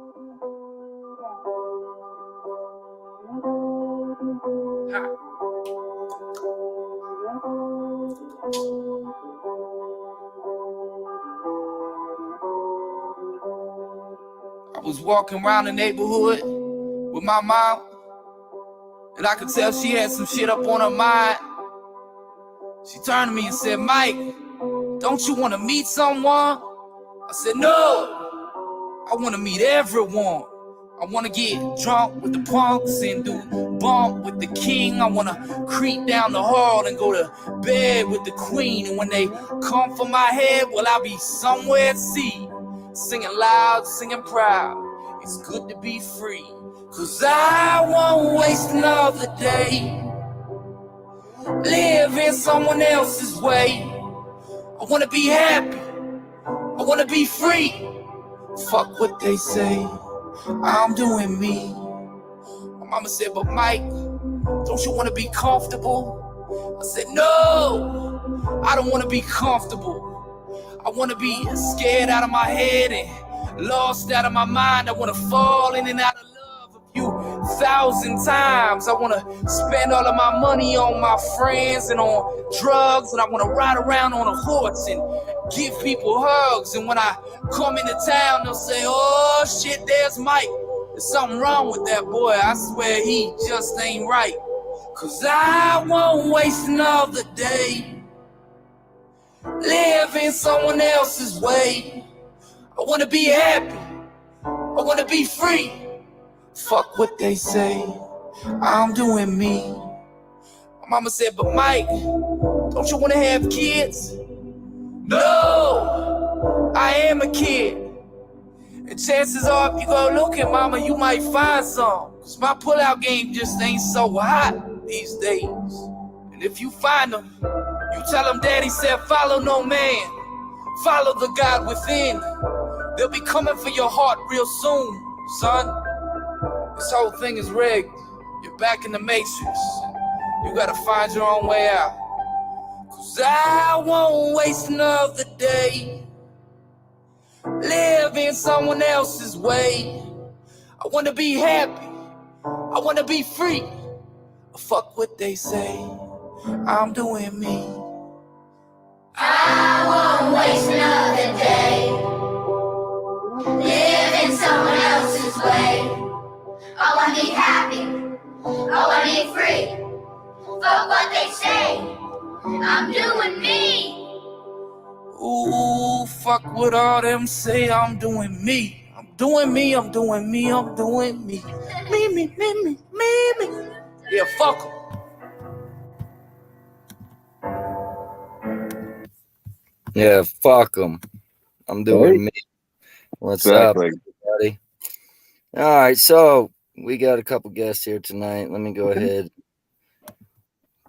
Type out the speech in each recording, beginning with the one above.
I was walking around the neighborhood with my mom, and I could tell she had some shit up on her mind. She turned to me and said, "Mike, don't you want to meet someone?" I said, "No, I want to meet everyone. I want to get drunk with the punks and do bump with the king. I want to creep down the hall and go to bed with the queen. And when they come for my head, well, I'll be somewhere at sea, singing loud, singing proud. It's good to be free, 'cause I won't waste another day living someone else's way. I want to be happy. I want to be free. Fuck what they say. I'm doing me." My mama said, "But Mike, don't you want to be comfortable?" I said, "No, I don't want to be comfortable. I want to be scared out of my head and lost out of my mind. I want to fall in and out of love a few thousand times. I want to spend all of my money on my friends and on drugs, and I want to ride around on a horse and give people hugs. And when I come into town, they'll say, 'Oh shit, there's Mike. There's something wrong with that boy. I swear he just ain't right.' 'Cause I won't waste another day living someone else's way. I want to be happy. I want to be free. Fuck what they say. I'm doing me." My mama said, "But Mike, don't you want to have kids?" "No, I am a kid. And chances are, if you go looking, mama, you might find some. 'Cause my pullout game just ain't so hot these days. And if you find them, you tell them daddy said, follow no man. Follow the God within. They'll be coming for your heart real soon, son. This whole thing is rigged. You're back in the matrix. You gotta find your own way out. 'Cause I won't waste another day living someone else's way. I wanna be happy. I wanna be free. Fuck what they say. I'm doing me. I won't waste another day living someone else's way. I wanna be happy. I wanna be free. Fuck what they say. I'm doing me. Ooh, fuck what all them say. I'm doing me. I'm doing me. I'm doing me. I'm doing me. Me. Yeah, fuck 'em. Yeah, fuck them. I'm doing me. What's Exactly. up, everybody? All right, so we got a couple guests here tonight. Let me go ahead.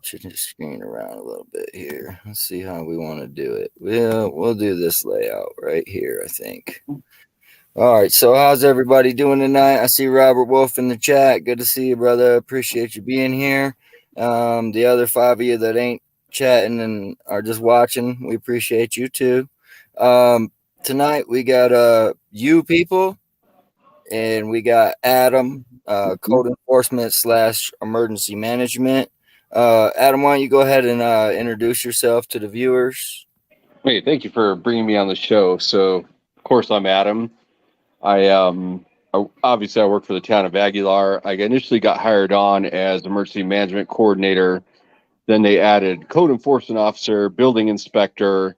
Should just screen around a little bit here. Let's see how we want to do it. We'll do this layout right here, I think. All right, so how's everybody doing tonight? I see Robert Wolf in the chat. Good to see you, brother. Appreciate you being here. The other 5 of you that ain't chatting and are just watching, we appreciate you too. Tonight we got you people, and we got Adam, code enforcement / emergency management. Adam, why don't you go ahead and introduce yourself to the viewers? Hey, thank you for bringing me on the show. So, of course, I'm Adam. Obviously I work for the town of Aguilar. I initially got hired on as emergency management coordinator. Then they added code enforcement officer, building inspector,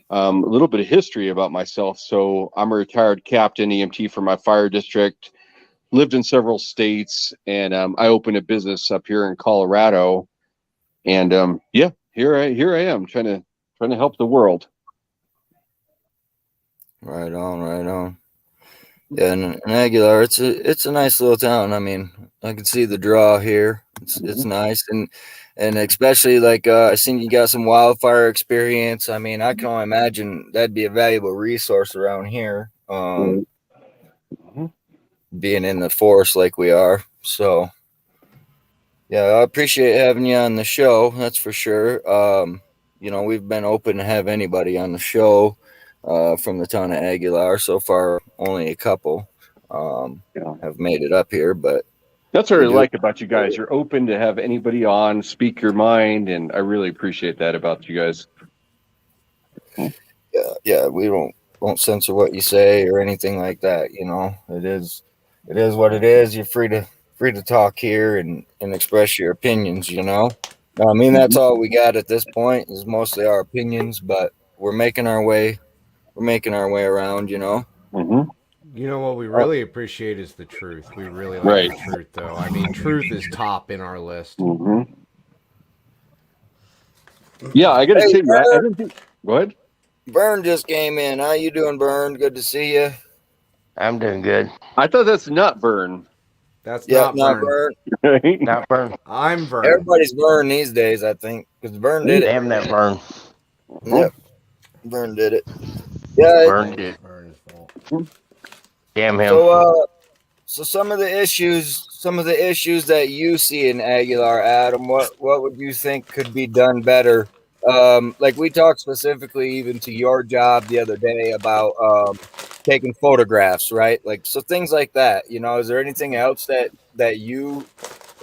a little bit of history about myself. So I'm a retired captain EMT for my fire district, lived in several states, and I opened a business up here in Colorado. And here I am trying to help the world. Right on. Yeah, and Aguilar, it's a nice little town. I mean, I can see the draw here. It's nice, and especially like I seen you got some wildfire experience. I mean, I can only imagine that'd be a valuable resource around here. Being in the forest like we are. So yeah, I appreciate having you on the show. That's for sure. We've been open to have anybody on the show from the town of Aguilar. So far, only a couple. have made it up here, but that's what I like about you guys. You're open to have anybody on, speak your mind, and I really appreciate that about you guys. Yeah, we won't censor what you say or anything like that. You know, it is what it is. You're free to talk here and express your opinions. You know, I mean, that's all we got at this point is mostly our opinions, but we're making our way. We're making our way around. You know. Mm-hmm. You know what we really appreciate is the truth. We really like the truth, though. I mean, truth is top in our list. Mm-hmm. Yeah, I got to tell you, I didn't think. Go ahead. Vern just came in. How you doing, Vern? Good to see you. I'm doing good. I thought that's not Vern. That's not Vern. Not Vern. I'm Vern. Everybody's Vern these days, I think, because Vern did it. Damn that Vern. Yep, Vern did it. Yeah, Vern did. Vern's fault. Damn him. So some of the issues that you see in Aguilar, Adam, what would you think could be done better? Like we talked specifically even to your job the other day about taking photographs, right? Like, so things like that, you know, is there anything else that you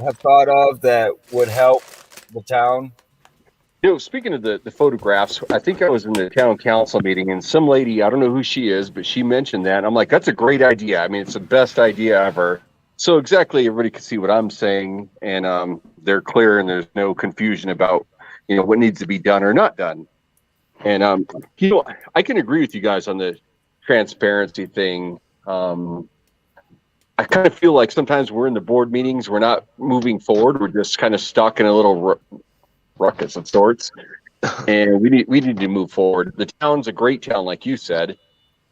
have thought of that would help the town? You know, speaking of the photographs, I think I was in the town council meeting and some lady, I don't know who she is, but she mentioned that. I'm like, that's a great idea. I mean, it's the best idea ever. So exactly, everybody can see what I'm saying, and they're clear and there's no confusion about, you know, what needs to be done or not done. And, you know, I can agree with you guys on the transparency thing. I kind of feel like sometimes we're in the board meetings, we're not moving forward. We're just kind of stuck in a little ruckus of sorts, and we need to move forward. The town's a great town, like you said,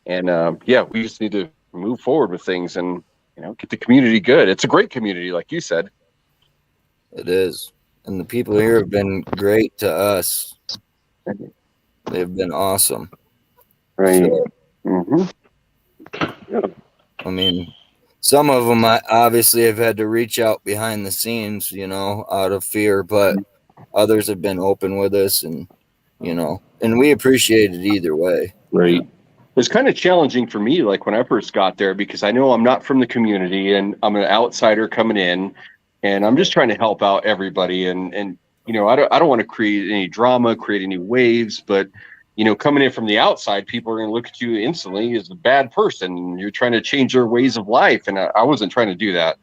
and yeah, we just need to move forward with things and, you know, get the community good. It's a great community, like you said. It is, and the people here have been great to us. They've been awesome. Right. So, Mm-hmm. I mean, some of them I obviously have had to reach out behind the scenes, you know, out of fear, but others have been open with us, and, you know, and we appreciate it either way. Right. It was kind of challenging for me, like when I first got there, because I know I'm not from the community and I'm an outsider coming in, and I'm just trying to help out everybody. And you know, I don't want to create any drama, create any waves, but, you know, coming in from the outside, people are going to look at you instantly as a bad person. You're trying to change their ways of life, and I wasn't trying to do that.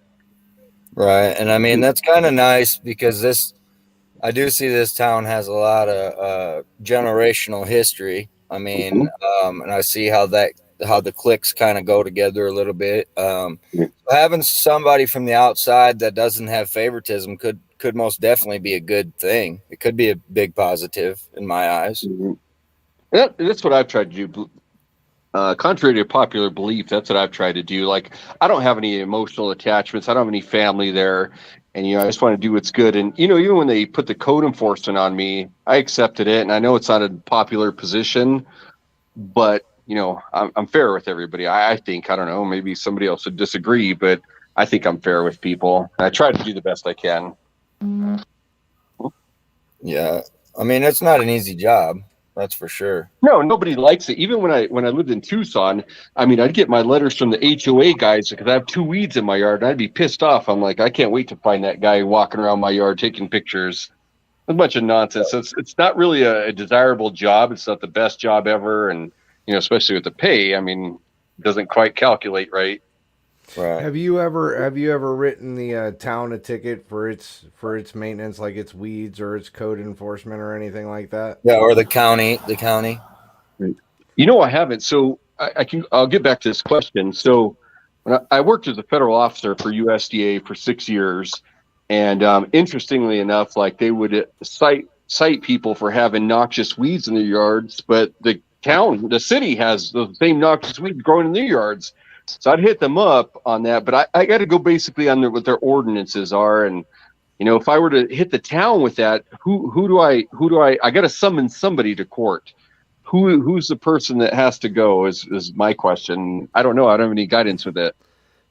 Right. And I mean, that's kind of nice because I do see this town has a lot of generational history. I mean, and I see how the cliques kind of go together a little bit. Having somebody from the outside that doesn't have favoritism could most definitely be a good thing. It could be a big positive in my eyes. That's what I've tried to do. Contrary to popular belief, that's what I've tried to do. Like, I don't have any emotional attachments. I don't have any family there. And, you know, I just want to do what's good. And, you know, even when they put the code enforcement on me, I accepted it. And I know it's not a popular position, but, you know, I'm fair with everybody. I think, I don't know, maybe somebody else would disagree, but I think I'm fair with people. I try to do the best I can. Yeah. I mean, it's not an easy job. That's for sure. No, nobody likes it. Even when I lived in Tucson, I mean, I'd get my letters from the HOA guys because I have 2 weeds in my yard, and I'd be pissed off. I'm like, I can't wait to find that guy walking around my yard taking pictures. A bunch of nonsense. So it's not really a desirable job. It's not the best job ever, and, you know, especially with the pay. I mean, it doesn't quite calculate right. Right. Have you ever written the town a ticket for its maintenance, like its weeds or its code enforcement or anything like that? Yeah, or the county. You know, I haven't. So I'll get back to this question. So when I worked as a federal officer for USDA for 6 years, and interestingly enough, like they would cite people for having noxious weeds in their yards, but the city has the same noxious weeds growing in their yards. So I'd hit them up on that, but I got to go basically on what their ordinances are. And, you know, if I were to hit the town with that, who do I got to summon somebody to court. Who's the person that has to go is my question. I don't know. I don't have any guidance with it.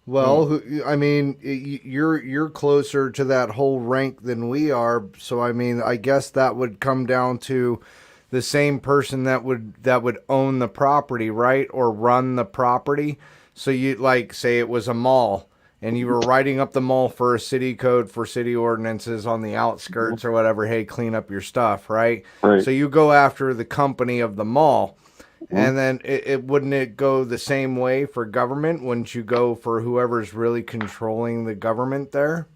Well, I mean, you're closer to that whole rank than we are. So, I mean, I guess that would come down to the same person that would own the property, right? Or run the property. So you like say it was a mall and you were writing up the mall for a city code for city ordinances on the outskirts or whatever. Hey, clean up your stuff, right? Right. So you go after the company of the mall. And then it wouldn't it go the same way for government? Wouldn't you go for whoever's really controlling the government there?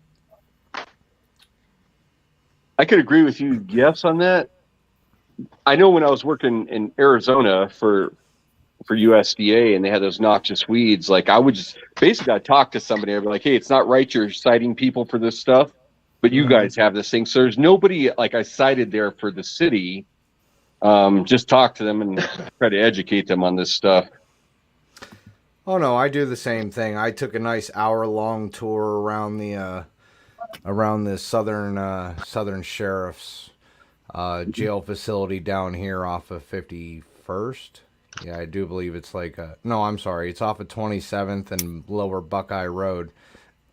I could agree with you, yes, on that. I know when I was working in Arizona for USDA and they had those noxious weeds, like I would just basically I'd talk to somebody. I'd be like, hey, it's not right you're citing people for this stuff, but you guys have this thing. So there's nobody like I cited there for the city. Just talk to them and try to educate them on this stuff. Oh no, I do the same thing. I took a nice hour-long tour around the southern sheriff's jail facility down here off of 51st. Yeah, I do believe it's no, I'm sorry, it's off of 27th and Lower Buckeye Road.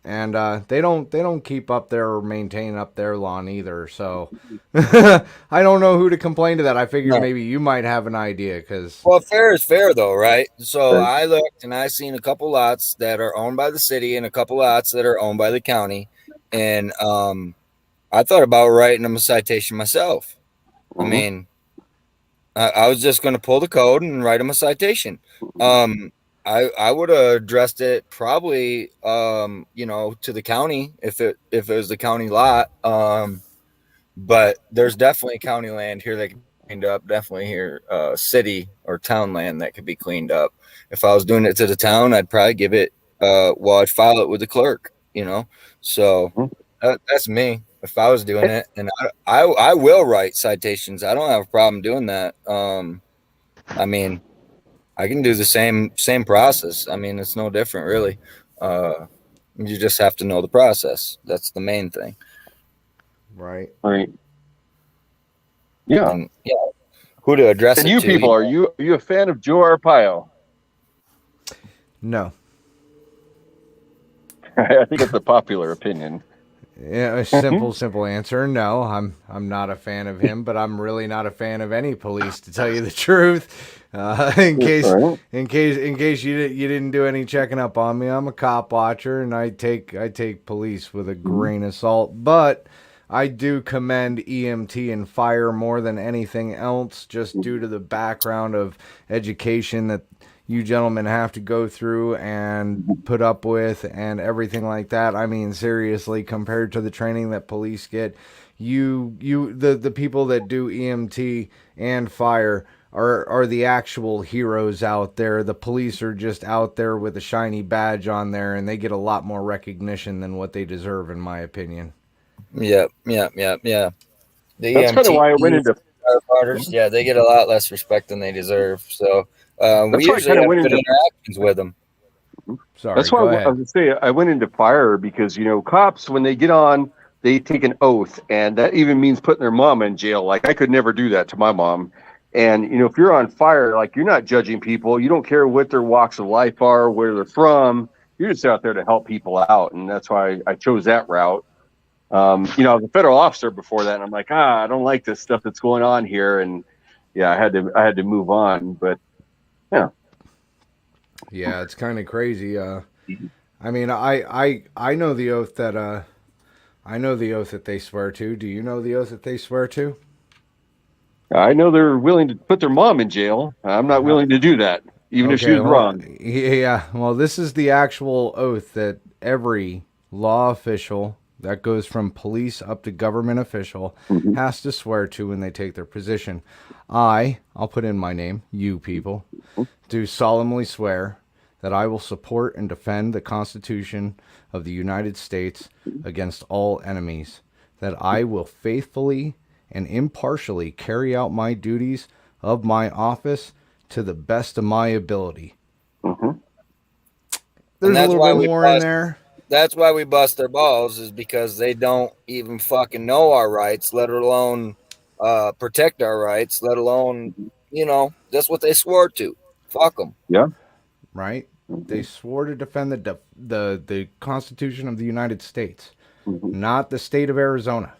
And they don't keep up or maintain up their lawn either. So I don't know who to complain to that. I figured maybe you might have an idea well, fair is fair though, right? So I looked and I seen a couple lots that are owned by the city and a couple lots that are owned by the county, and I thought about writing them a citation myself. I mean, I was just going to pull the code and write them a citation. I would have addressed it probably, to the county if it was the county lot. But there's definitely county land here that can be cleaned up. Definitely here, city or town land that could be cleaned up. If I was doing it to the town, I'd probably give it. I'd file it with the clerk. So that's me. If I was doing it, and I will write citations. I don't have a problem doing that. I mean, I can do the same process. I mean, it's no different, really. You just have to know the process. That's the main thing. Right. Yeah. And, who to address and it you to. People, are you a fan of Joe Arpaio? No. I think it's a popular opinion. Yeah, a simple answer. No, I'm not a fan of him, but I'm really not a fan of any police, to tell you the truth. In case you didn't do any checking up on me, I'm a cop watcher, and I take police with a grain of salt. But I do commend EMT and fire more than anything else, just due to the background of education that you gentlemen have to go through and put up with and everything like that. I mean, seriously, compared to the training that police get, the people that do EMT and fire are the actual heroes out there. The police are just out there with a shiny badge on there, and they get a lot more recognition than what they deserve, in my opinion. Yeah. The That's kind of why I went into firefighters. Yeah, they get a lot less respect than they deserve. So we usually have good interactions with them. Sorry, that's why I was going to say I went into fire because cops, when they get on, they take an oath, and that even means putting their mom in jail. Like I could never do that to my mom. And if you're on fire, like you're not judging people. You don't care what their walks of life are, where they're from. You're just out there to help people out, and that's why I chose that route. I was a federal officer before that, and I'm like, I don't like this stuff that's going on here, and I had to move on. But yeah, it's kind of crazy. I mean, I know the oath that they swear to. Do you know the oath that they swear to? I know they're willing to put their mom in jail. I'm not willing to do that, even if she was wrong. Yeah, well, this is the actual oath that every law official that goes from police up to government official has to swear to when they take their position. I'll put in my name, you people, do solemnly swear that I will support and defend the Constitution of the United States against all enemies, that I will faithfully and impartially carry out my duties of my office to the best of my ability. There's a little bit more in there. That's why we bust their balls, is because they don't even fucking know our rights, let alone protect our rights, let alone, that's what they swore to. Fuck them. Yeah. Right? They swore to defend the Constitution of the United States, not the state of Arizona.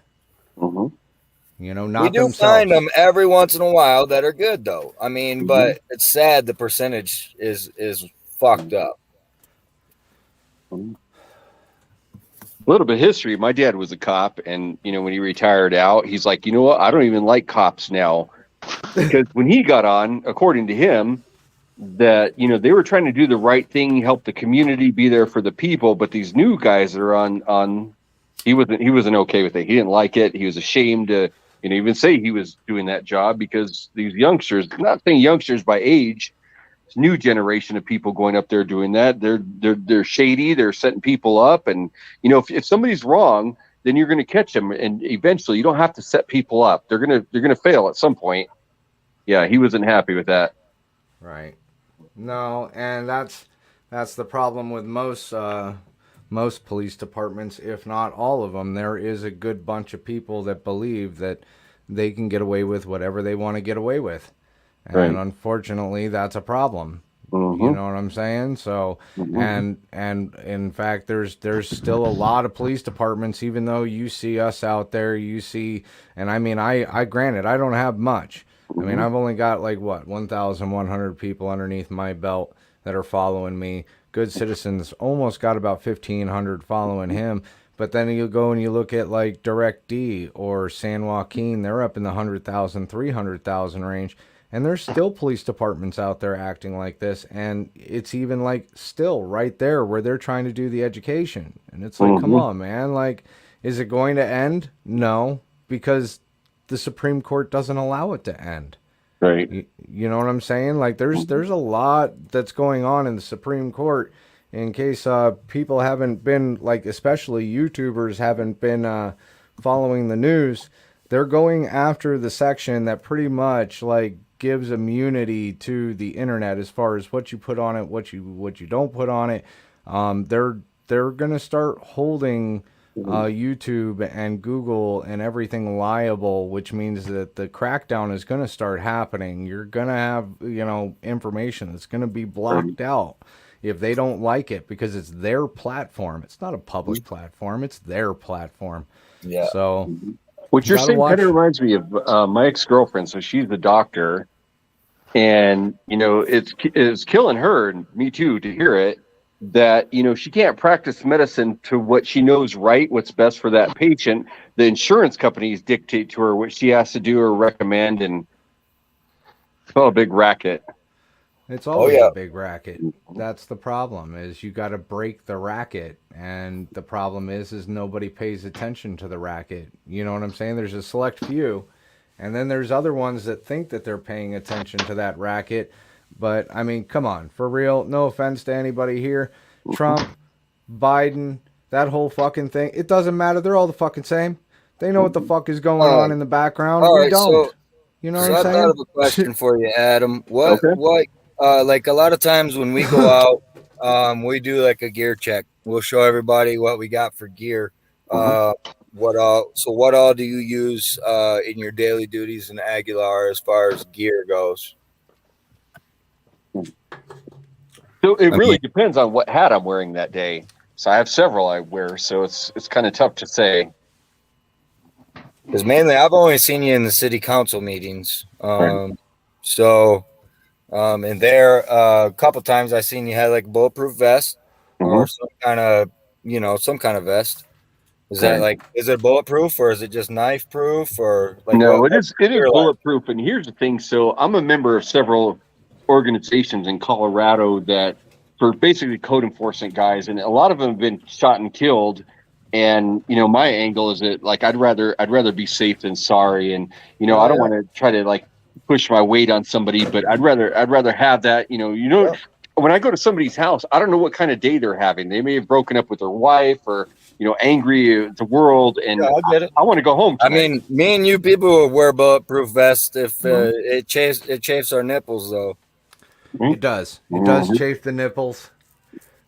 Not we do themselves. find them every once in a while that are good, though. I mean, but it's sad the percentage is fucked up. A little bit of history. My dad was a cop, and when he retired out, he's like, you know what? I don't even like cops now, because when he got on, according to him, that they were trying to do the right thing, help the community, be there for the people. But these new guys that are on, he wasn't okay with it. He didn't like it. He was ashamed to even say he was doing that job, because these youngsters, not saying youngsters by age, new generation of people going up there doing that. They're shady. They're setting people up, and if somebody's wrong, then you're going to catch them, and eventually you don't have to set people up. They're gonna fail at some point. Yeah, he wasn't happy with that. Right. No, and that's the problem with most police departments, if not all of them. There is a good bunch of people that believe that they can get away with whatever they want to get away with. And unfortunately, that's a problem. Mm-hmm. You know what I'm saying? So, and in fact, there's still a lot of police departments, even though you see us out there, and I mean, I granted, I don't have much. I mean, I've only got 1,100 people underneath my belt that are following me. Good Citizens almost got about 1,500 following him. But then you go and you look at Direct D or San Joaquin, they're up in the 100,000, 300,000 range. And there's still police departments out there acting like this. And it's even still right there where they're trying to do the education. And it's come on, man. Is it going to end? No, because the Supreme Court doesn't allow it to end. Right. You know what I'm saying? There's a lot that's going on in the Supreme Court. In case people haven't been, especially YouTubers haven't been following the news, they're going after the section that pretty much gives immunity to the internet as far as what you put on it, what you don't put on it. They're gonna start holding YouTube and Google and everything liable, which means that the crackdown is gonna start happening. You're gonna have information that's gonna be blocked out if they don't like it, because it's their platform. It's not a public platform. It's their platform. Yeah. So what you're saying kind of reminds me of my ex-girlfriend. So she's a doctor, and it's killing her and me too to hear it, that she can't practice medicine to what she knows what's best for that patient. The insurance companies dictate to her what she has to do or recommend, and a big racket. It's always a big racket. That's the problem, is you got to break the racket. And the problem is nobody pays attention to the racket. You know what I'm saying? There's a select few. And then there's other ones that think that they're paying attention to that racket. But, I mean, come on. For real, no offense to anybody here. Trump, Biden, that whole fucking thing. It doesn't matter. They're all the fucking same. They know what the fuck is going on in the background. We don't. You know what I'm saying? I have a question for you, Adam. What a lot of times when we go out, we do a gear check. We'll show everybody what we got for gear. What all do you use in your daily duties in Aguilar as far as gear goes? So it really depends on what hat I'm wearing that day. So I have several I wear, so it's kind of tough to say. Because mainly I've only seen you in the city council meetings. And there, a couple times I seen you had a bulletproof vest or some kind of vest. Is that is it bulletproof, or is it just knife proof, or no? It is bulletproof. And here's the thing. So I'm a member of several organizations in Colorado that for basically code enforcement guys, and a lot of them have been shot and killed. And my angle is that I'd rather be safe than sorry, and I don't want to try to push my weight on somebody, but I'd rather have that. When I go to somebody's house, I don't know what kind of day they're having. They may have broken up with their wife, or angry at the world, and I get it. I want to go home tonight. I mean, me and you people will wear bulletproof vests if it chafes our nipples, though. It does. It does chafe the nipples.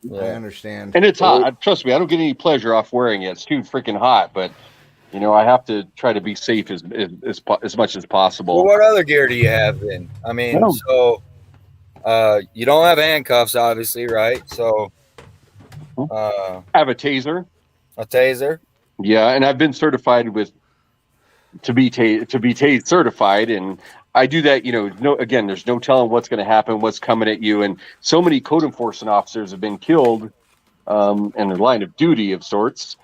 Yeah. I understand. And it's hot. Trust me, I don't get any pleasure off wearing it. It's too freaking hot, but I have to try to be safe as much as possible. Well, what other gear do you have then? I mean, you don't have handcuffs, obviously, right? So I have a taser. A taser? Yeah, and I've been certified to be tased certified, and I do that. There's no telling what's going to happen, what's coming at you, and so many code enforcement officers have been killed and a line of duty of sorts.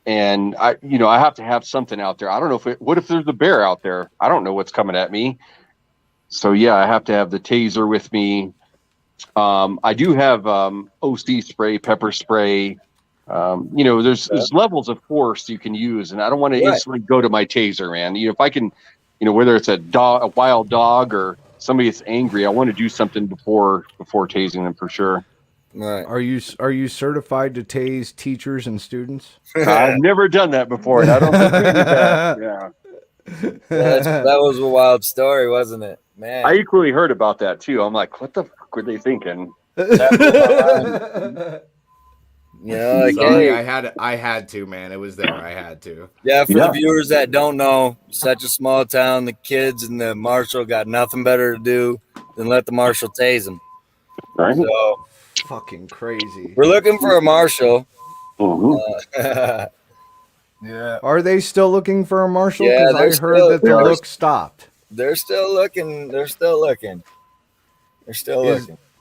And I have to have something out there. I don't know what if there's a bear out there? I don't know what's coming at me. So yeah, I have to have the taser with me. I do have OC spray, pepper spray. There's levels of force you can use, and I don't want to instantly go to my taser, man. If I can, whether it's a wild dog or somebody that's angry, I want to do something before tasing them for sure. Right. Are you certified to tase teachers and students? I've never done that before, and I don't agree with that. Yeah. That was a wild story, wasn't it, man? I equally heard about that too. I'm like, what the fuck were they thinking? Like, sorry, hey, I had to, man. It was there. I had to. Yeah, for the viewers that don't know, such a small town, the kids and the marshal got nothing better to do than let the marshal tase them. Right. So fucking crazy. we're looking for a marshal. Yeah. Are they still looking for a marshal? Yeah, Because I heard that the look stopped. They're still looking.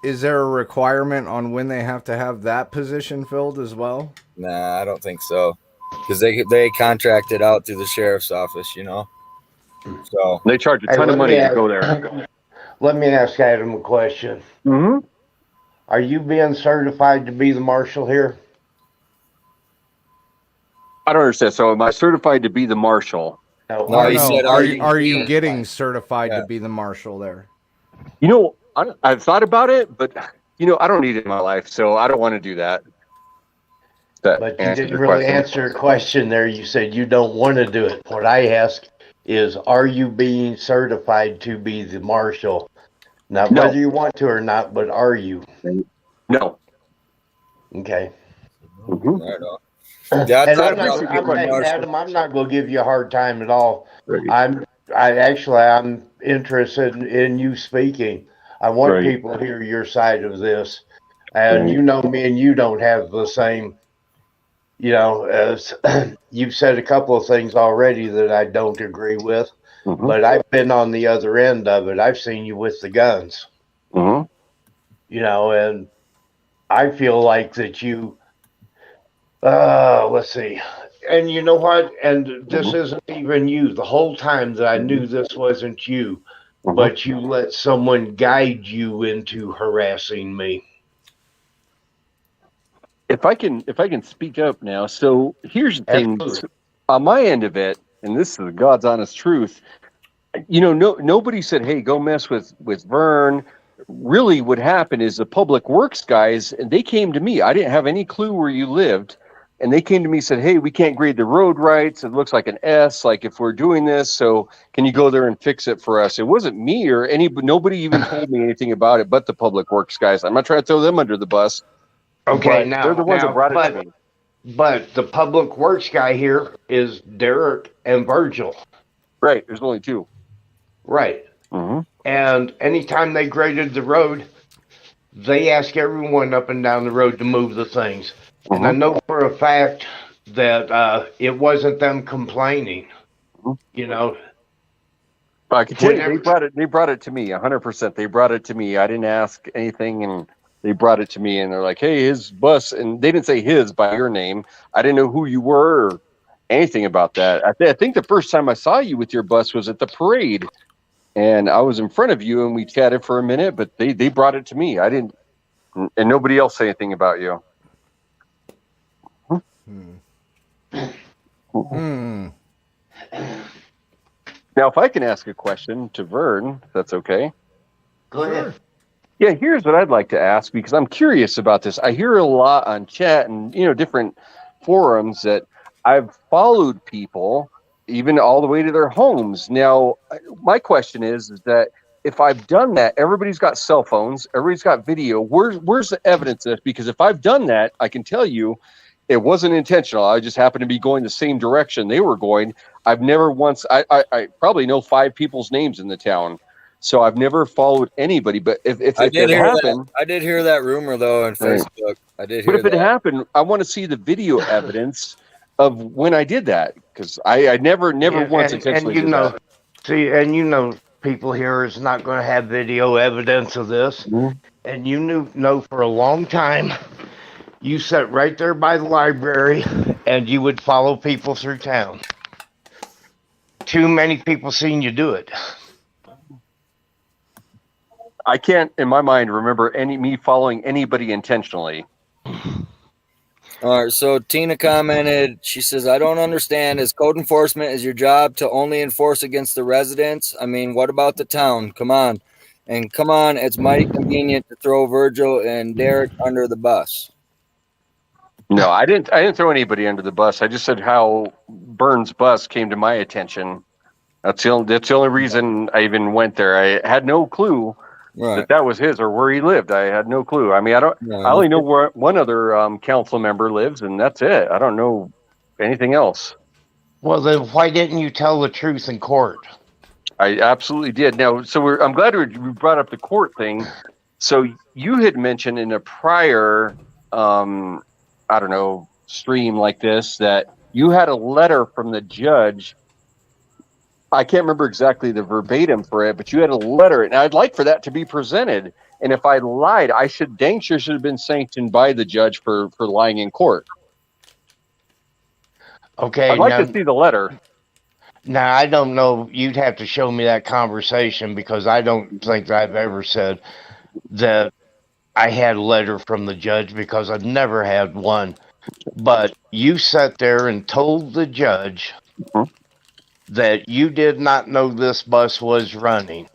Is there a requirement on when they have to have that position filled as well? Nah, I don't think so. Because they contracted out through the sheriff's office, So they charge a ton of money to go there. Let me ask Adam a question. Mm-hmm. Are you being certified to be the marshal here? I don't understand. So am I certified to be the marshal? No, he said, are you getting certified to be the marshal there? I've thought about it, but I don't need it in my life, so I don't want to do that. But you didn't really answer a question there. You said you don't want to do it. What I ask is, are you being certified to be the marshal? Not whether you want to or not, but are you? No. Okay. Mm-hmm. Right on. Adam, I'm not going to give you a hard time at all. I'm interested in you speaking. I want people to hear your side of this. And me and you don't have the same, as you've said a couple of things already that I don't agree with, but I've been on the other end of it. I've seen you with the guns, and I feel like that you, let's see. And you know what? And this isn't even you. The whole time that I knew this wasn't you, but you let someone guide you into harassing me. If I can speak up now. So here's the thing. On my end of it, and this is God's honest truth, nobody said, hey, go mess with Vern. Really what happened is the public works guys, and they came to me. I didn't have any clue where you lived. And they came to me and said, hey, we can't grade the road rights. It looks like an S, like if we're doing this. So can you go there and fix it for us? It wasn't me or nobody even told me anything about it but the public works guys. I'm not trying to throw them under the bus. Okay, now they're the ones that brought it to me. But the public works guy here is Derek and Virgil. Right, there's only two. Right. And anytime they graded the road, they ask everyone up and down the road to move the things. And I know for a fact that it wasn't them complaining. I can tell you, they brought it to me 100%. They brought it to me. I didn't ask anything, and they brought it to me, and they're like, hey, his bus, and they didn't say his by your name. I didn't know who you were or anything about that. I think the first time I saw you with your bus was at the parade, and I was in front of you, and we chatted for a minute, but they brought it to me. I didn't, and nobody else said anything about you. Now, if I can ask a question to Vern, if that's okay. Go ahead. Yeah, here's what I'd like to ask, because I'm curious about this. I hear a lot on chat and different forums that I've followed people even all the way to their homes. Now, my question is that if I've done that, everybody's got cell phones, everybody's got video. Where's the evidence of this? Because if I've done that, I can tell you it wasn't intentional. I just happened to be going the same direction they were going. I've never once, I probably know 5 people's names in the town. So I've never followed anybody, but if it happened, I did hear that rumor though on Facebook. I did hear that. But if it happened, I want to see the video evidence of when I did that, because I never once intentionally did that. See, people here is not going to have video evidence of this, and know for a long time You sat right there by the library and you would follow people through town. Too many people seen you do it. I can't, in my mind, remember me following anybody intentionally. All right, so Tina commented, she says, I don't understand. Is code enforcement is your job to only enforce against the residents? I mean, what about the town? Come on. And come on, it's mighty convenient to throw Virgil and Derek under the bus. No, I didn't throw anybody under the bus. I just said how Vern's bus came to my attention. That's the only reason I even went there. I had no clue that was his or where he lived. I had no clue. I mean, I only know where one other council member lives, and that's it. I don't know anything else. Well, then why didn't you tell the truth in court? I absolutely did. Now, so I'm glad we brought up the court thing. So you had mentioned in a prior, I don't know, stream like this that you had a letter from the judge. I can't remember exactly the verbatim for it, but you had a letter, and I'd like for that to be presented. And if I lied, I should have been sanctioned by the judge for lying in court. Okay. I'd like to see the letter. Now, I don't know. You'd have to show me that conversation because I don't think that I've ever said that I had a letter from the judge because I've never had one. But you sat there and told the judge that you did not know this bus was running.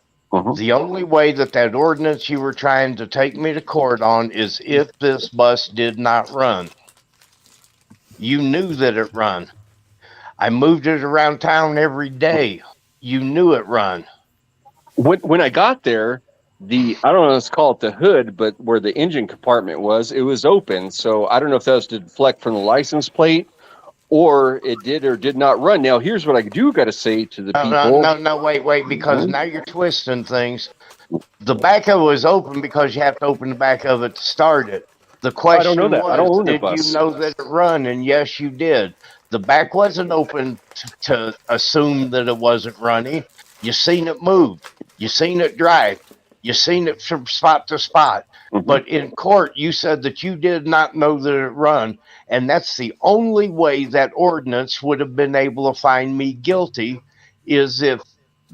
The only way that ordinance you were trying to take me to court on is if this bus did not run. You knew that it run. I moved it around town every day. You knew it run. When I got there, I don't know, let's call it the hood, but where the engine compartment was, it was open. So I don't know if that was to deflect from the license plate or it did or did not run. Now, here's what I do got to say to the people. No, wait, because now you're twisting things. The back of it was open because you have to open the back of it to start it. The question I don't know that. I don't own the bus. Did you know that it run? And yes, you did. The back wasn't open to assume that it wasn't running. You seen it move. You seen it drive. You seen it from spot to spot. But in court, you said that you did not know that it run. And that's the only way that ordinance would have been able to find me guilty is if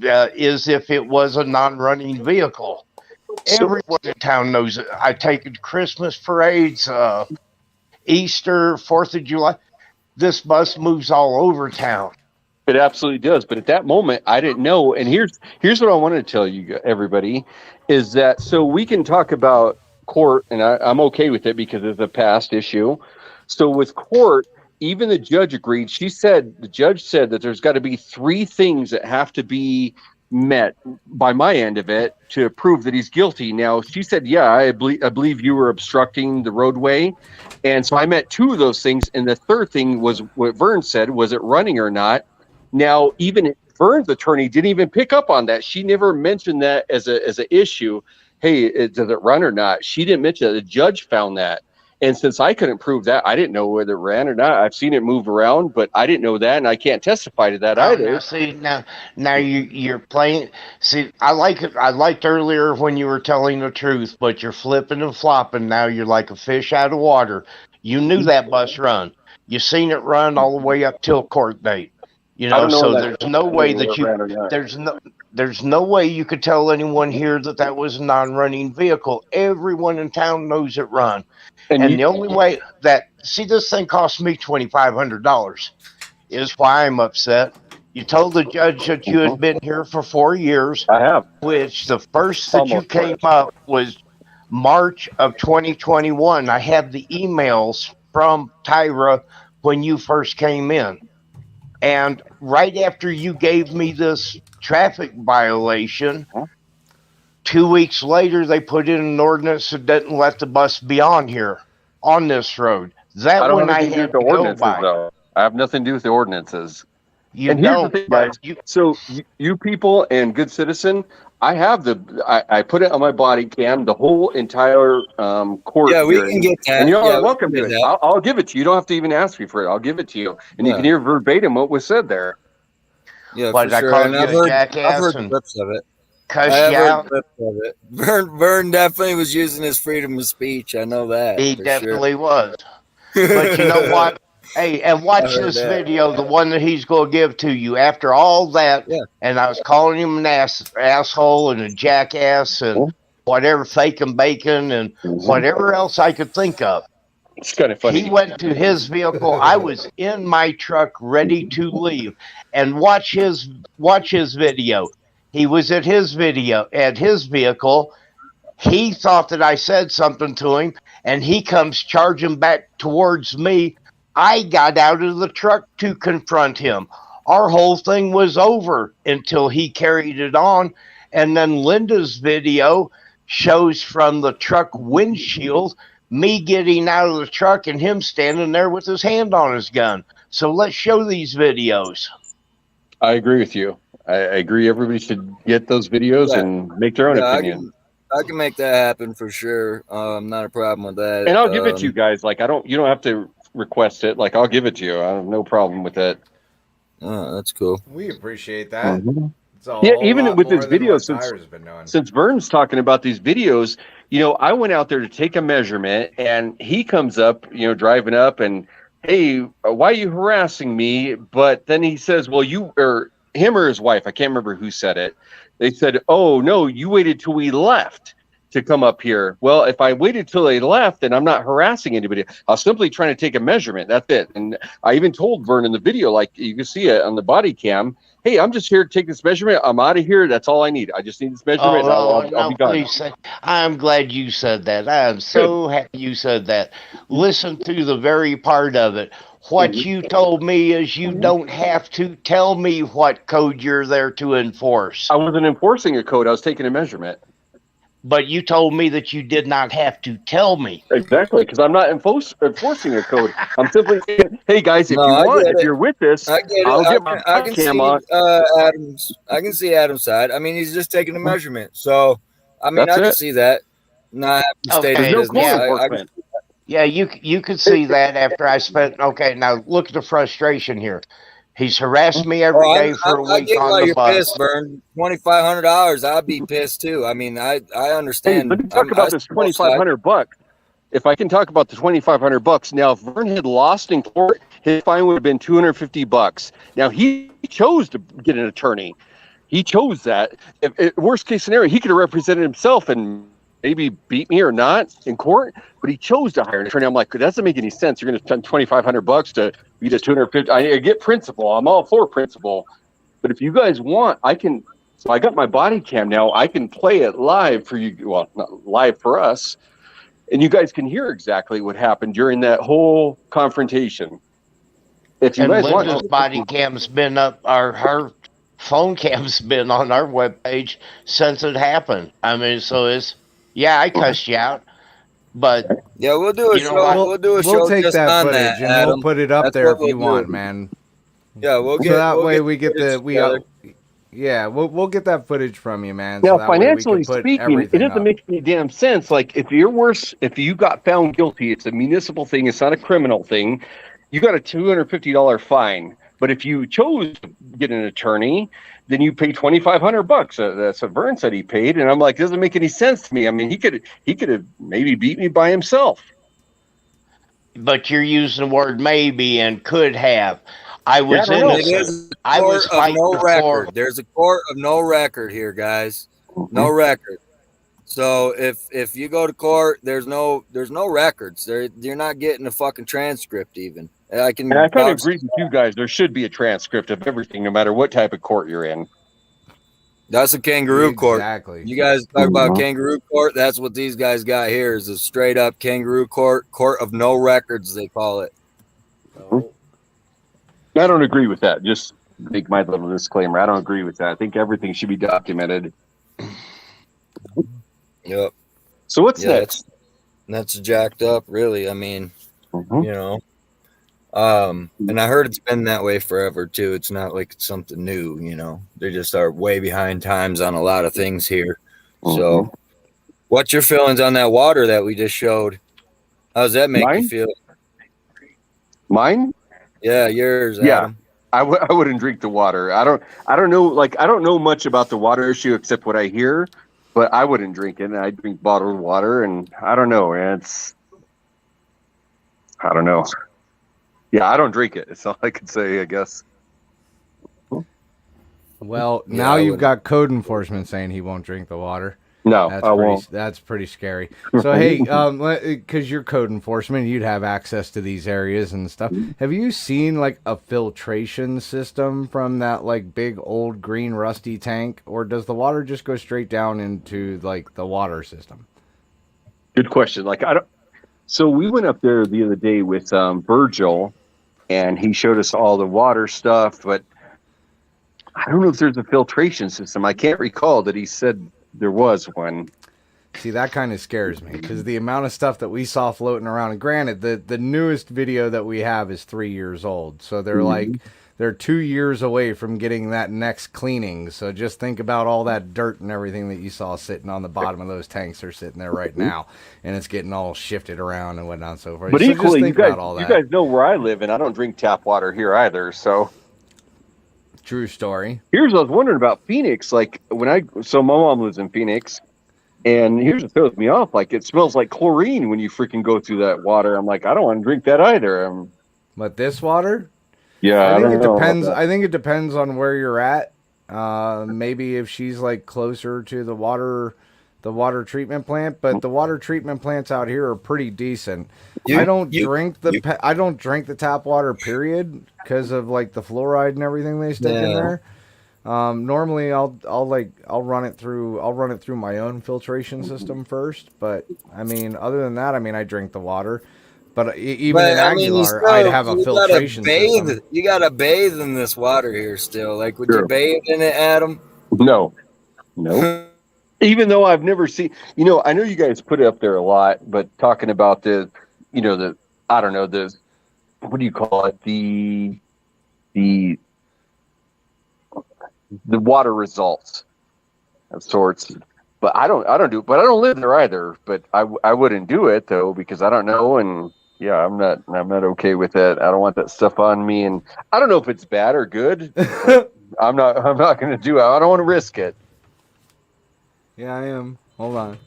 it was a non-running vehicle. Everyone in town knows it. I take it to Christmas parades, Easter, 4th of July. This bus moves all over town. It absolutely does. But at that moment, I didn't know. And here's what I wanted to tell you, everybody, is that so we can talk about court, and I'm okay with it because it's a past issue. So with court, even the judge agreed. The judge said that there's got to be 3 things that have to be met by my end of it to prove that he's guilty. Now, she said, yeah, I believe you were obstructing the roadway. And so I met 2 of those things. And the third thing was what Vern said, was it running or not? Now, even Vern's attorney didn't even pick up on that. She never mentioned that as an issue. Hey, does it run or not? She didn't mention that. The judge found that. And since I couldn't prove that, I didn't know whether it ran or not. I've seen it move around, but I didn't know that, and I can't testify to that either. Now you're playing. See, I like it. I liked earlier when you were telling the truth, but you're flipping and flopping. Now you're like a fish out of water. You knew that bus run. You seen it run all the way up till court date. You know, so there's no way that there's no way you could tell anyone here that was a non-running vehicle. Everyone in town knows it run. And the only way this thing cost me $2,500 is why I'm upset. You told the judge that you had been here for 4 years. I have. Which the first that you came up was March of 2021. I have the emails from Tyra when you first came in. And right after you gave me this traffic violation, 2 weeks later, they put in an ordinance that doesn't let the bus be on here, on this road. That one I had to go by. Though. I have nothing to do with the ordinances. Here's the thing, guys. So you people and good citizen, I put it on my body cam, the whole entire court. Yeah, we can get that. And you're welcome to it. I'll give it to you. You don't have to even ask me for it. I'll give it to you. And you can hear verbatim what was said there. Yeah, but for sure. And I've heard clips of it. cuss I you have heard out. clips of it. Vern definitely was using his freedom of speech. I know that. He for definitely was. sure. But you know what? Hey, and I watch heard this that. video, the one that he's going to give to you after all that. Yeah. And I was calling him an asshole and a jackass and whatever, Faken Bacon and whatever else I could think of. It's kind of funny. He went to his vehicle. I was in my truck ready to leave, and watch his video. He was at his vehicle. He thought that I said something to him, and he comes charging back towards me. I got out of the truck to confront him. Our whole thing was over until he carried it on. And then Linda's video shows from the truck windshield me getting out of the truck and him standing there with his hand on his gun. So let's show these videos. I agree with you. I agree. Everybody should get those videos and make their own opinion. I can make that happen for sure. Not a problem with that. And I'll give it to you guys. Like you don't have to request it. Like I'll give it to you. I have no problem with that. Oh, that's cool. We appreciate that. Yeah, even with this video, since Vern's talking about these videos, I went out there to take a measurement, and he comes up, driving up, and hey, why are you harassing me? But then he says, well, him or his wife, I can't remember who said it. They said, oh no, you waited till we left to come up here. Well, if I waited till they left, then I'm not harassing anybody. I was simply trying to take a measurement. That's it. And I even told Vern in the video, like you can see it on the body cam, hey, I'm just here to take this measurement. I'm out of here. That's all I need. I just need this measurement. I'll be gone. I'm glad you said that. I'm so happy you said that. Listen to the very part of it. What you told me is you don't have to tell me what code you're there to enforce. I wasn't enforcing a code. I was taking a measurement. But you told me that you did not have to tell me. Exactly, because I'm not enforcing a code. I'm simply saying, hey guys, if you're with this, I'll get my cam on. I can see Adam's side. I mean, he's just taking a measurement. So, I mean, I can see that. Not having to state his business. Yeah, you could see that after I spent. Okay, now look at the frustration here. He's harassed me every day for a week on the bus. Pissed, Vern. $2,500. I'd be pissed too. I mean, I understand. Hey, let me talk about this $2,500. If I can talk about the $2,500 now, if Vern had lost in court, his fine would have been $250. Now he chose to get an attorney. He chose that. If worst case scenario, he could have represented himself and maybe beat me or not in court, but he chose to hire an attorney. I'm like, that doesn't make any sense. You're going to spend $2,500 to beat us $250. I get principle. I'm all for principle. But if you guys want, I can. So I got my body cam now. I can play it live for you. Well, not live for us. And you guys can hear exactly what happened during that whole confrontation. If you guys Linda's body cam's been up, her phone cam's been on our webpage since it happened. I mean, so it's, yeah, I cussed you out, but yeah, we'll do a show. We'll do a show. We'll take just that on footage that, and Adam. we'll put it up there if you want, man. Yeah, we'll get. So that we'll way get we get the yeah, we'll get that footage from you, man. Now, so financially speaking, it doesn't make any damn sense. Like, if you got found guilty, it's a municipal thing. It's not a criminal thing. You got a $250 fine. But if you chose to get an attorney, then you pay $2,500. That's what Vern said he paid, and I'm like, it doesn't make any sense to me. I mean, he could have maybe beat me by himself. But you're using the word maybe and could have. I was innocent. I was fighting no record. There's a court of no record here, guys. No record. So if you go to court, there's no records. You're not getting a fucking transcript even. I kind of agree with you guys. There should be a transcript of everything, no matter what type of court you're in. That's a kangaroo court. Exactly. You guys talk about kangaroo court. That's what these guys got here is a straight up kangaroo court of no records, they call it. I don't agree with that. Just make my little disclaimer. I don't agree with that. I think everything should be documented. Yep. So what's next? That's jacked up, really. I mean, and I heard it's been that way forever too. It's not like it's something new, They just are way behind times on a lot of things here. So what's your feelings on that water that we just showed? How does that make you feel? Mine? Yeah, yours, yeah. Adam. I wouldn't drink the water. I don't know. Like, I don't know much about the water issue except what I hear, but I wouldn't drink it. I drink bottled water, and I don't know. I don't know. Yeah, I don't drink it. That's all I can say, I guess. Well, now you've got code enforcement saying he won't drink the water. No, I won't. That's pretty scary. So, hey, because you're code enforcement, you'd have access to these areas and stuff. Have you seen like a filtration system from that like big old green rusty tank, or does the water just go straight down into like the water system? Good question. Like, I don't. So we went up there the other day with Virgil, and he showed us all the water stuff, but I don't know if there's a filtration system. I can't recall that he said there was one. See, that kind of scares me because the amount of stuff that we saw floating around, and granted, the newest video that we have is 3 years old. So they're 2 years away from getting that next cleaning. So just think about all that dirt and everything that you saw sitting on the bottom of those tanks are sitting there right now. And it's getting all shifted around and whatnot and so forth. But so equally, just think about all that. You guys know where I live, and I don't drink tap water here either. So true story. Here's what I was wondering about Phoenix. Like, so my mom lives in Phoenix, and here's what throws me off. Like, it smells like chlorine when you freaking go through that water. I'm like, I don't want to drink that either. But this water? Yeah, I think it depends. I think it depends on where you're at. Maybe if she's like closer to the water treatment plant, but the water treatment plants out here are pretty decent. I don't drink the tap water, period, because of like the fluoride and everything they stick in there. Normally I'll run it through my own filtration system first, but I mean, other than that, I mean, I drink the water. But even in Aguilar, I'd have a filtration system. You gotta bathe in this water here still. Like, would you bathe in it, Adam? No. Even though I've never seen, I know you guys put it up there a lot, but talking about I don't know, what do you call it? The water results of sorts. But I don't do it. But I don't live there either. But I wouldn't do it though, because I don't know. And yeah, I'm not okay with that. I don't want that stuff on me. And I don't know if it's bad or good. I'm not going to do it. I don't want to risk it. Yeah, I am. Hold on.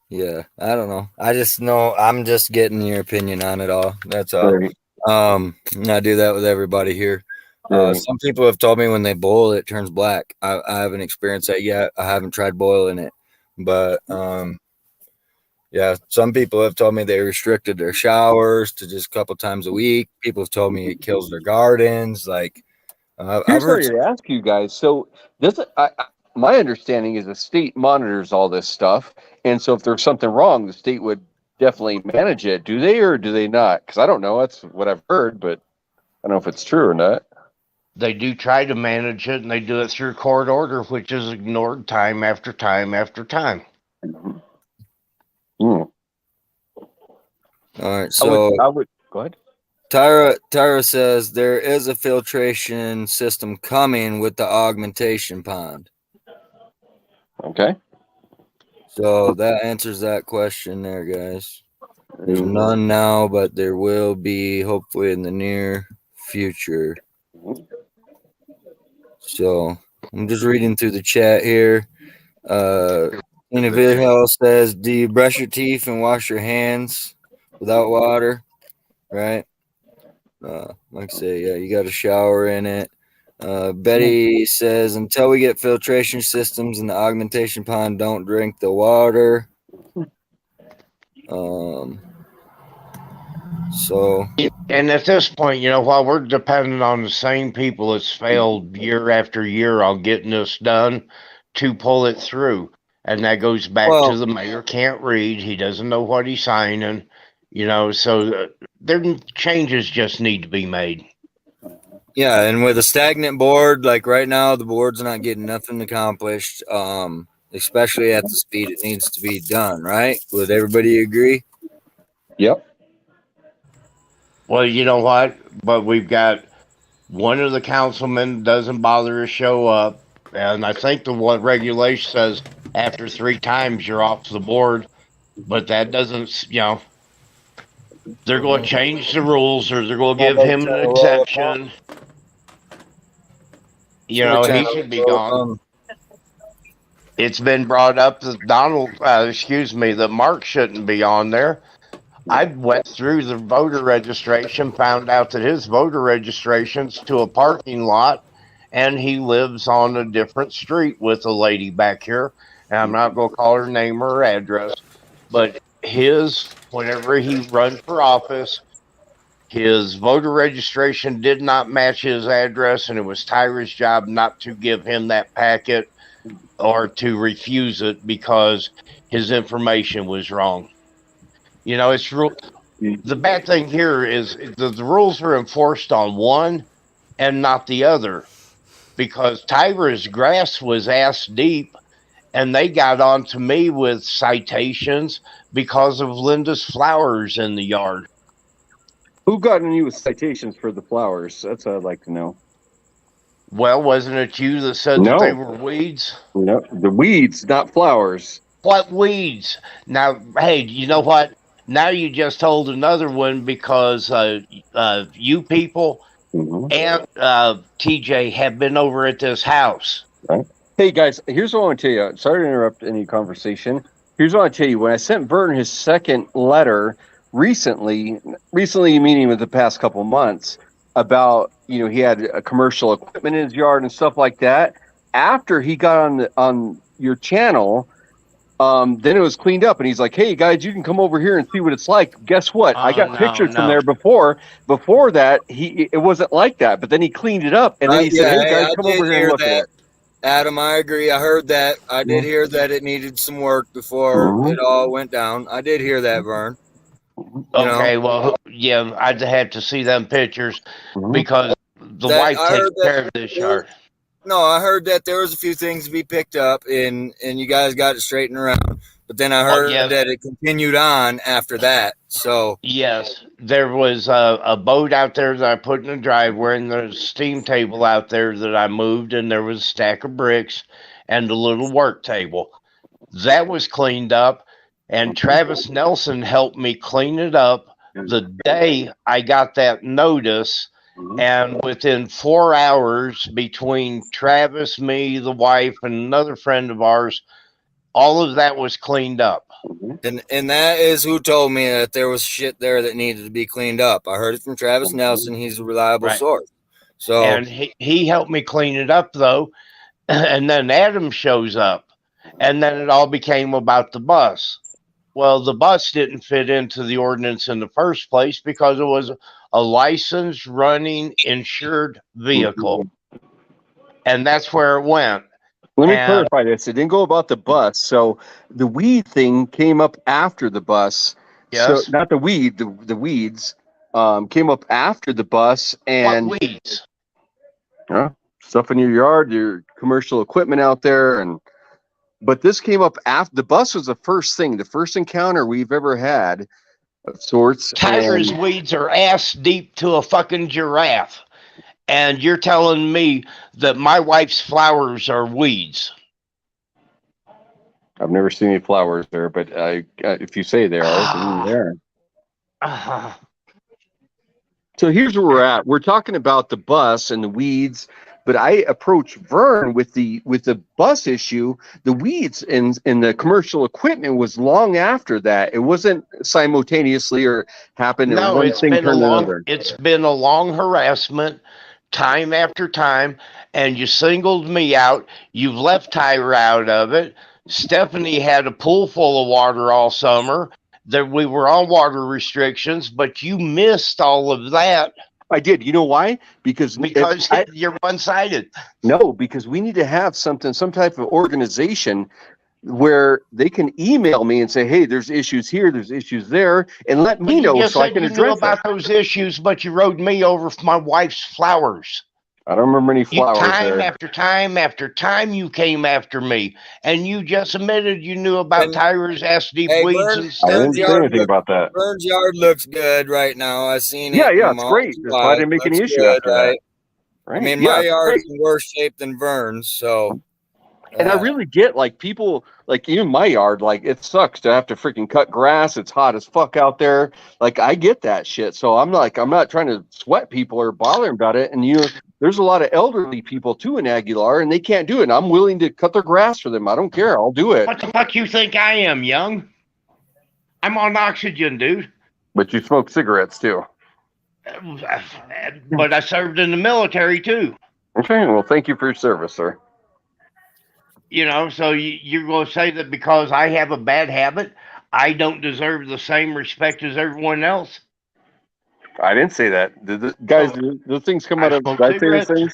Yeah, I don't know. I just know I'm just getting your opinion on it all. That's all. Right. I do that with everybody here. Some people have told me when they boil it turns black. I haven't experienced that yet. I haven't tried boiling it, but yeah, some people have told me they restricted their showers to just a couple times a week. People have told me it kills their gardens. Like, Here's what I ask you guys. So my understanding is the state monitors all this stuff, and so if there's something wrong, the state would definitely manage it. Do they or do they not? Because I don't know. That's what I've heard, but I don't know if it's true or not. They do try to manage it, and they do it through court order, which is ignored time after time after time. All right, so I would go ahead. Tyra says there is a filtration system coming with the augmentation pond. Okay. So that answers that question there, guys. There's none now, but there will be hopefully in the near future. So I'm just reading through the chat here. Individual says, do you brush your teeth and wash your hands without water? Right? Like I say, yeah, you got to shower in it. Betty says, until we get filtration systems in the augmentation pond, don't drink the water. So, and at this point, while we're dependent on the same people that's failed year after year on getting this done to pull it through, and that goes back to the mayor can't read, he doesn't know what he's signing, so there changes just need to be made. Yeah, and with a stagnant board, like right now, the board's not getting nothing accomplished, especially at the speed it needs to be done, right? Would everybody agree? Yep. Well, you know what? But we've got one of the councilmen doesn't bother to show up, and I think the regulation says after 3 times you're off the board. But that doesn't, they're going to change the rules, or they're going to give him an exemption. He should be gone. It's been brought up that that Mark shouldn't be on there. I went through the voter registration, found out that his voter registration's to a parking lot, and he lives on a different street with a lady back here. And I'm not going to call her name or address, but whenever he run for office, his voter registration did not match his address, and it was Tyra's job not to give him that packet or to refuse it because his information was wrong. It's the bad thing here is the rules are enforced on one and not the other, because Tyra's grass was ass deep, and they got on to me with citations because of Linda's flowers in the yard. Who got on you with citations for the flowers? That's what I'd like to know. Well, wasn't it you that said that they were weeds? No, the weeds, not flowers. What weeds? Now, hey, you know what? Now you just told another one, because you people and TJ have been over at this house. Right. Hey, guys, here's what I want to tell you. Sorry to interrupt any conversation. Here's what I want to tell you. When I sent Vern his second letter recently meaning with the past couple months, about, he had a commercial equipment in his yard and stuff like that. After he got on your channel, then it was cleaned up, and he's like, "Hey guys, you can come over here and see what it's like." Guess what? I got pictures from there before. Before that, it wasn't like that. But then he cleaned it up, and then he said, "Hey guys, come over here and look at it." Adam, I agree. I heard that. I did hear that it needed some work before it all went down. I did hear that, Vern. Okay, well, yeah, I'd have to see them pictures, because the wife takes care of this yard. No, I heard that there was a few things to be picked up, and you guys got it straightened around. But then I heard that it continued on after that. So yes, there was a boat out there that I put in the driveway, and there's a steam table out there that I moved, and there was a stack of bricks and a little work table. That was cleaned up, and Travis Nelson helped me clean it up the day I got that notice. And within 4 hours, between Travis, me, the wife, and another friend of ours, all of that was cleaned up. And that is who told me that there was shit there that needed to be cleaned up. I heard it from Travis Nelson. He's a reliable source. So, and he helped me clean it up, though. And then Adam shows up, and then it all became about the bus. Well, the bus didn't fit into the ordinance in the first place because it was a licensed, running, insured vehicle. And that's where it went. Let me clarify this. It didn't go about the bus. So the weed thing came up after the bus. Yes. So not the weed, the weeds came up after the bus. And what weeds? Stuff in your yard, your commercial equipment out there. But this came up after the bus was the first thing, the first encounter we've ever had of sorts. Tyra's weeds are ass deep to a fucking giraffe. And you're telling me that my wife's flowers are weeds? I've never seen any flowers there, but if you say they are, they're there. So here's where we're at. We're talking about the bus and the weeds, but I approached Vern with the bus issue. The weeds and the commercial equipment was long after that. It wasn't simultaneously or happened. No, it's been a long harassment, time after time, and you singled me out. You've left Tyra out of it. Stephanie had a pool full of water all summer. That we were on water restrictions, but you missed all of that. I did. You know why? Because you're one-sided. No, because we need to have some type of organization where they can email me and say, "Hey, there's issues here, there's issues there," and let me know so I can address about those issues. But you rode me over for my wife's flowers. I don't remember any flowers time after time after time you came after me, and you just admitted you knew about Tyra's ass deep weeds and stuff. I didn't say anything about that. Vern's yard looks good right now. I've seen it. Yeah, it's great. That's why I didn't make any issue after that. Right? I mean, my yard's in worse shape than Vern's, so. And I really get, like, people, like, even my yard, like, it sucks to have to freaking cut grass. It's hot as fuck out there. Like, I get that shit. So I'm like, I'm not trying to sweat people or bother them about it. And, you know, there's a lot of elderly people, too, in Aguilar, and they can't do it. And I'm willing to cut their grass for them. I don't care. I'll do it. What the fuck you think I am, young? I'm on oxygen, dude. But you smoke cigarettes, too. But I served in the military, too. Okay, well, thank you for your service, sir. You know, so you're going to say that because I have a bad habit, I don't deserve the same respect as everyone else? I didn't say that. Guys, those things come out of... Did I say those things?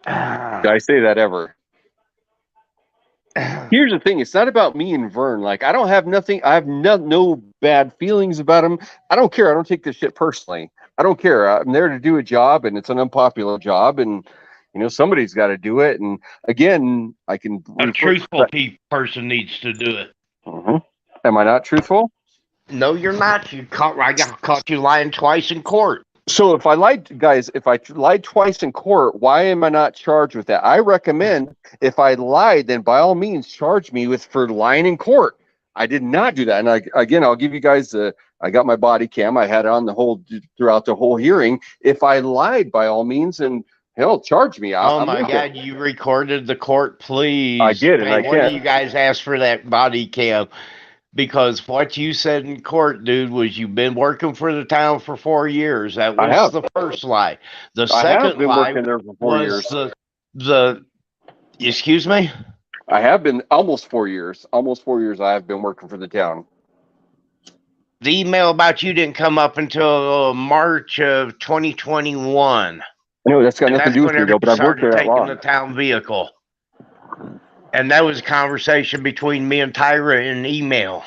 Did I say that ever? Here's the thing. It's not about me and Vern. Like, I don't have nothing. I have no bad feelings about him. I don't care. I don't take this shit personally. I don't care. I'm there to do a job, and it's an unpopular job, and, you know, somebody's got to do it. And, again, I can... A truthful person needs to do it. Mm-hmm. Am I not truthful? No, you're not. I got caught you lying twice in court. So if I lied, guys, if I lied twice in court, why am I not charged with that? I recommend if I lied, then by all means charge me for lying in court. I did not do that. And again, I'll give you guys I got my body cam. I had it on throughout the whole hearing. If I lied, by all means, and hell, charge me. Oh my God, you recorded the court, please. I did, and I can't. Why do you guys ask for that body cam? Because what you said in court, dude, was you've been working for the town for 4 years. That was the first lie. The second lie was the excuse me? I have been almost 4 years. Almost 4 years I have been working for the town. The email about you didn't come up until March of 2021. No, that's got nothing to do with me, though, but I've worked there that long. Taking the town vehicle. And that was a conversation between me and Tyra in email.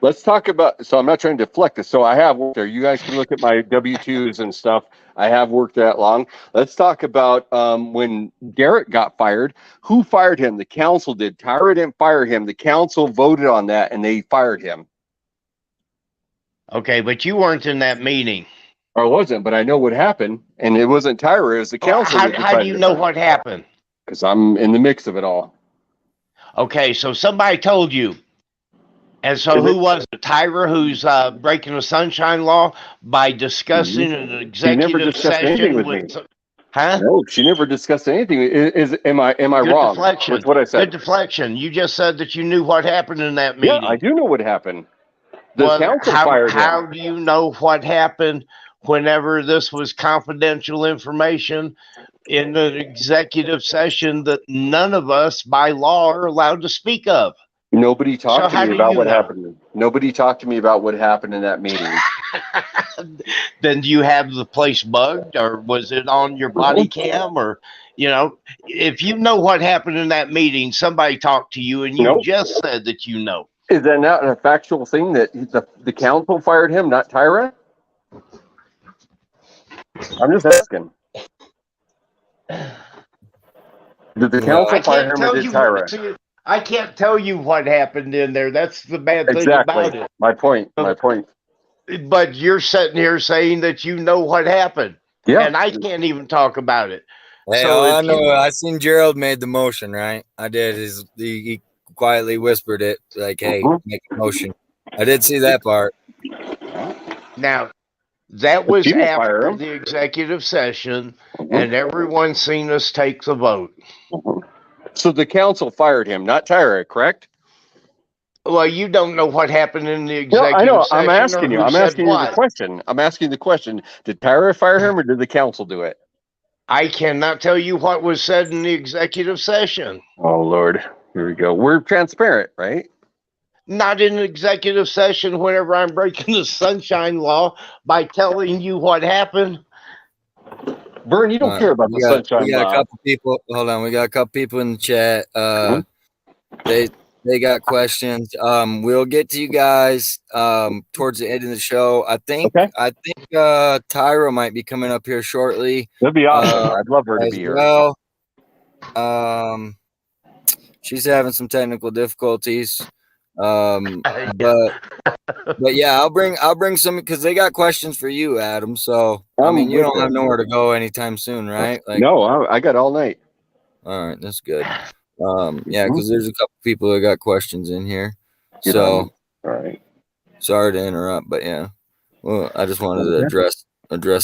Let's talk about, so I'm not trying to deflect this. So I have worked there. You guys can look at my W-2s and stuff. I have worked that long. Let's talk about when Garrett got fired. Who fired him? The council did. Tyra didn't fire him. The council voted on that, and they fired him. Okay, but you weren't in that meeting. I wasn't, but I know what happened. And it wasn't Tyra. It was the council. How do you know what happened? Because I'm in the mix of it all. Okay, so somebody told you. And so who was it? Tyra, who's breaking the Sunshine Law by discussing an executive session with me. Huh? No, she never discussed anything. Am I wrong? Deflection. With what I said? Good deflection. You just said that you knew what happened in that meeting. Yeah, I do know what happened. The council fired him. How do you know what happened whenever this was confidential information in the executive session that none of us by law are allowed to speak of? Nobody talked to me about what happened. Nobody talked to me about what happened in that meeting. Then do you have the place bugged, or was it on your body cam? Or, you know, if you know what happened in that meeting, somebody talked to you and you just said that you know. Is that not a factual thing that the council fired him, not Tyra? I'm just asking. Did the council fire him or did Tyra? I can't tell you what happened in there. That's the bad thing about it. My point. But you're sitting here saying that you know what happened. Yeah. And I can't even talk about it. Hey, so I know. I seen Gerald made the motion, right? I did. He quietly whispered it, like, hey, make a motion. I did see that part. Now, that was after the executive session, and everyone seen us take the vote. So the council fired him, not Tyra, correct? Well, you don't know what happened in the executive session. I know. I'm asking you. I'm asking you the question. I'm asking the question. Did Tyra fire him or did the council do it? I cannot tell you what was said in the executive session. Oh, Lord. Here we go. We're transparent, right? Not in an executive session whenever I'm breaking the Sunshine Law by telling you what happened. Vern, you don't care about the Sunshine Law. A couple people. Hold on. We got a couple people in the chat. They got questions. We'll get to you guys towards the end of the show. I think Tyra might be coming up here shortly. That'd be awesome. I'd love her to be here. Well, she's having some technical difficulties. But yeah, I'll bring some because they got questions for you, Adam. So I mean, you don't have nowhere to go anytime soon, right? Like, no, I got all night. All right, that's good. Yeah, because there's a couple people that got questions in here. Get So, on. All right. Sorry to interrupt, but yeah. Well, I just wanted to address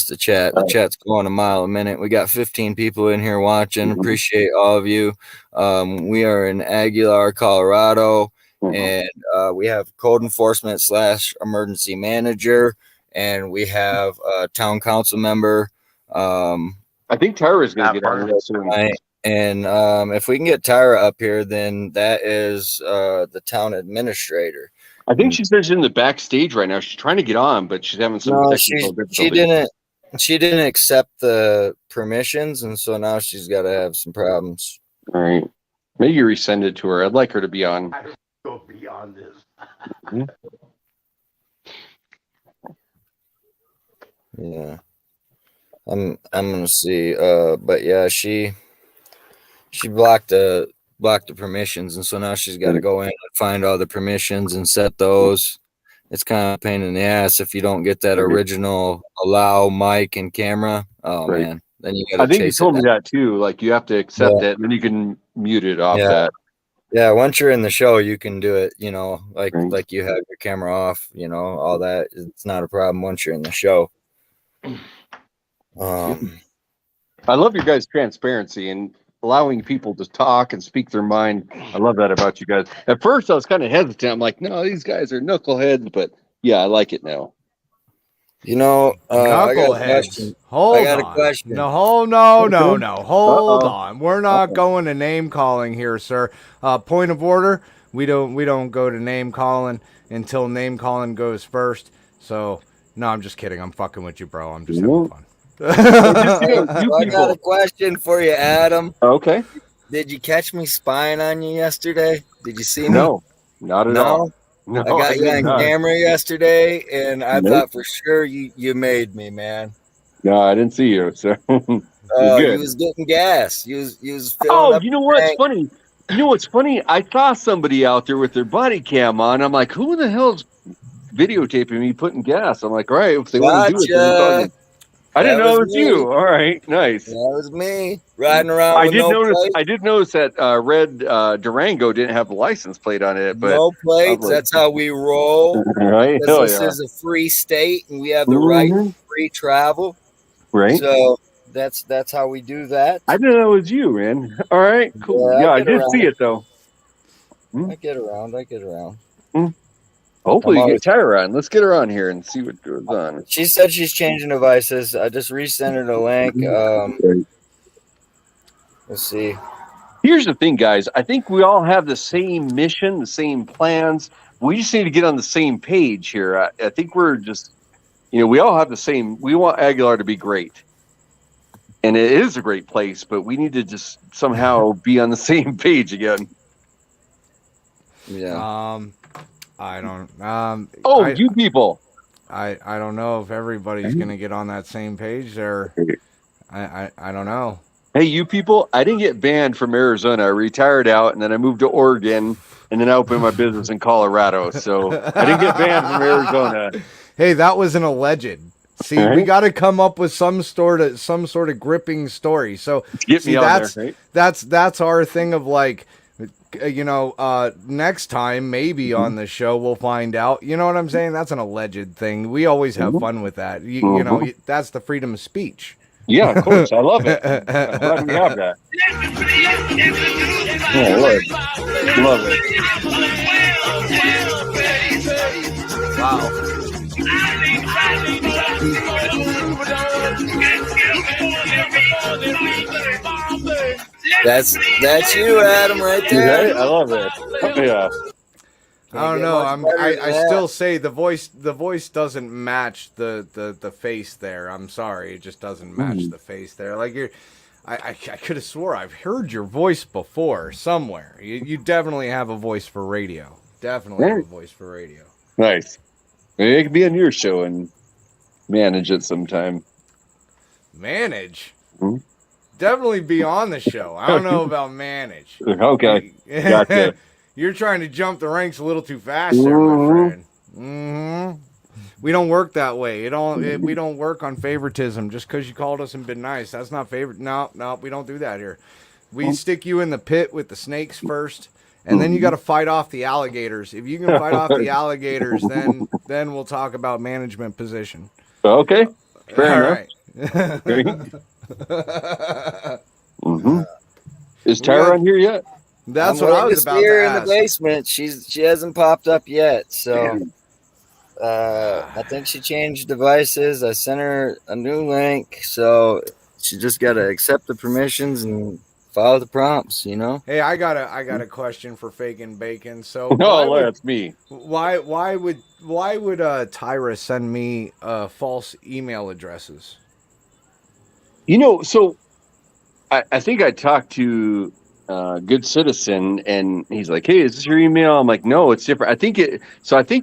the chat. The chat's going a mile a minute. We got 15 people in here watching. Appreciate all of you. We are in Aguilar, Colorado, and we have code enforcement / emergency manager, and we have a town council member. I think Tyra is going to get on real soon. Right. And if we can get Tyra up here, then that is the town administrator. I think she says she's in the backstage right now. She's trying to get on, but she's having some technical difficulties. She didn't accept the permissions, and so now she's got to have some problems. All right. Maybe you resend it to her. I'd like her to be on. I go beyond this. Yeah. I'm gonna see. But yeah, she blocked the permissions, and so now she's got to go in and find all the permissions and set those. It's kind of a pain in the ass if you don't get that original allow mic and camera. Oh man, then you got to. I think you told me that too. Like you have to accept it, and then you can mute it off that. Yeah, once you're in the show, you can do it. You know, like you have your camera off. You know, all that. It's not a problem once you're in the show. I love your guys' transparency and allowing people to talk and speak their mind. I love that about you guys. At first, I was kind of hesitant. I'm like, no, these guys are knuckleheads, but yeah, I like it now. You know, I got a question. Hold on. We're not going to name calling here, sir. Point of order. We don't go to name calling until name calling goes first. So, no, I'm just kidding. I'm fucking with you, bro. I'm just having fun. I got a question for you, Adam. Okay. Did you catch me spying on you yesterday? Did you see me? No, not at all. No, I got you on camera yesterday, and I thought for sure you made me, man. No, I didn't see you, sir. You was getting gas. You was filling up. You know what's funny? You know what's funny? I saw somebody out there with their body cam on. I'm like, who the hell's videotaping me putting gas? I'm like, all right, if they want to do it, I didn't know it was you. All right, nice. That was me riding around. I did notice that red Durango didn't have the license plate on it, but no plates. That's how we roll. Right. This is a free state, and we have the right to free travel. Right. So that's how we do that. I didn't know it was you, man. All right, cool. Yeah, I did see it though. I get around. Hopefully you get Tyra on. Let's get her on here and see what goes on. She said she's changing devices. I just resent her the link. Let's see. Here's the thing, guys. I think we all have the same mission, the same plans. We just need to get on the same page here. I think we're just, we all have the same. We want Aguilar to be great. And it is a great place, but we need to just somehow be on the same page again. Yeah. I don't. You people. I don't know if everybody's gonna get on that same page there. I don't know. Hey, you people! I didn't get banned from Arizona. I retired out, and then I moved to Oregon, and then I opened my business in Colorado. So I didn't get banned from Arizona. Hey, that was an alleged. See, we got to come up with some sort of gripping story. So that's our thing of like. Next time maybe on the show we'll find out. You know what I'm saying? That's an alleged thing. We always have fun with that. You know, that's the freedom of speech. Yeah, of course. I love it. I'm glad we have that. Yeah, love it. Wow. That's you, Adam, right there. Yeah, I love it. Yeah. I don't know. I still say the voice doesn't match the face there. I'm sorry, it just doesn't match the face there. Like I could have swore I've heard your voice before somewhere. You definitely have a voice for radio. Definitely have a voice for radio. Nice. Maybe it could be on your show and manage it sometime. Manage? Definitely be on the show. I don't know about manage. Okay. Gotcha. You're trying to jump the ranks a little too fast there, my friend. We don't work that way. We don't work on favoritism. Just because you called us and been nice, that's not favorite. No, we don't do that here. We stick you in the pit with the snakes first, and then you got to fight off the alligators. If you can fight off the alligators, then we'll talk about management position. Okay. Fair All enough. right. Is Tyra on here yet? That's what I was about to ask. In the basement. She hasn't popped up yet, so I think she changed devices. I sent her a new link, so she just got to accept the permissions and follow the prompts. You know. Hey, I got a question for Faken Bacon. So that's me. Why would Tyra send me false email addresses? You know, so I think I talked to Good Citizen, and he's like, "Hey, is this your email?" I'm like, "No, it's different." I think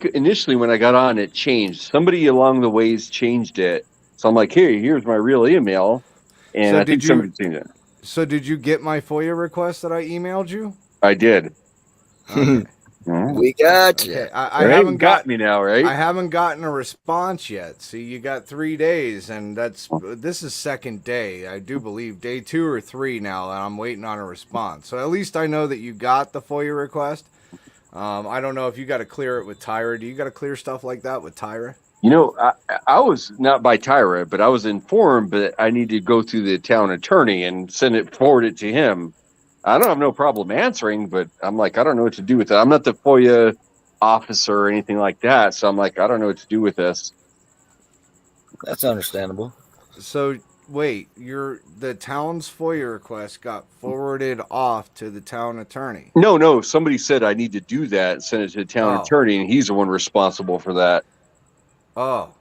initially when I got on, it changed. Somebody along the ways changed it. So I'm like, "Hey, here's my real email," and So I think somebody changed it. So did you get my FOIA request that I emailed you? I did. Okay. We got you. Okay. I haven't got me now, right? I haven't gotten a response yet. See, you got 3 days, and this is second day. I do believe day 2 or 3 now, and I'm waiting on a response. So at least I know that you got the FOIA request. I don't know if you got to clear it with Tyra. Do you got to clear stuff like that with Tyra? You know, I was not by Tyra, but I was informed that I need to go through the town attorney and forward it to him. I don't have no problem answering, but I'm like, I don't know what to do with it. I'm not the FOIA officer or anything like that, so I'm like, I don't know what to do with this. That's understandable. So wait, the town's FOIA request got forwarded off to the town attorney? No, somebody said I need to do that and send it to the town attorney, and he's the one responsible for that. Oh.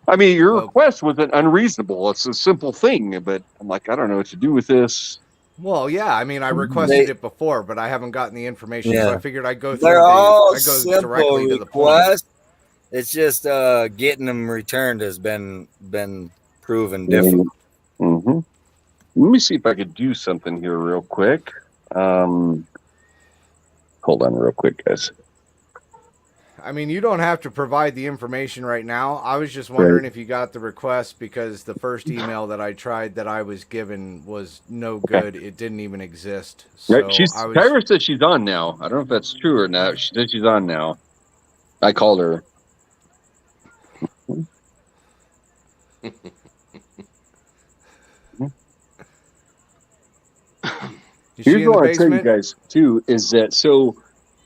I mean, your request wasn't unreasonable. It's a simple thing, but I'm like, I don't know what to do with this. Well, yeah, I mean, I requested it before, but I haven't gotten the information, so I figured I'd go through They're all I go simple directly to the requests. point. It's just getting them returned has been proven difficult. Mm-hmm. Let me see if I could do something here real quick. Hold on real quick, guys. I mean, you don't have to provide the information right now. I was just wondering if you got the request, because the first email that I tried that I was given was no good. It didn't even exist. So Tyra says she's on now. I don't know if that's true or not. She said she's on now. I called her. Here's what I tell you guys too is that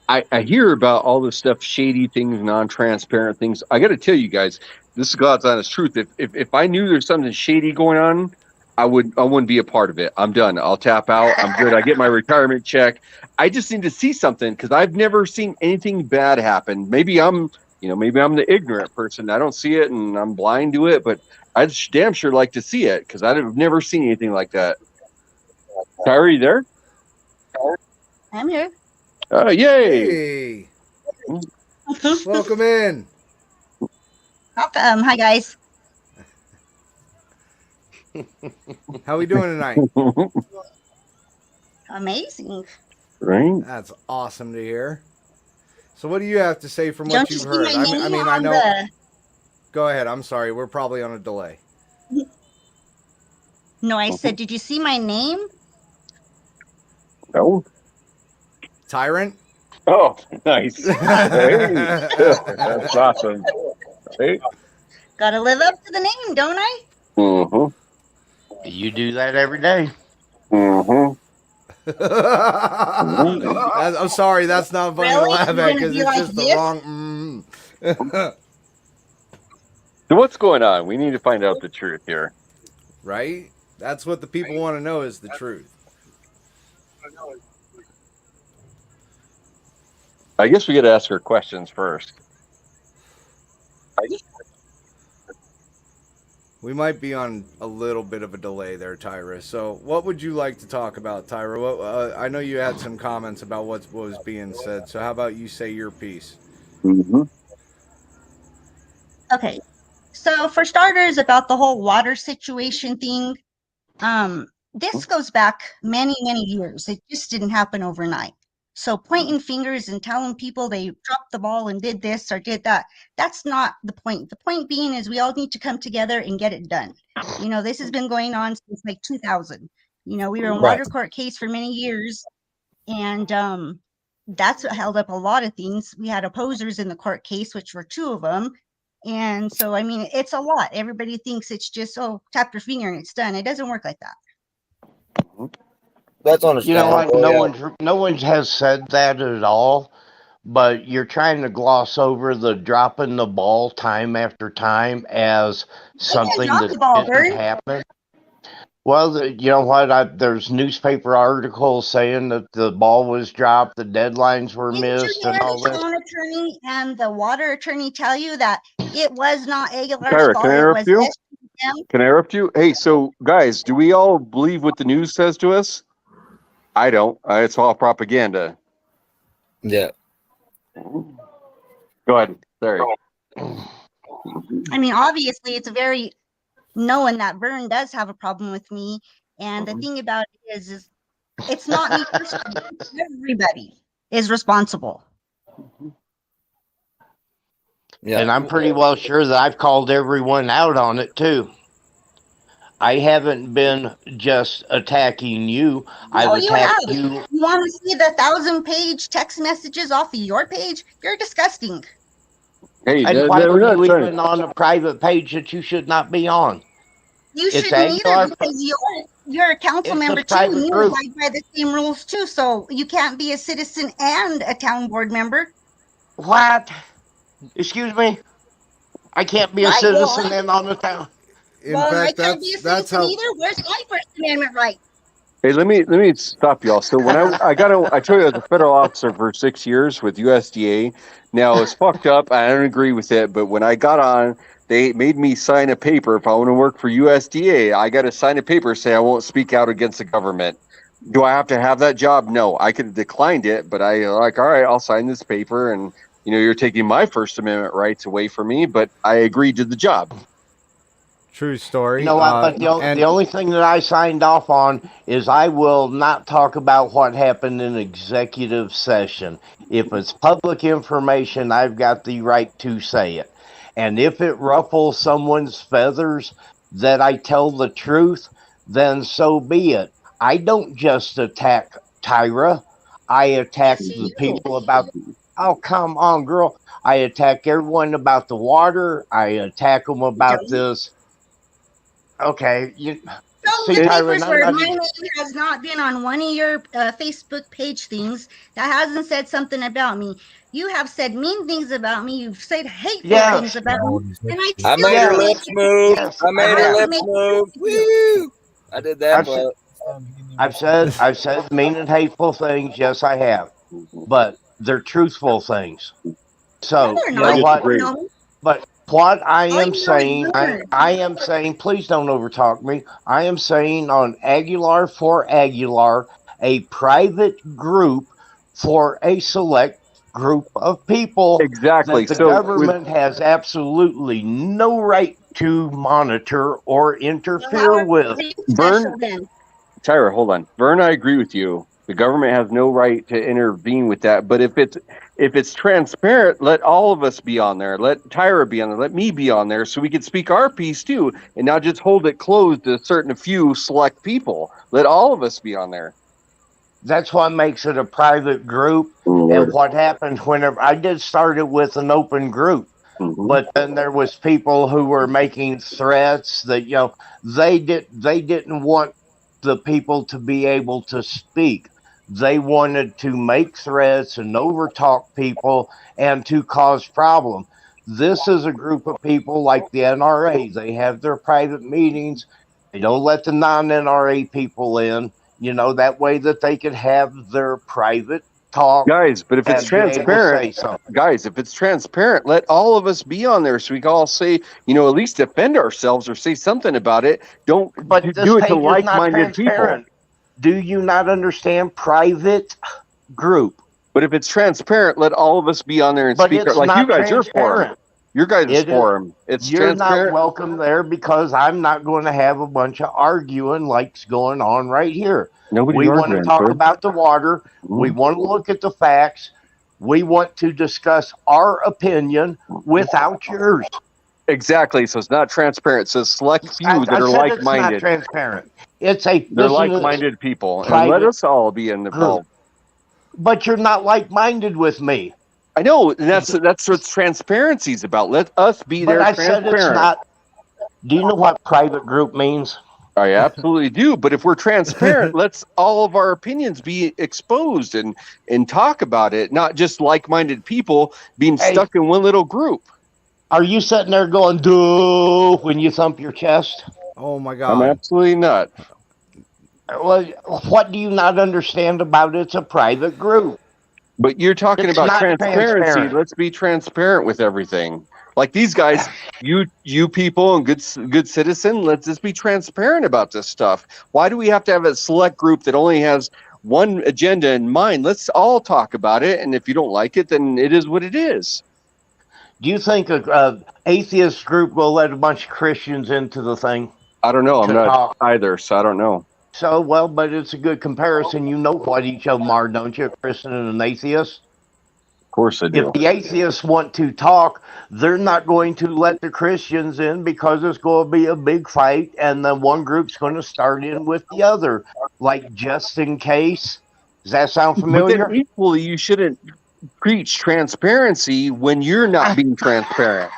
I hear about all this stuff, shady things, non-transparent things. I got to tell you guys, this is God's honest truth. If I knew there's something shady going on, I wouldn't be a part of it. I'm done. I'll tap out. I'm good. I get my retirement check. I just need to see something, because I've never seen anything bad happen. Maybe I'm the ignorant person. I don't see it and I'm blind to it, but I just damn sure like to see it, because I've never seen anything like that. Tyra, are you there? I'm here. Yay! Hey. Welcome in. Welcome. Hi, guys. How we doing tonight? Amazing. Right? That's awesome to hear. So what do you have to say from what you've heard? I know. Go ahead. I'm sorry. We're probably on a delay. No, I said, did you see my name? No. Tyrant? Oh, nice. Hey. That's awesome. Hey. Gotta live up to the name, don't I? Mm-hmm. You do that every day. Mm-hmm. I'm sorry, that's not funny to laugh at, because it's just the wrong. So what's going on? We need to find out the truth here. Right? That's what the people want to know, is the truth. I guess we got to ask her questions first. We might be on a little bit of a delay there, Tyra. So what would you like to talk about, Tyra? I know you had some comments about what was being said, so how about you say your piece? Mm-hmm. Okay. So for starters, about the whole water situation thing, this goes back many, many years. It just didn't happen overnight. So pointing fingers and telling people they dropped the ball and did this or did that, that's not the point. The point being is we all need to come together and get it done. You know, this has been going on since like 2000. You know, we were in Right. water court case for many years, and that's what held up a lot of things. We had opposers in the court case, which were 2 of them. And so, I mean, it's a lot. Everybody thinks it's just, oh, tap your finger and it's done. It doesn't work like that. That's You know understandable. what? No one has said that at all, but you're trying to gloss over the dropping the ball time after time as something drop that the ball, didn't Vern. happen. Well, you know what? There's newspaper articles saying that the ball was dropped, the deadlines were Didn't missed, your and all damage this. loan attorney and the water attorney tell you that it was not Aguilar's Tyra, fault? can I It interrupt was you? SPM? Can I interrupt you? Hey, so guys, do we all believe what the news says to us? I don't. It's all propaganda. Yeah. Go ahead. Sorry. I mean, obviously, it's very knowing that Vern does have a problem with me. And the thing about it is it's not me personally. Everybody is responsible. Yeah. And I'm pretty well sure that I've called everyone out on it too. I haven't been just attacking you. I've attacked you. You want to see the 1,000-page text messages off of your page? You're disgusting. Hey, And why are you even on a private page that you should not be on? You It's shouldn't either Aguilar. because you're a council It's a member too. private You group. abide by the same rules too. So you can't be a citizen and a town board member. What? Excuse me? I can't be a Right, citizen and on the town. In Well, I fact, can't be a that's citizen how. either. Where's my First Amendment right? Hey, let me stop y'all. So when I told you I was a federal officer for 6 years with USDA. Now it's fucked up. I don't agree with it, but when I got on, they made me sign a paper. If I want to work for USDA, I got to sign a paper saying I won't speak out against the government. Do I have to have that job? No, I could have declined it, but I like, all right, I'll sign this paper, and you're taking my First Amendment rights away from me, but I agreed to the job. True story. You know what? But the only thing that I signed off on is I will not talk about what happened in executive session. If it's public information, I've got the right to say it. And if it ruffles someone's feathers that I tell the truth, then so be it. I don't just attack Tyra. I attack the people about, oh, come on, girl. I attack everyone about the water. I attack them about this. Okay, So your papers where my name has not been on one of your Facebook page things that hasn't said something about me. You have said mean things about me. You've said hateful things about me. And I made her lips move. I made her lips move. Woo! I did that. I've said mean and hateful things. Yes, I have, but they're truthful things. So you know what? But what I am saying, I am saying, please don't overtalk me. I am saying on Aguilar for Aguilar, a private group for a select group of people. Exactly. That the government has absolutely no right to monitor or interfere with. Vern, Tyra, hold on. Vern, I agree with you. The government has no right to intervene with that. But if it's transparent, let all of us be on there. Let Tyra be on there. Let me be on there so we can speak our piece too, and not just hold it closed to a few select people. Let all of us be on there. That's what makes it a private group. And what happened whenever I did start it with an open group, but then there was people who were making threats that they didn't want the people to be able to speak. They wanted to make threats and overtalk people and to cause problem. This is a group of people like the NRA. They have their private meetings. They don't let the non-NRA people in, that way that they could have their private talk. Guys, but if it's transparent, let all of us be on there so we can all say, at least defend ourselves or say something about it. Don't do it to like-minded people. Do you not understand private group? But if it's transparent, let all of us be on there and speak. Like you guys, your forum. Your guys' forum. You're not welcome there because I'm not going to have a bunch of arguing like's going on right here. We want to talk about the water. We want to look at the facts. We want to discuss our opinion without yours. Exactly. So it's not transparent. So select few that are like-minded. It's not transparent. They're like-minded people, and let us all be involved. But you're not like-minded with me. I know, and that's what transparency is about. Let us be there. But I transparent. said it's not. Do you know what private group means? I absolutely do. But if we're transparent, let's all of our opinions be exposed and talk about it, not just like-minded people being stuck in one little group. Are you sitting there going, "Duh," when you thump your chest? Oh my God! I'm absolutely not. Well, what do you not understand about it's a private group? But you're talking about transparency. Let's be transparent with everything. Like these guys, you people and good citizen, let's just be transparent about this stuff. Why do we have to have a select group that only has one agenda in mind? Let's all talk about it, and if you don't like it, then it is what it is. Do you think an atheist group will let a bunch of Christians into the thing? I don't know. I'm not either, so I don't know. So, well, but it's a good comparison. You know what each of them are, don't you? A Christian and an atheist? Of course I do. If the atheists want to talk, they're not going to let the Christians in because it's going to be a big fight, and then one group's going to start in with the other, like just in case. Does that sound familiar? But then equally, you shouldn't preach transparency when you're not being transparent.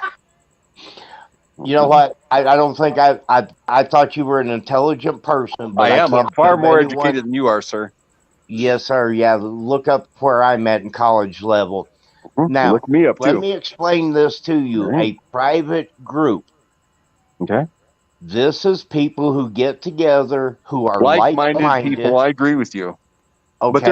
You know what? I don't think I thought you were an intelligent person. But I am. I'm far more educated than you are, sir. Yes, sir. Yeah, look up where I'm at in college level. Now, look me up let too. me explain this to you. A private group. Okay. This is people who get together who are like-minded people. I agree with you. Okay. But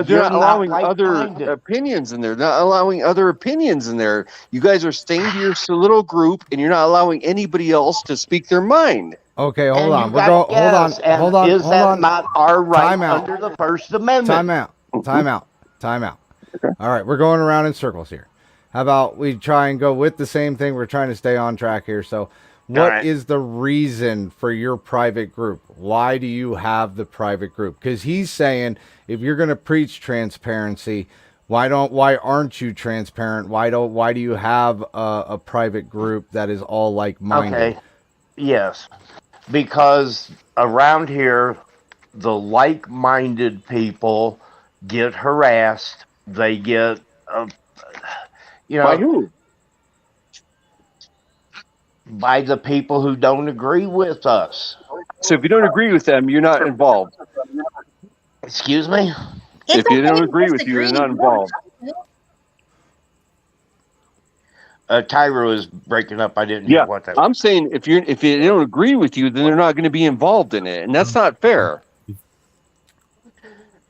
they're not allowing other opinions in there. Not allowing other opinions in there. You guys are staying to your little group, and you're not allowing anybody else to speak their mind. Okay, hold on. Hold on. Is that not our right out. under the First Amendment? Time out. Okay. All right, we're going around in circles here. How about we try and go with the same thing? We're trying to stay on track here. So, what is the reason for your private group? Why do you have the private group? Because he's saying if you're going to preach transparency, why aren't you transparent? Why do you have a private group that is all like-minded? Okay. Yes. Because around here, the like-minded people get harassed. They get, by who? By the people who don't agree with us. So if you don't agree with them, you're not involved. Excuse me? If you don't agree with you, you're not involved. Tyra was breaking up. I didn't hear what that was. I'm saying if they don't agree with you, then they're not going to be involved in it, and that's not fair.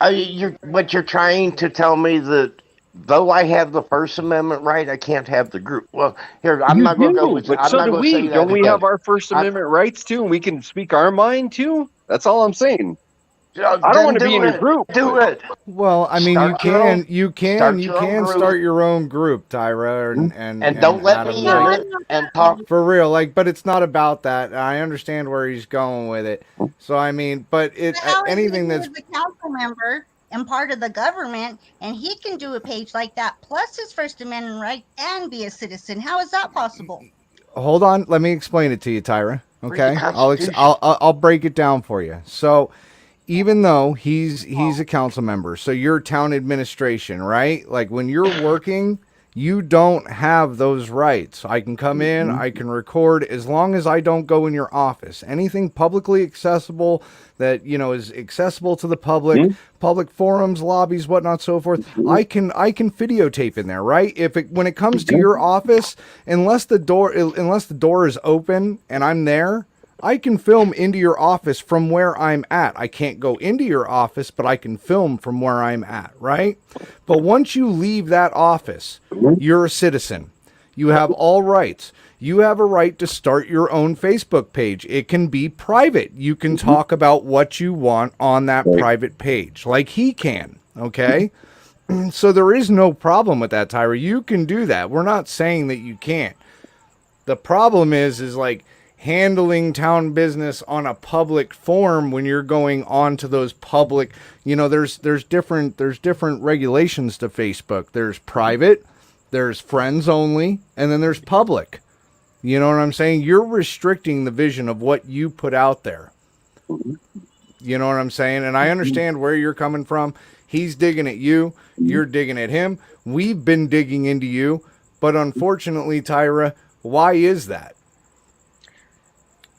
You're trying to tell me that though I have the First Amendment right, I can't have the group. Well, here I'm not going to go with that. But so do we. Don't we have our First Amendment rights too, and we can speak our mind too? That's all I'm saying. I don't want to be in your group. Do it. Well, I mean, you can start your own group, Tyra, and don't let me in it and talk for real. But it's not about that. I understand where he's going with it. So I mean, but anything that's a council member and part of the government, and he can do a page like that plus his First Amendment right and be a citizen. How is that possible? Hold on, let me explain it to you, Tyra. Okay, I'll break it down for you. So. Even though he's a council member, so you're town administration, right? Like when you're working, you don't have those rights. I can come in, I can record, as long as I don't go in your office. Anything publicly accessible that is accessible to the public, public forums, lobbies, whatnot, so forth. I can videotape in there, right? When it comes to your office, unless the door is open and I'm there, I can film into your office from where I'm at. I can't go into your office, but I can film from where I'm at, right? But once you leave that office, you're a citizen. You have all rights. You have a right to start your own Facebook page. It can be private. You can talk about what you want on that private page, like he can, okay? So there is no problem with that, Tyra. You can do that. We're not saying that you can't. The problem is like, handling town business on a public forum when you're going on to those public, there's different regulations to Facebook. There's private, there's friends only, and then there's public. You know what I'm saying? You're restricting the vision of what you put out there. You know what I'm saying? And I understand where you're coming from. He's digging at you. You're digging at him. We've been digging into you. But unfortunately, Tyra, why is that?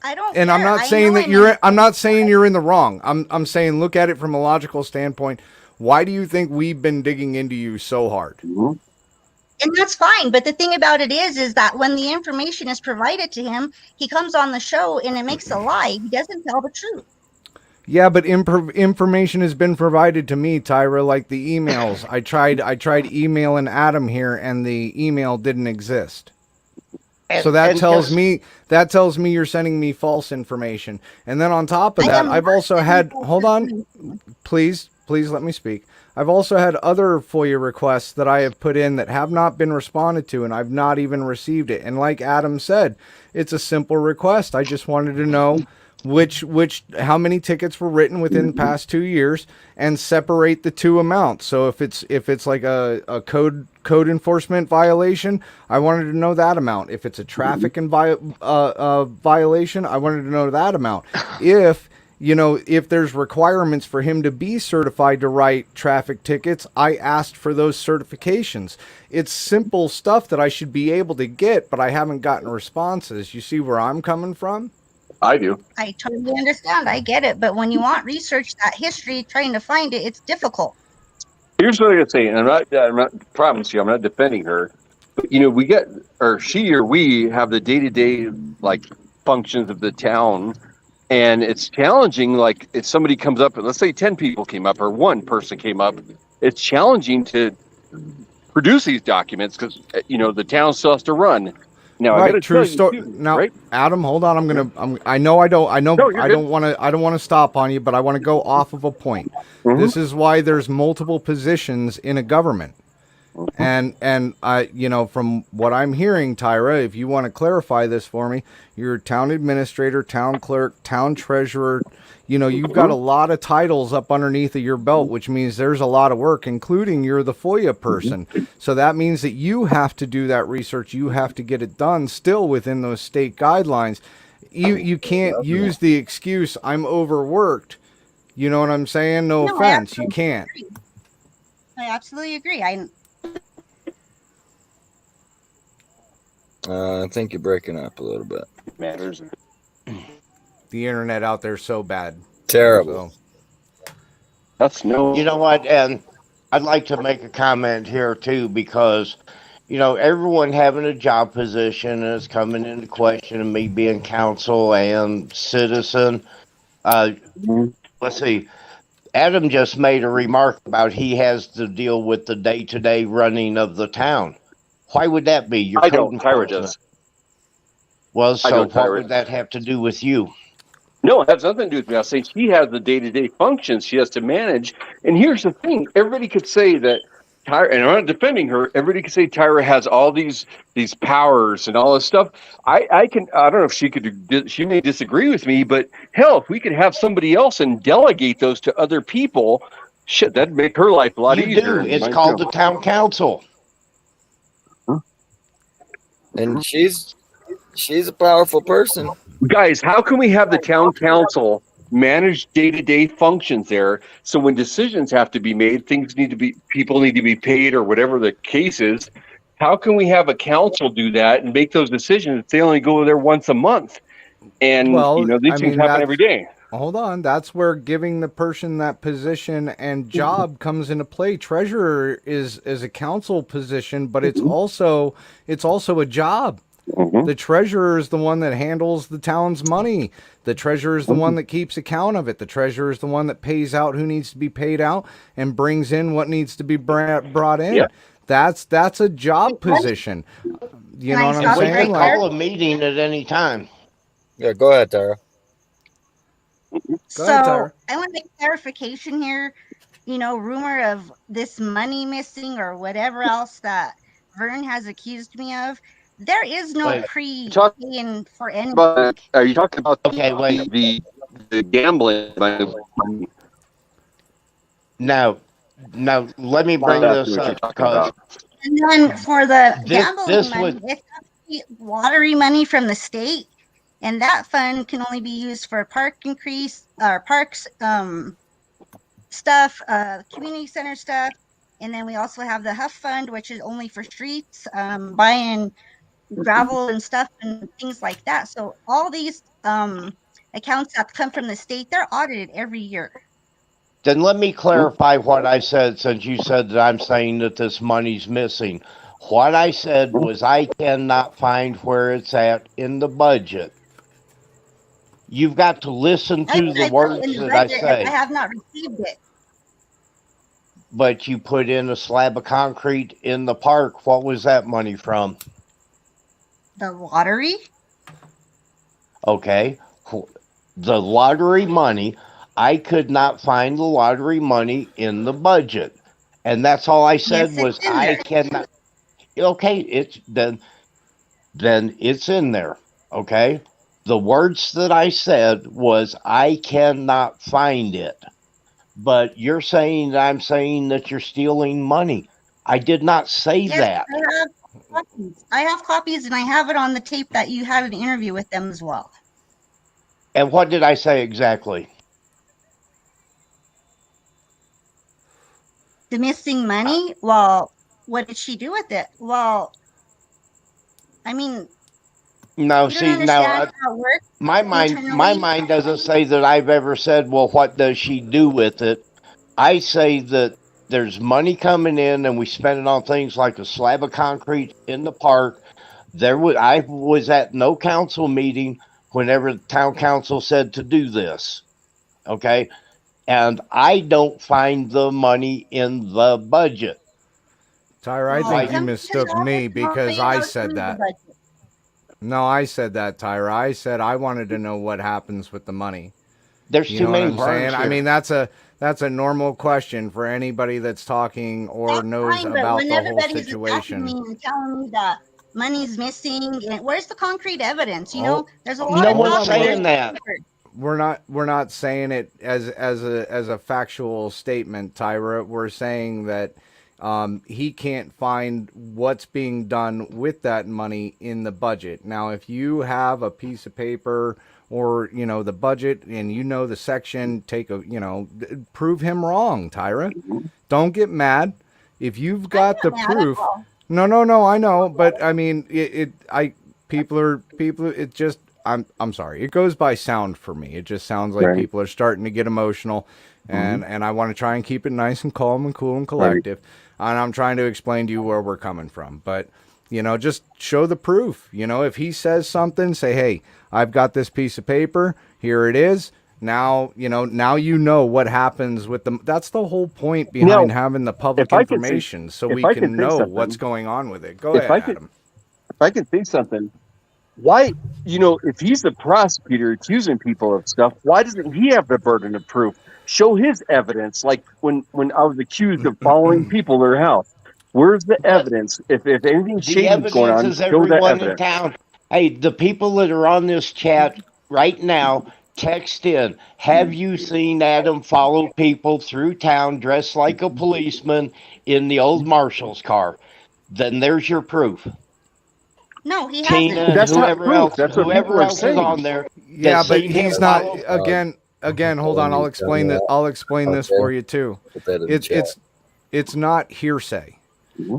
I don't. And care. I'm not I saying know that I'm not saying you're in the wrong. I'm saying look at it from a logical standpoint. Why do you think we've been digging into you so hard? And that's fine. But the thing about it is that when the information is provided to him, he comes on the show and it makes a lie. He doesn't tell the truth. Yeah, but information has been provided to me, Tyra, like the emails. I tried emailing Adam here, and the email didn't exist. So that tells me you're sending me false information. And then on top of that, I've also had hold on, please let me speak. I've also had other FOIA requests that I have put in that have not been responded to, and I've not even received it. And like Adam said, it's a simple request. I just wanted to know how many tickets were written within the past 2 years and separate the two amounts. So if it's like a code enforcement violation, I wanted to know that amount. If it's a traffic violation, I wanted to know that amount. If there's requirements for him to be certified to write traffic tickets, I asked for those certifications. It's simple stuff that I should be able to get, but I haven't gotten responses. You see where I'm coming from? I do. I totally understand. I get it. But when you want research, that history, trying to find it, it's difficult. Here's what I'm gonna say, and I'm not promise you, I'm not defending her. But we get, or she or we have the day-to-day functions of the town, and it's challenging. Like if somebody comes up, and let's say 10 people came up or one person came up, it's challenging to produce these documents because the town still has to run. Now, right, true story. Now, right? Adam, hold on. I don't want to stop on you, but I want to go off of a point. Mm-hmm. This is why there's multiple positions in a government. And I, from what I'm hearing, Tyra, if you want to clarify this for me, you're town administrator, town clerk, town treasurer. You've got a lot of titles up underneath of your belt, which means there's a lot of work, including you're the FOIA person. So that means that you have to do that research. You have to get it done still within those state guidelines. You can't use the excuse, I'm overworked. You know what I'm saying? No offense. You can't. I absolutely agree. I think you're breaking up a little bit. Matters. The internet out there is so bad. Terrible. So. That's no. You know what? And I'd like to make a comment here too, because everyone having a job position is coming into question, and me being counsel and citizen. Let's see. Adam just made a remark about he has to deal with the day-to-day running of the town. Why would that be? I don't. Tyra does. Well, so what would that have to do with you? No, it has nothing to do with me. I'll say she has the day-to-day functions she has to manage. And here's the thing. Everybody could say that Tyra, and I'm not defending her, everybody could say Tyra has all these powers and all this stuff. I don't know if she may disagree with me, but hell, if we could have somebody else and delegate those to other people, shit, that'd make her life a lot easier. It's called the town council. And she's a powerful person. Guys, how can we have the town council manage day-to-day functions there? So when decisions have to be made, people need to be paid or whatever the case is. How can we have a council do that and make those decisions if they only go there once a month? And these things happen every day. Hold on. That's where giving the person that position and job comes into play. Treasurer is a council position, but it's also a job. The treasurer is the one that handles the town's money. The treasurer is the one that keeps account of it. The treasurer is the one that pays out who needs to be paid out and brings in what needs to be brought in. Yeah. That's a job position. You know what I'm saying? We can call a meeting at any time. Yeah, go ahead, Tyra. So I want a clarification here. Rumor of this money missing or whatever else that Vern has accused me of. There is no pre-paying for anything. Are you talking about the gambling? Now, let me bring this up because. And then for the gambling money, it's lottery money from the state. And that fund can only be used for park increase or parks stuff, community center stuff. And then we also have the Huff Fund, which is only for streets, buying gravel and stuff and things like that. So all these accounts that come from the state, they're audited every year. Then let me clarify what I said, since you said that I'm saying that this money's missing. What I said was I cannot find where it's at in the budget. You've got to listen to the words that I say. I have not received it. But you put in a slab of concrete in the park. What was that money from? The lottery? Okay. The lottery money, I could not find the lottery money in the budget. And that's all I said was I cannot. Okay, it's then it's in there. Okay. The words that I said was I cannot find it. But you're saying that I'm saying that you're stealing money. I did not say that. I have copies and I have it on the tape that you had an interview with them as well. And what did I say exactly? The missing money? Well, what did she do with it? Well, I mean, no, see, now my mind doesn't say that I've ever said, well, what does she do with it? I say that there's money coming in and we spend it on things like a slab of concrete in the park. I was at no council meeting whenever the town council said to do this. Okay. And I don't find the money in the budget. Tyra, I think you mistook me because I said that. No, I said that, Tyra. I said I wanted to know what happens with the money. There's too many saying. I mean, that's a normal question for anybody that's talking or knows about the whole situation. And telling me that money's missing, and where's the concrete evidence? You know, there's a lot no of one's saying that. We're not saying it as a factual statement, Tyra. We're saying that he can't find what's being done with that money in the budget. Now, if you have a piece of paper or, the budget and the section, prove him wrong, Tyra. Don't get mad. If you've got the proof. No, I know. But I mean, I'm sorry. It goes by sound for me. It just sounds like people are starting to get emotional and I want to try and keep it nice and calm and cool and collective. And I'm trying to explain to you where we're coming from. But, just show the proof. If he says something, say, hey, I've got this piece of paper. Here it is. Now, now what happens with them. That's the whole point behind having the public information so we can know what's going on with it. Go ahead, Adam. If I can say something, why, if he's the prosecutor accusing people of stuff, why doesn't he have the burden of proof? Show his evidence. Like when I was accused of following people to their house, where's the evidence? If anything shady is going on, show that evidence. In town. Hey, the people that are on this chat right now, text in. Have you seen Adam follow people through town dressed like a policeman in the old Marshall's car? Then there's your proof. No, he hasn't. That's whoever else is on there. Yeah, but he's not. Again, hold on. I'll explain that. I'll explain this for you too. It's not hearsay.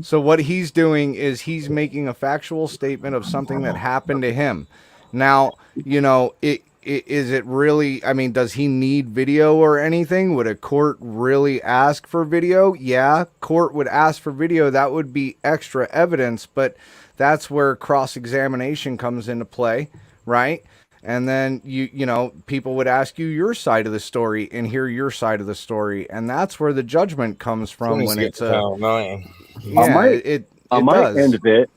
So what he's doing is he's making a factual statement of something that happened to him. Now, is it really? I mean, does he need video or anything? Would a court really ask for video? Yeah, court would ask for video. That would be extra evidence, but that's where cross-examination comes into play, right? And then people would ask you your side of the story and hear your side of the story, and that's where the judgment comes from when it's on my end of it.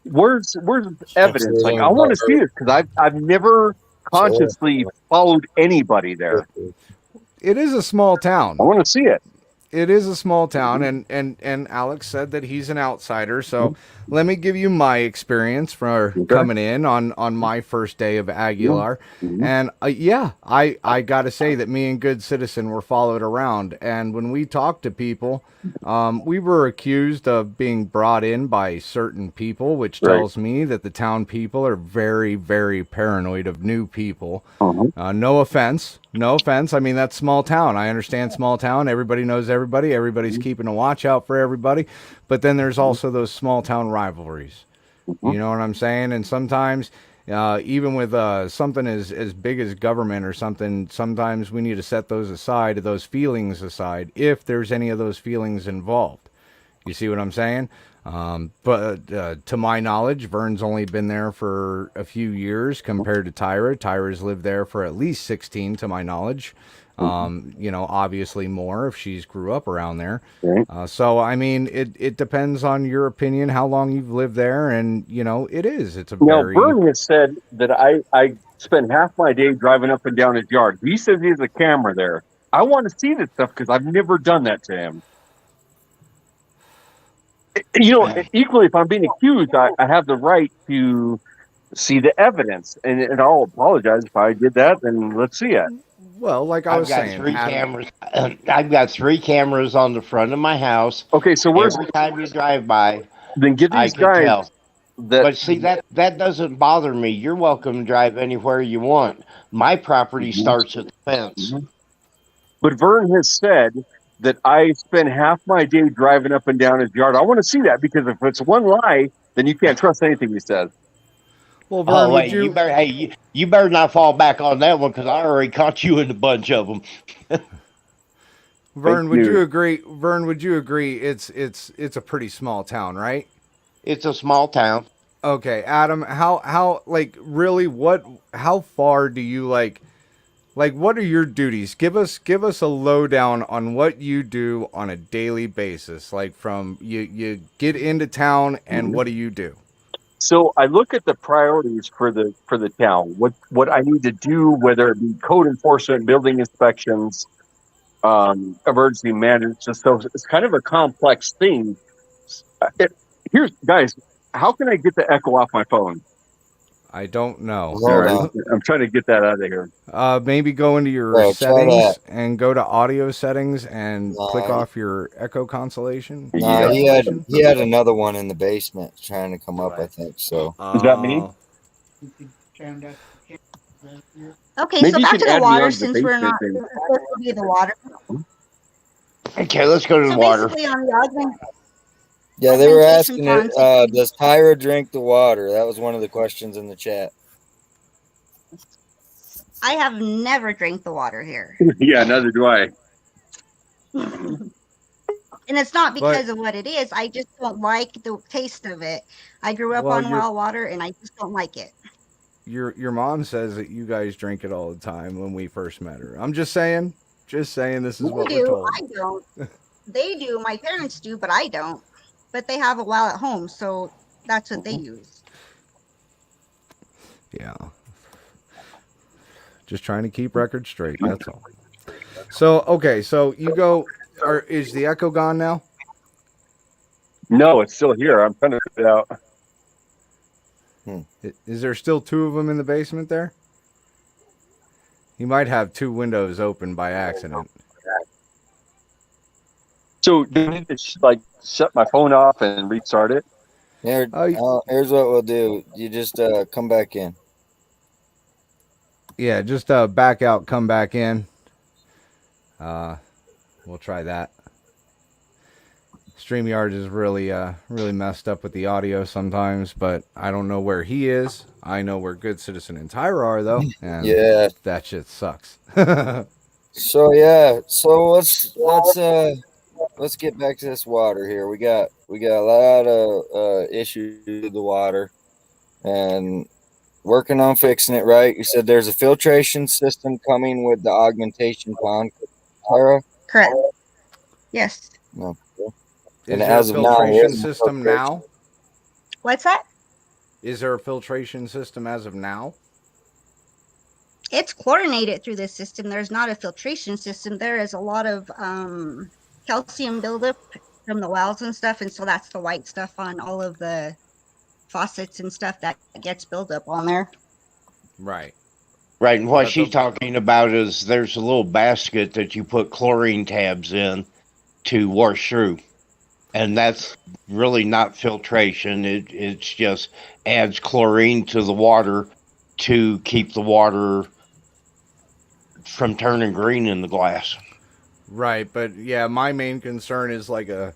Where's evidence? Like, I want to see this because I've never consciously followed anybody there. It is a small town. I want to see it. it is a small town, and Alex said that he's an outsider. So let me give you my experience for coming in on my first day of Aguilar. And yeah, I got to say that me and Good Citizen were followed around. And when we talked to people, we were accused of being brought in by certain people, which tells me that the town people are very, very paranoid of new people. No offense. No offense. I mean, that's small town. I understand small town. Everybody knows everybody. Everybody's keeping a watch out for everybody. But then there's also those small town rivalries. You know what I'm saying? And sometimes, even with something as big as government or something, sometimes we need to set those aside, those feelings aside, if there's any of those feelings involved. You see what I'm saying? But to my knowledge, Vern's only been there for a few years compared to Tyra. Tyra's lived there for at least 16, to my knowledge. You know, obviously more if she's grew up around there. So, I mean, it depends on your opinion, how long you've lived there. And, you know, it's a very... Now, Vern has said that I spend half my day driving up and down his yard. He says he has a camera there. I want to see this stuff because I've never done that to him. You know, equally, if I'm being accused, I have the right to see the evidence, and I'll apologize if I did that. Then let's see it. Well, like I was saying, three cameras. I've got 3 cameras on the front of my house. Okay, so every time you drive by, then give these guys. Tell. But see, that doesn't bother me. You're welcome to drive anywhere you want. My property starts at the fence. But Vern has said that I spend half my day driving up and down his yard. I want to see that, because if it's one lie, then you can't trust anything he says. Well, Vern, wait, you better not fall back on that one, because I already caught you in a bunch of them. Vern, would you agree? Vern, would you agree? It's a pretty small town, right? It's a small town. Okay, Adam, how like really how far do you like what are your duties? Give us a lowdown on what you do on a daily basis. Like from you get into town and what do you do? So I look at the priorities for the town. What I need to do, whether it be code enforcement, building inspections, emergency management. So it's kind of a complex thing. Here's guys, how can I get the echo off my phone? I don't know. Right. I'm trying to get that out of here. Maybe go into your settings and go to audio settings and click off your echo cancellation. No, he had another one in the basement trying to come up, I think. So is that me? Okay, maybe so back to the water, since we're not supposed to be the water. Okay, let's go to the water. On the yeah, they were asking it, does Tyra drink the water? That was one of the questions in the chat. I have never drank the water here. Yeah, neither do I. And it's not because of what it is. I just don't like the taste of it. I grew up on well water, and I just don't like it. Your mom says that you guys drink it all the time when we first met her. I'm just saying this is what we're told. I don't. They do. My parents do, but I don't. But they have a well at home, so that's what they use. Yeah. Just trying to keep records straight, that's all. So, okay, so you go, is the echo gone now? No, it's still here. I'm trying to get it out. Is there still 2 of them in the basement there? You might have 2 windows open by accident. So do you need to shut my phone off and restart it? Here's what we'll do. You just come back in. Yeah, just back out, come back in. We'll try that. StreamYard is really messed up with the audio sometimes, but I don't know where he is. I know where Good Citizen and Tyra are though. And yeah, that shit sucks. So let's get back to this water here. We got a lot of issues with the water and working on fixing it, right? You said there's a filtration system coming with the augmentation pond, Tyra? Correct. Yes. No. And as of now, filtration system now? What's that? Is there a filtration system as of now? It's coordinated through this system. There's not a filtration system. There is a lot of calcium buildup from the wells and stuff, and so that's the white stuff on all of the faucets and stuff that gets built up on there. Right. Right, and what she's talking about is there's a little basket that you put chlorine tabs in to wash through, and that's really not filtration. It's just adds chlorine to the water to keep the water from turning green in the glass. Right, but yeah, my main concern is like a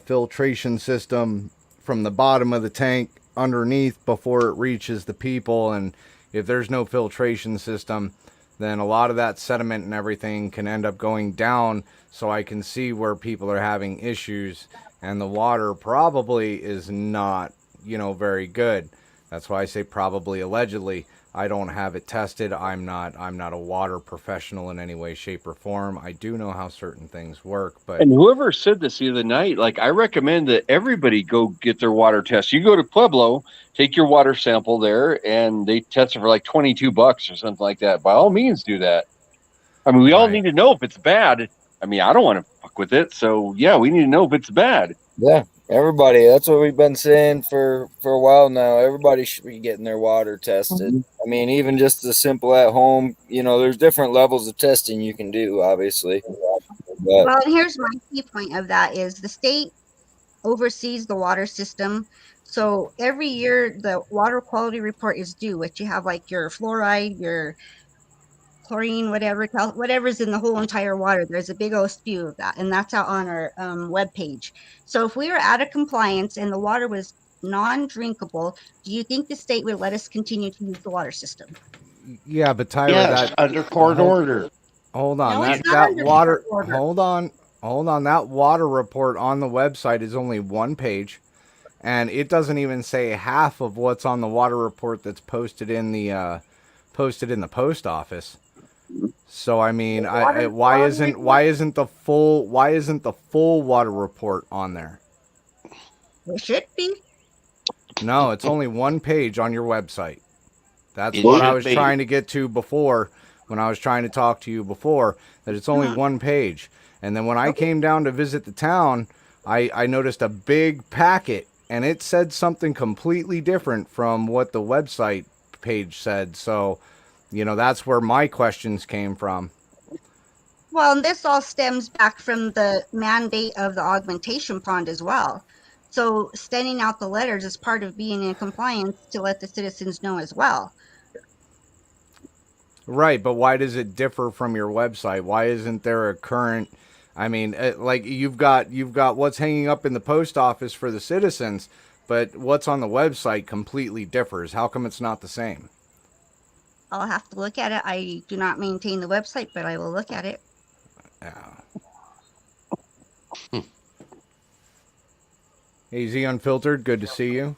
filtration system from the bottom of the tank underneath before it reaches the people, and if there's no filtration system, then a lot of that sediment and everything can end up going down, so I can see where people are having issues, and the water probably is not, very good. That's why I say probably, allegedly. I don't have it tested. I'm not a water professional in any way, shape, or form. I do know how certain things work, but and whoever said this the other night, like, I recommend that everybody go get their water test. You go to Pueblo, take your water sample there, and they test it for like $22 or something like that. By all means, do that. I mean, we all need to know if it's bad. I mean, I don't want to fuck with it, so yeah, we need to know if it's bad. Yeah. Everybody, that's what we've been saying for a while now. Everybody should be getting their water tested. I mean, even just the simple at home, there's different levels of testing you can do, obviously. But, well, and here's my key point of that is the state oversees the water system. So every year the water quality report is due, which you have like your fluoride, your chlorine, whatever's in the whole entire water. There's a big old spew of that, and that's out on our webpage. So if we were out of compliance and the water was non-drinkable, do you think the state would let us continue to use the water system? Yeah, but Tyra, yes, under court order. Hold on, No, that water. Hold on. That water report on the website is only one page, and it doesn't even say half of what's on the water report that's posted in the post office. So I mean, why isn't the full water report on there? It should be. No, it's only one page on your website. That's what I was trying to get to before, when I was trying to talk to you before, that it's only one page. And then when I came down to visit the town, I noticed a big packet, and it said something completely different from what the website page said. So, that's where my questions came from. Well, and this all stems back from the mandate of the augmentation pond as well. So sending out the letters is part of being in compliance to let the citizens know as well. Right, but why does it differ from your website? Why isn't there a current? I mean, like you've got what's hanging up in the post office for the citizens, but what's on the website completely differs. How come it's not the same? I'll have to look at it. I do not maintain the website, but I will look at it. Yeah. Hey, Z Unfiltered, good to see you.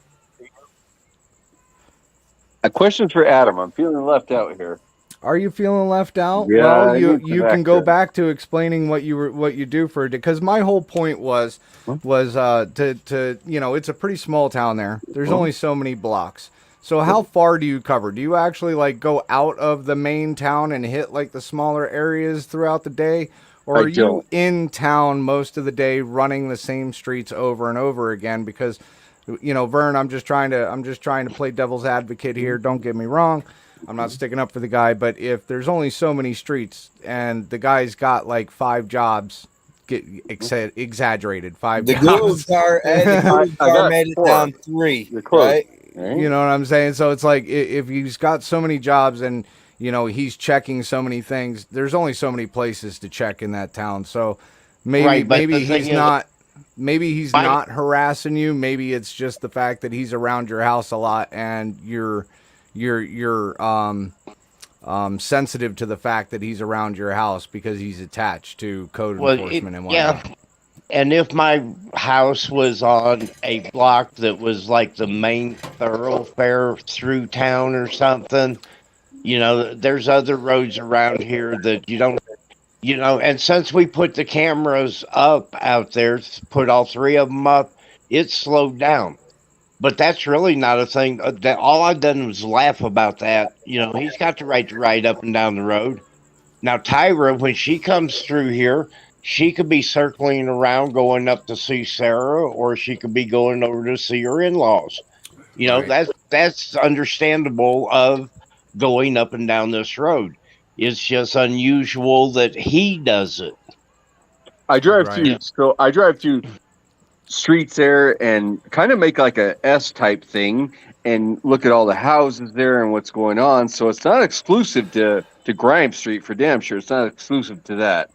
A question for Adam. I'm feeling left out here. Are you feeling left out? Yeah, well, you can go back to explaining what you do for it, because my whole point was to it's a pretty small town there. There's only so many blocks. So how far do you cover? Do you actually like go out of the main town and hit like the smaller areas throughout the day? Or are you in town most of the day running the same streets over and over again? Because, Vern, I'm just trying to play devil's advocate here. Don't get me wrong. I'm not sticking up for the guy, but if there's only so many streets and the guy's got like 5 jobs, exaggerated 5 jobs. The good car made it down 3, right? You know what I'm saying? So it's like, if he's got so many jobs and, he's checking so many things, there's only so many places to check in that town. So maybe he's not harassing you. Maybe it's just the fact that he's around your house a lot and you're sensitive to the fact that he's around your house because he's attached to code enforcement and whatnot. Yeah. And if my house was on a block that was like the main thoroughfare through town or something, there's other roads around here that you don't, and since we put the cameras up out there, put all 3 of them up, it's slowed down. But that's really not a thing. That all I've done was laugh about that. He's got the right to ride up and down the road. Now, Tyra, when she comes through here, She could be circling around going up to see Sarah, or she could be going over to see her in-laws. You know, Right. that's understandable of going up and down this road. It's just unusual that he does it. I drive Right. through streets there and kind of make like a S type thing and look at all the houses there and what's going on. So it's not exclusive to Grimes Street, for damn sure. It's not exclusive to that.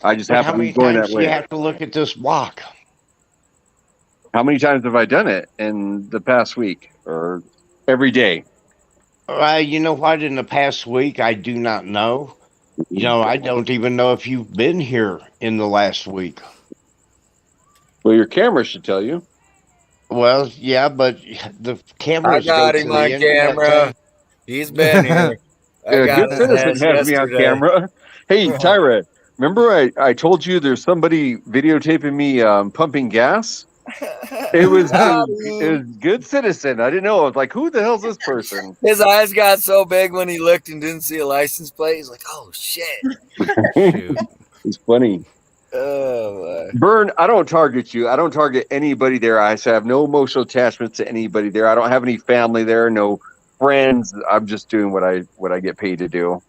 I just But how happen to be many going times that do you way. have to look at this block? How many times have I done it in the past week or every day? You know what? In the past week, I do not know. You know, I don't even know if you've been here in the last week. Well, your camera should tell you. Well, yeah, but the I cameras got go him to on the internet. camera. He's been here. I A got good his citizen ass has me on yesterday. camera. Hey, Tyra, remember I told you there's somebody videotaping me pumping gas? It was good citizen. I didn't know. I was like, who the hell's this person? His eyes got so big when he looked and didn't see a license plate. He's like, "Oh shit!" Shoot. It's funny. Oh my. Vern, I don't target you. I don't target anybody there. I have no emotional attachment to anybody there. I don't have any family there, no friends. I'm just doing what I get paid to do.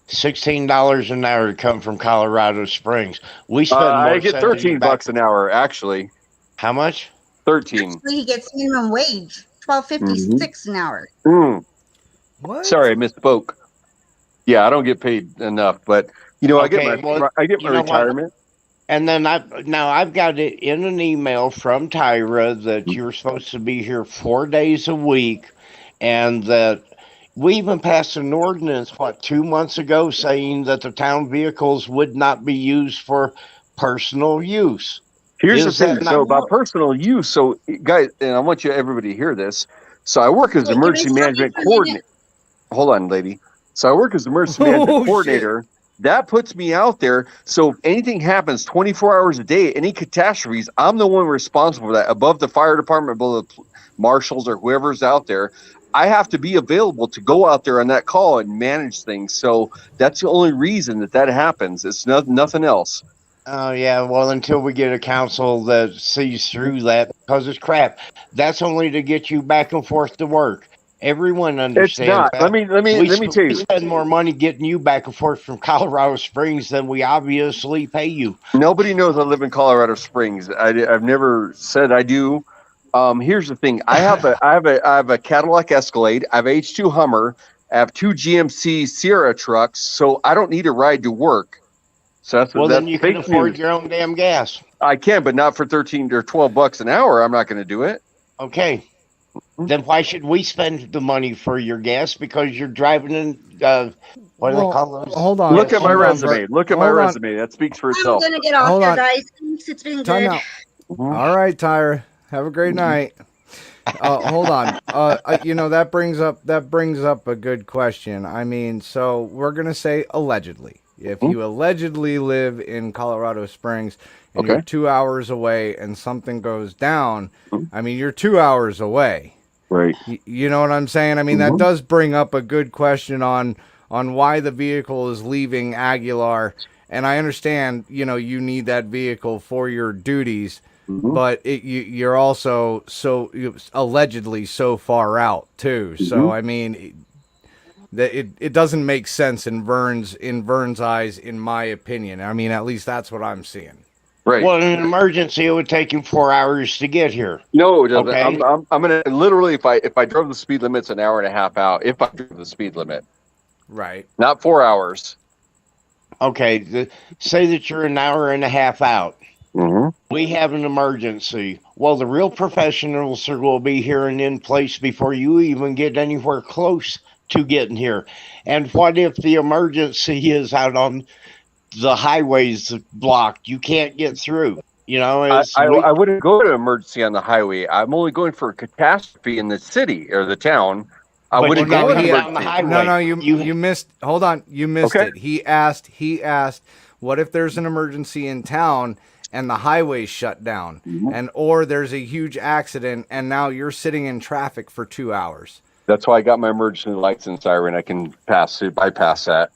$16 an hour to come from Colorado Springs. We spend more. I get sending you back- $13 an hour, actually. How much? 13. Actually, he gets minimum wage, $12.56 an hour. What? Sorry, I misspoke. Yeah, I don't get paid enough, but you know, Okay, I get my you know what? retirement. And then I've got it in an email from Tyra that you're supposed to be here 4 days a week, and that we even passed an ordinance 2 months ago saying that the town vehicles would not be used for personal use. Here's Is the thing. that not So about what- personal use. So guys, and I want you everybody to hear this. So I work as Wait, emergency can I stop you management for a minute? coordinator. Hold on, lady. So I work as emergency management Oh, coordinator. That puts me out there. So if anything happens 24 hours a day, any catastrophes, I'm the one responsible for that. Above the fire department, above the marshals or whoever's out there, I have to be available to go out there on that call and manage things. So that's the only reason that happens. It's nothing else. Oh, yeah. Well, until we get a council that sees through that, because it's crap. That's only to get you back and forth to work. Everyone understands It's not. that. Let me tell We you. spend more money getting you back and forth from Colorado Springs than we obviously pay you. Nobody knows I live in Colorado Springs. I've never said I do. Here's the thing. I have a Cadillac Escalade. I have a H2 Hummer. I have 2 GMC Sierra trucks. So I don't need a ride to work. So that's Then you can fake afford news. your own damn gas. I can, but not for 13 or 12 bucks an hour. I'm not going to do it. Okay. Then why should we spend the money for your gas? Because you're driving in, what do they call those? Hold on. Look at my hold on, resume. Vern. Look at my Hold on. resume. That speaks for I'm itself. gonna get off Hold here, on. guys. Thanks. It's been Time good. out. All right, Tyra. Have a great night. Hold on. That brings up a good question. I mean, so we're gonna say allegedly. If you allegedly live in Colorado Springs and you're 2 hours away and something goes down, I mean, you're 2 hours away. Right. You know what I'm saying? I mean, that does bring up a good question on why the vehicle is leaving Aguilar. And I understand, you need that vehicle for your duties, but you're also allegedly so far out too. So I mean, it doesn't make sense in Vern's eyes, in my opinion. I mean, at least that's what I'm seeing. Right. Well, in an emergency, it would take you 4 hours to get here. No, it doesn't. Okay. I'm gonna literally, if I drove the speed limit, it's an hour and a half out. If I drove the speed limit, Right. not 4 hours. Okay. Say that you're an hour and a half out. Mm-hmm. We have an emergency. Well, the real professionals will be here and in place before you even get anywhere close to getting here. And what if the emergency is out on the highways blocked? You can't get through. I wouldn't go to emergency on the highway. I'm only going for a catastrophe in the city or the town. I But wouldn't you're go going to down the emergency. highway. No, you missed. Hold on, you missed Okay. it. He asked, what if there's an emergency in town and the highway's shut down, or there's a huge accident and now you're sitting in traffic for 2 hours? That's why I got my emergency lights in siren. I can bypass that.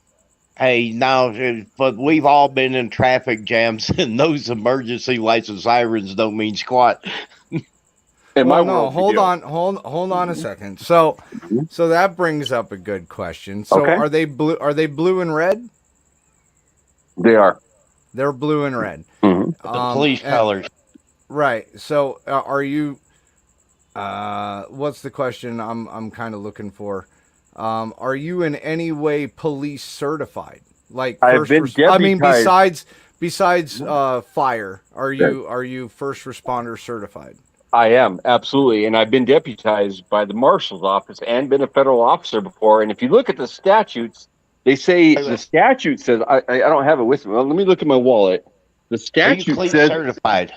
Hey, now, but we've all been in traffic jams, and those emergency lights and sirens don't mean squat. In my Well, no, world, we hold do. on a second. So that brings up a good question. So Okay. are they blue? Are they blue and red? They are. They're blue and red. Mhm. The police colors. Right. So are you? What's the question I'm kind of looking for? Are you in any way police certified? Like I've been I mean, deputized. besides fire, are you first responder certified? I am, absolutely. And I've been deputized by the marshal's office and been a federal officer before. And if you look at the statutes, they say the statute says, I don't have it with me. Well, let me look at my wallet. The statute says. Certified?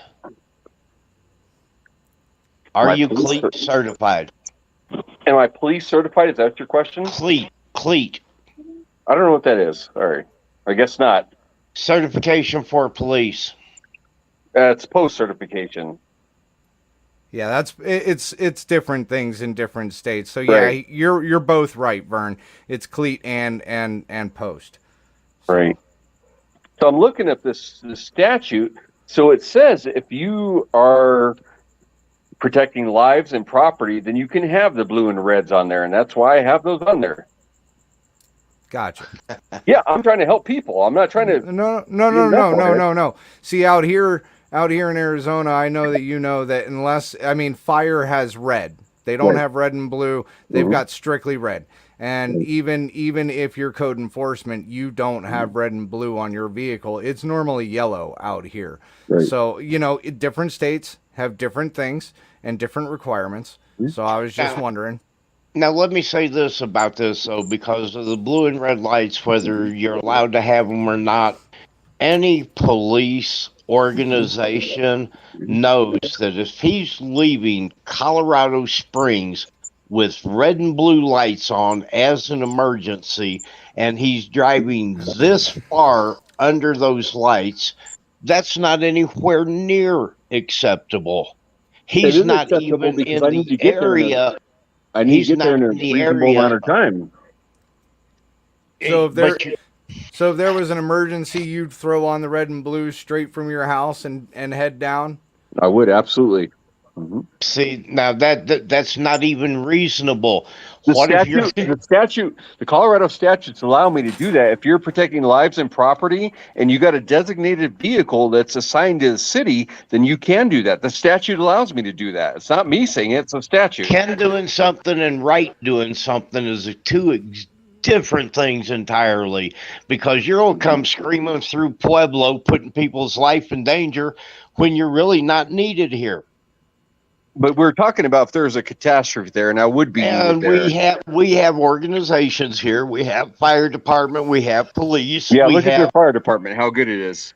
Are you CLEAT certified? Am I police certified? Is that your question? CLEAT. I don't know what that is. All right. I guess not. Certification for police. It's post certification. Yeah, it's different things in different states. So yeah, Right. you're both right, Vern. It's cleat and post. Right. So I'm looking at this statute. So it says if you are protecting lives and property, then you can have the blue and reds on there, and that's why I have those on there. Gotcha. Yeah, I'm trying to help people. I'm not trying to. No. See, out here in Arizona, I know that you know that unless, I mean, fire has red. They don't have red and blue. They've got strictly red. And even if you're code enforcement, you don't have red and blue on your vehicle. It's normally yellow out here. Right. So, different states have different things and different requirements. So I was just wondering. Now, let me say this about this, though, because of the blue and red lights, whether you're allowed to have them or not, any police organization knows that if he's leaving Colorado Springs with red and blue lights on as an emergency, and he's driving this far under those lights, that's not anywhere near acceptable. He's not even in the area. I need to get there in a reasonable amount of time. So if there was an emergency, you'd throw on the red and blue straight from your house and head down? I would, absolutely. See, now that's not even reasonable. The Colorado statutes allow me to do that. If you're protecting lives and property and you got a designated vehicle that's assigned to the city, then you can do that. The statute allows me to do that. It's not me saying it, it's a statute. Ken doing something and Wright doing something is two different things entirely, because you're going to come screaming through Pueblo, putting people's life in danger when you're really not needed here. But we're talking about if there's a catastrophe there, and I would be. And we have organizations here. We have fire department. We have police. Yeah, look at your fire department, how good it is.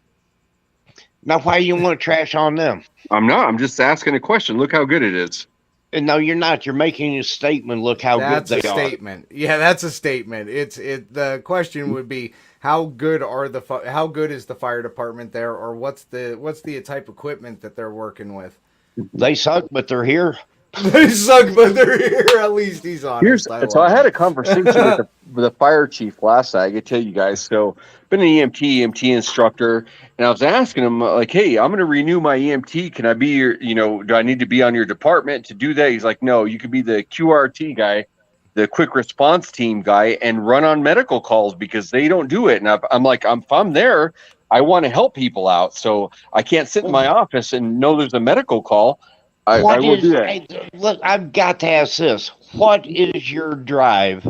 Now, why you want to trash on them? I'm not. I'm just asking a question. Look how good it is. And no, you're not. You're making a statement. Look how good they are. That's a statement. Yeah, that's a statement. The question would be how good is the fire department there, or what's the type of equipment that they're working with? They suck, but they're here. They suck, but they're here. At least he's honest. I had a conversation with the fire chief last night. I could tell you guys. So, been an EMT instructor, and I was asking him like, "Hey, I'm going to renew my EMT. Can I be your? Do I need to be on your department to do that?" He's like, "No, you could be the QRT guy, the quick response team guy, and run on medical calls because they don't do it." And I'm like, if I'm there, I want to help people out, so I can't sit in my office and know there's a medical call. I will do that. Look, I've got to ask this. What is your drive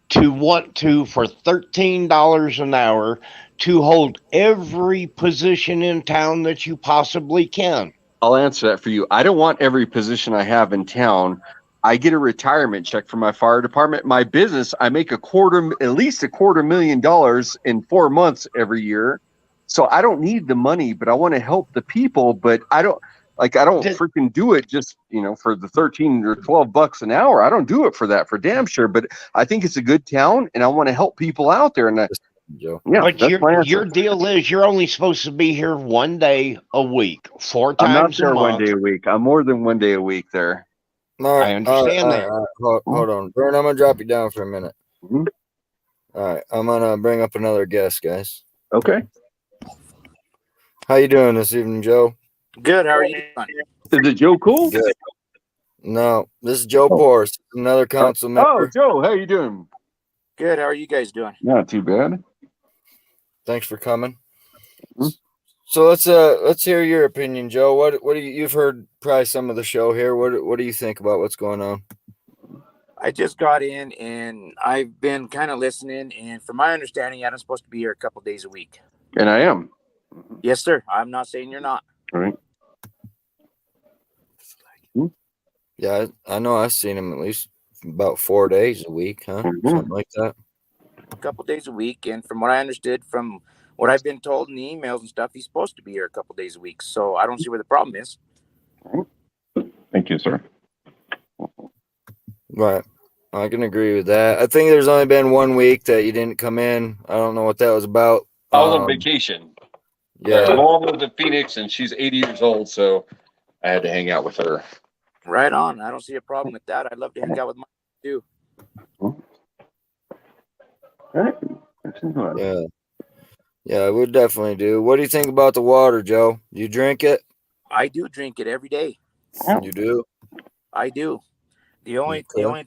to want to, for $13 an hour, to hold every position in town that you possibly can? I'll answer that for you. I don't want every position I have in town. I get a retirement check from my fire department. My business, I make at least $250,000 in 4 months every year. So I don't need the money, but I want to help the people. But I don't freaking do it just, for the 13 or 12 bucks an hour. I don't do it for that, for damn sure. But I think it's a good town, and I want to help people out there. And but your deal is you're only supposed to be here 1 day a week, 4 times I'm not there a month. 1 day a week. I'm more than 1 day a week there. I understand that. Hold on, Vern. I'm gonna drop you down for a minute. All right, I'm gonna bring up another guest, guys. Okay. How you doing this evening, Joe? Good. How are you doing? Is it Joe Cool? Good. No, this is Joe Porras, another council member. Oh, Joe, how you doing? Good. How are you guys doing? Not too bad. Thanks for coming. So let's hear your opinion, Joe. What do you've heard probably some of the show here? What do you think about what's going on? I just got in and I've been kind of listening. And from my understanding, I'm supposed to be here a couple days a week. And I am. Yes, sir. I'm not saying you're not. All right. Yeah, I know I've seen him at least about 4 days a week, huh? Something like that. A couple days a week. And from what I understood, from what I've been told in the emails and stuff, he's supposed to be here a couple days a week. So I don't see where the problem is. Thank you, sir. Right. I can agree with that. I think there's only been 1 week that you didn't come in. I don't know what that was about. I was on vacation. Yeah. My mom lives in Phoenix and she's 80 years old, so I had to hang out with her. Right on. I don't see a problem with that. I'd love to hang out with my too. Yeah. Yeah, I would definitely do. What do you think about the water, Joe? Do you drink it? I do drink it every day. You do? I do. The only thing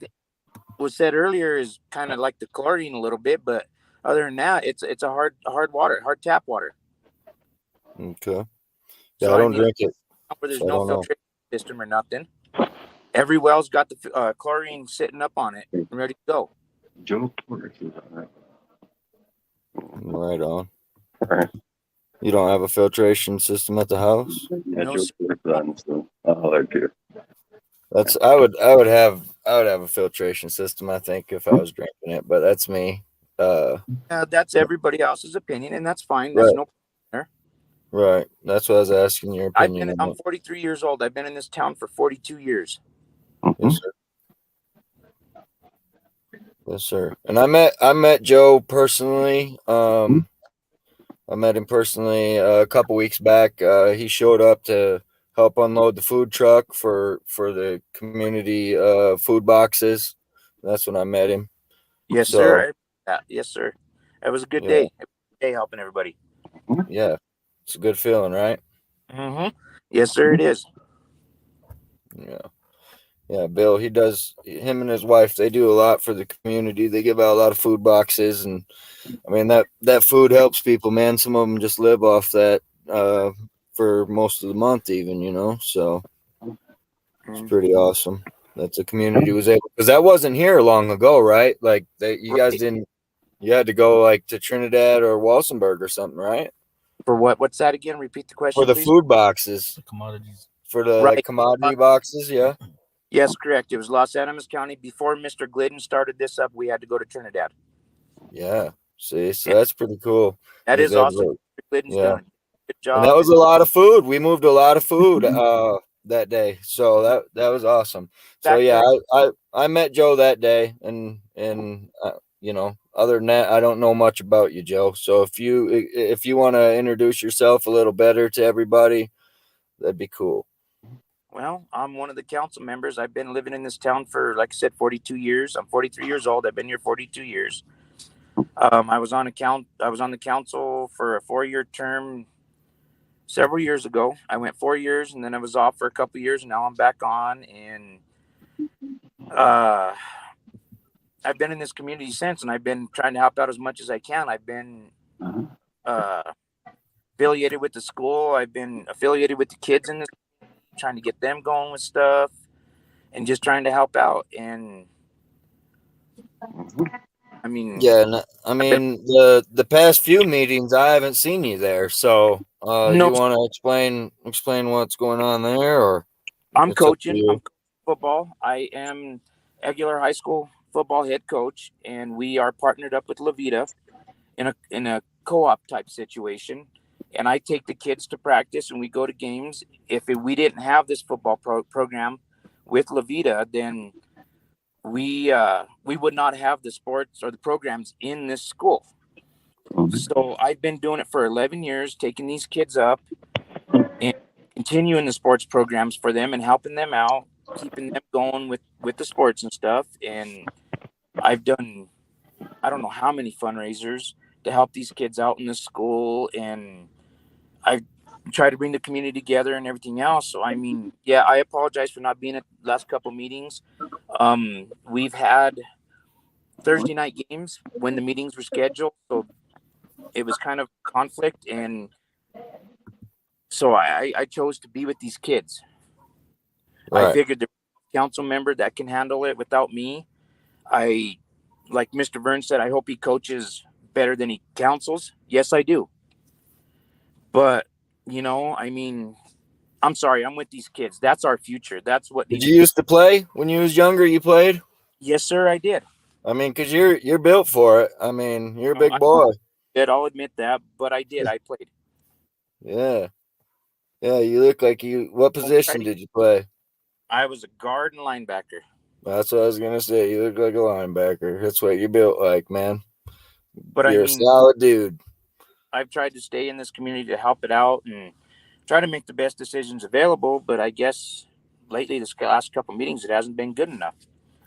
was said earlier is kind of like the chlorine a little bit, but other than that, it's a hard water, hard tap water. Okay. Yeah, So I don't drink it. Where there's so I no don't know. filtration system or nothing. Every well's got the chlorine sitting up on it and ready to go. Joe Porras is on that. Right on. Right. You don't have a filtration system at the house? Yeah, No, Joe Porras on, so I'll let you. That's I would have a filtration system, I think, if I was drinking it, but that's me. That's everybody else's opinion, and that's fine. There's Right. no there. Right. That's what I was asking your opinion. I'm 43 years old. I've been in this town for 42 years. Yes, sir. Yes, sir. And I met Joe personally. I met him personally a couple weeks back. He showed up to help unload the food truck for the community food boxes. That's when I met him. Yes, sir. Yes, sir. It was a good day. A good day helping everybody. Yeah, it's a good feeling, right? Yes, sir. It is. Yeah, Bill, him and his wife, they do a lot for the community. They give out a lot of food boxes, and I mean that food helps people, man. Some of them just live off that for most of the month, even, so it's pretty awesome that the community was able, because that wasn't here long ago, right? Like you guys didn't, you had to go like to Trinidad or Walsenburg or something, right? For what? What's that again? Repeat the question, For the please. food boxes. The commodities. For the commodity boxes, yeah. Yes, correct. It was Los Animas County. Before Mr. Glidden started this up, we had to go to Trinidad. Yeah. See, so that's pretty cool. That is awesome. Mr. Glidden's doing a good job. And that was a lot of food. We moved a lot of food that day. So that was awesome. So yeah, I met Joe that day, and other than that, I don't know much about you, Joe. So if you want to introduce yourself a little better to everybody, that'd be cool. Well, I'm one of the council members. I've been living in this town for, like I said, 42 years. I'm 43 years old. I've been here 42 years. I was on the council for a 4-year term several years ago. I went 4 years, and then I was off for a couple of years, and now I'm back on. And I've been in this community since, and I've been trying to help out as much as I can. I've been affiliated with the school. I've been affiliated with the kids in this, trying to get them going with stuff, and just trying to help out. And I mean, the past few meetings I haven't seen you there. So you want to explain what's going on there, or I'm coaching football. I am Aguilar High School football head coach, and we are partnered up with Levita in a co-op type situation. And I take the kids to practice, and we go to games. If we didn't have this football program with Levita, then we would not have the sports or the programs in this school. So I've been doing it for 11 years, taking these kids up and continuing the sports programs for them and helping them out, keeping them going with the sports and stuff. And I've done I don't know how many fundraisers to help these kids out in the school, and I try to bring the community together and everything else. So I mean, yeah, I apologize for not being at the last couple meetings. We've had Thursday night games when the meetings were scheduled, so it was kind of conflict, and so I chose to be with these kids. Right. I figured the council member that can handle it without me. Like Mr. Vern said, I hope he coaches better than he counsels. Yes, I do. But, I mean, I'm sorry, I'm with these kids. That's our future. That's what Did you used to play when you was younger? You played? Yes, sir, I did. I mean, because you're built for it. I mean, you're a big boy. I'll admit that, but I did. I played. Yeah. Yeah, you look like you. What position did you play? I was a guard and linebacker. That's what I was gonna say. You look like a linebacker. That's what you're built like, man. But you're a solid dude. I've tried to stay in this community to help it out and try to make the best decisions available. But I guess lately, this last couple of meetings, it hasn't been good enough.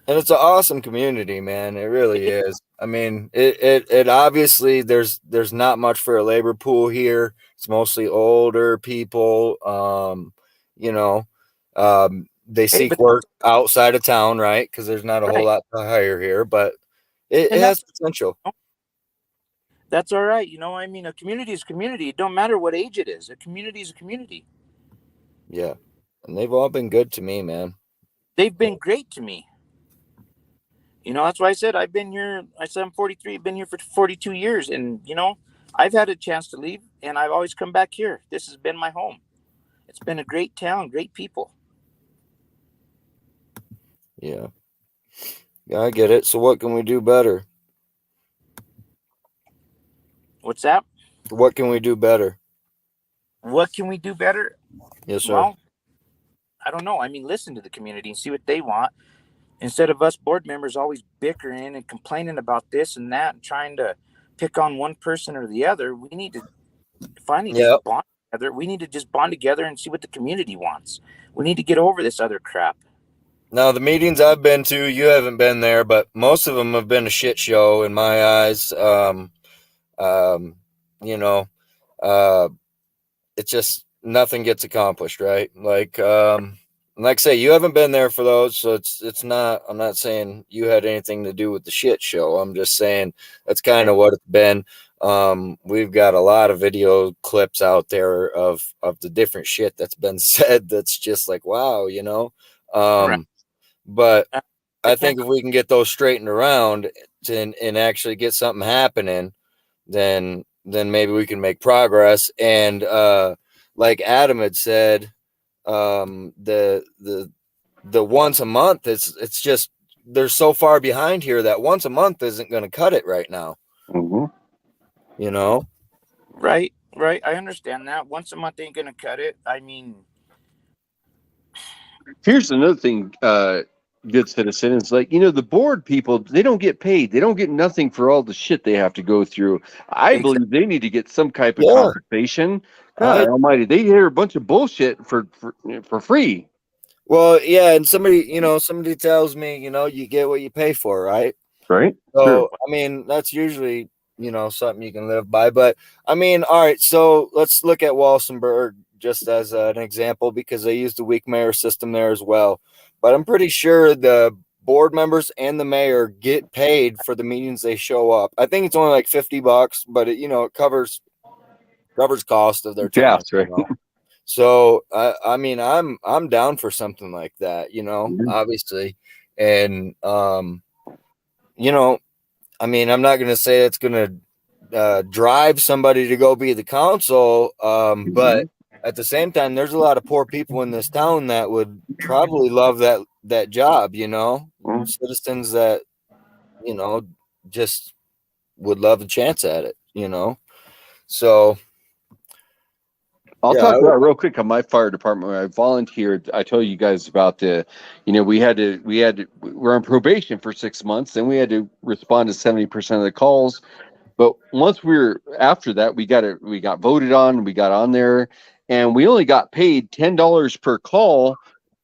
And it's an awesome community, man. It really is. I mean, it obviously there's not much for a labor pool here. It's mostly older people. They seek work outside of town, right? Because there's not a whole lot to hire here, but it has potential. That's all right. I mean, a community is a community. It don't matter what age it is. A community is a community. Yeah. And they've all been good to me, man. They've been great to me. That's why I said I've been here. I said I'm 43. I've been here for 42 years. And, I've had a chance to leave, and I've always come back here. This has been my home. It's been a great town, great people. Yeah. Yeah, I get it. So what can we do better? What's that? What can we do better? What can we do better? Yes, sir. Well, I don't know. I mean, listen to the community and see what they want. Instead of us board members always bickering and complaining about this and that and trying to pick on one person or the other, we need to finally just bond together. We need to just bond together and see what the community wants. We need to get over this other crap. Now, the meetings I've been to, you haven't been there, but most of them have been a shit show in my eyes. It's just nothing gets accomplished, right? Like I say, you haven't been there for those, so it's not. I'm not saying you had anything to do with the shit show. I'm just saying that's kind of what it's been. We've got a lot of video clips out there of the different shit that's been said. That's just like, wow, Right. But I think if we can get those straightened around and actually get something happening, then maybe we can make progress. And like Adam had said, the once a month, it's just they're so far behind here that once a month isn't going to cut it right now. Mm-hmm. Right. I understand that. Once a month ain't going to cut it. I mean, here's another thing. Good citizen is like, the board people, they don't get paid. They don't get nothing for all the shit they have to go through. I believe they need to get some type of compensation. God almighty, they hear a bunch of bullshit for free. Well, yeah, and somebody tells me, you get what you pay for, right? Right. So, sure. I mean, that's usually, something you can live by. But, I mean, all right, so let's look at Walsenburg just as an example because they use the weak mayor system there as well. But I'm pretty sure the board members and the mayor get paid for the meetings they show up. I think it's only like $50, but it covers cost of their time. Yeah, right. So I mean, I'm down for something like that, obviously. And I mean, I'm not going to say it's going to drive somebody to go be the council, but at the same time, there's a lot of poor people in this town that would probably love that job, citizens that, just would love a chance at it, So I'll talk about real quick on my fire department where I volunteered. I told you guys about we're on probation for 6 months, and we had to respond to 70% of the calls. But once after that, we got voted on, we got on there, and we only got paid $10 per call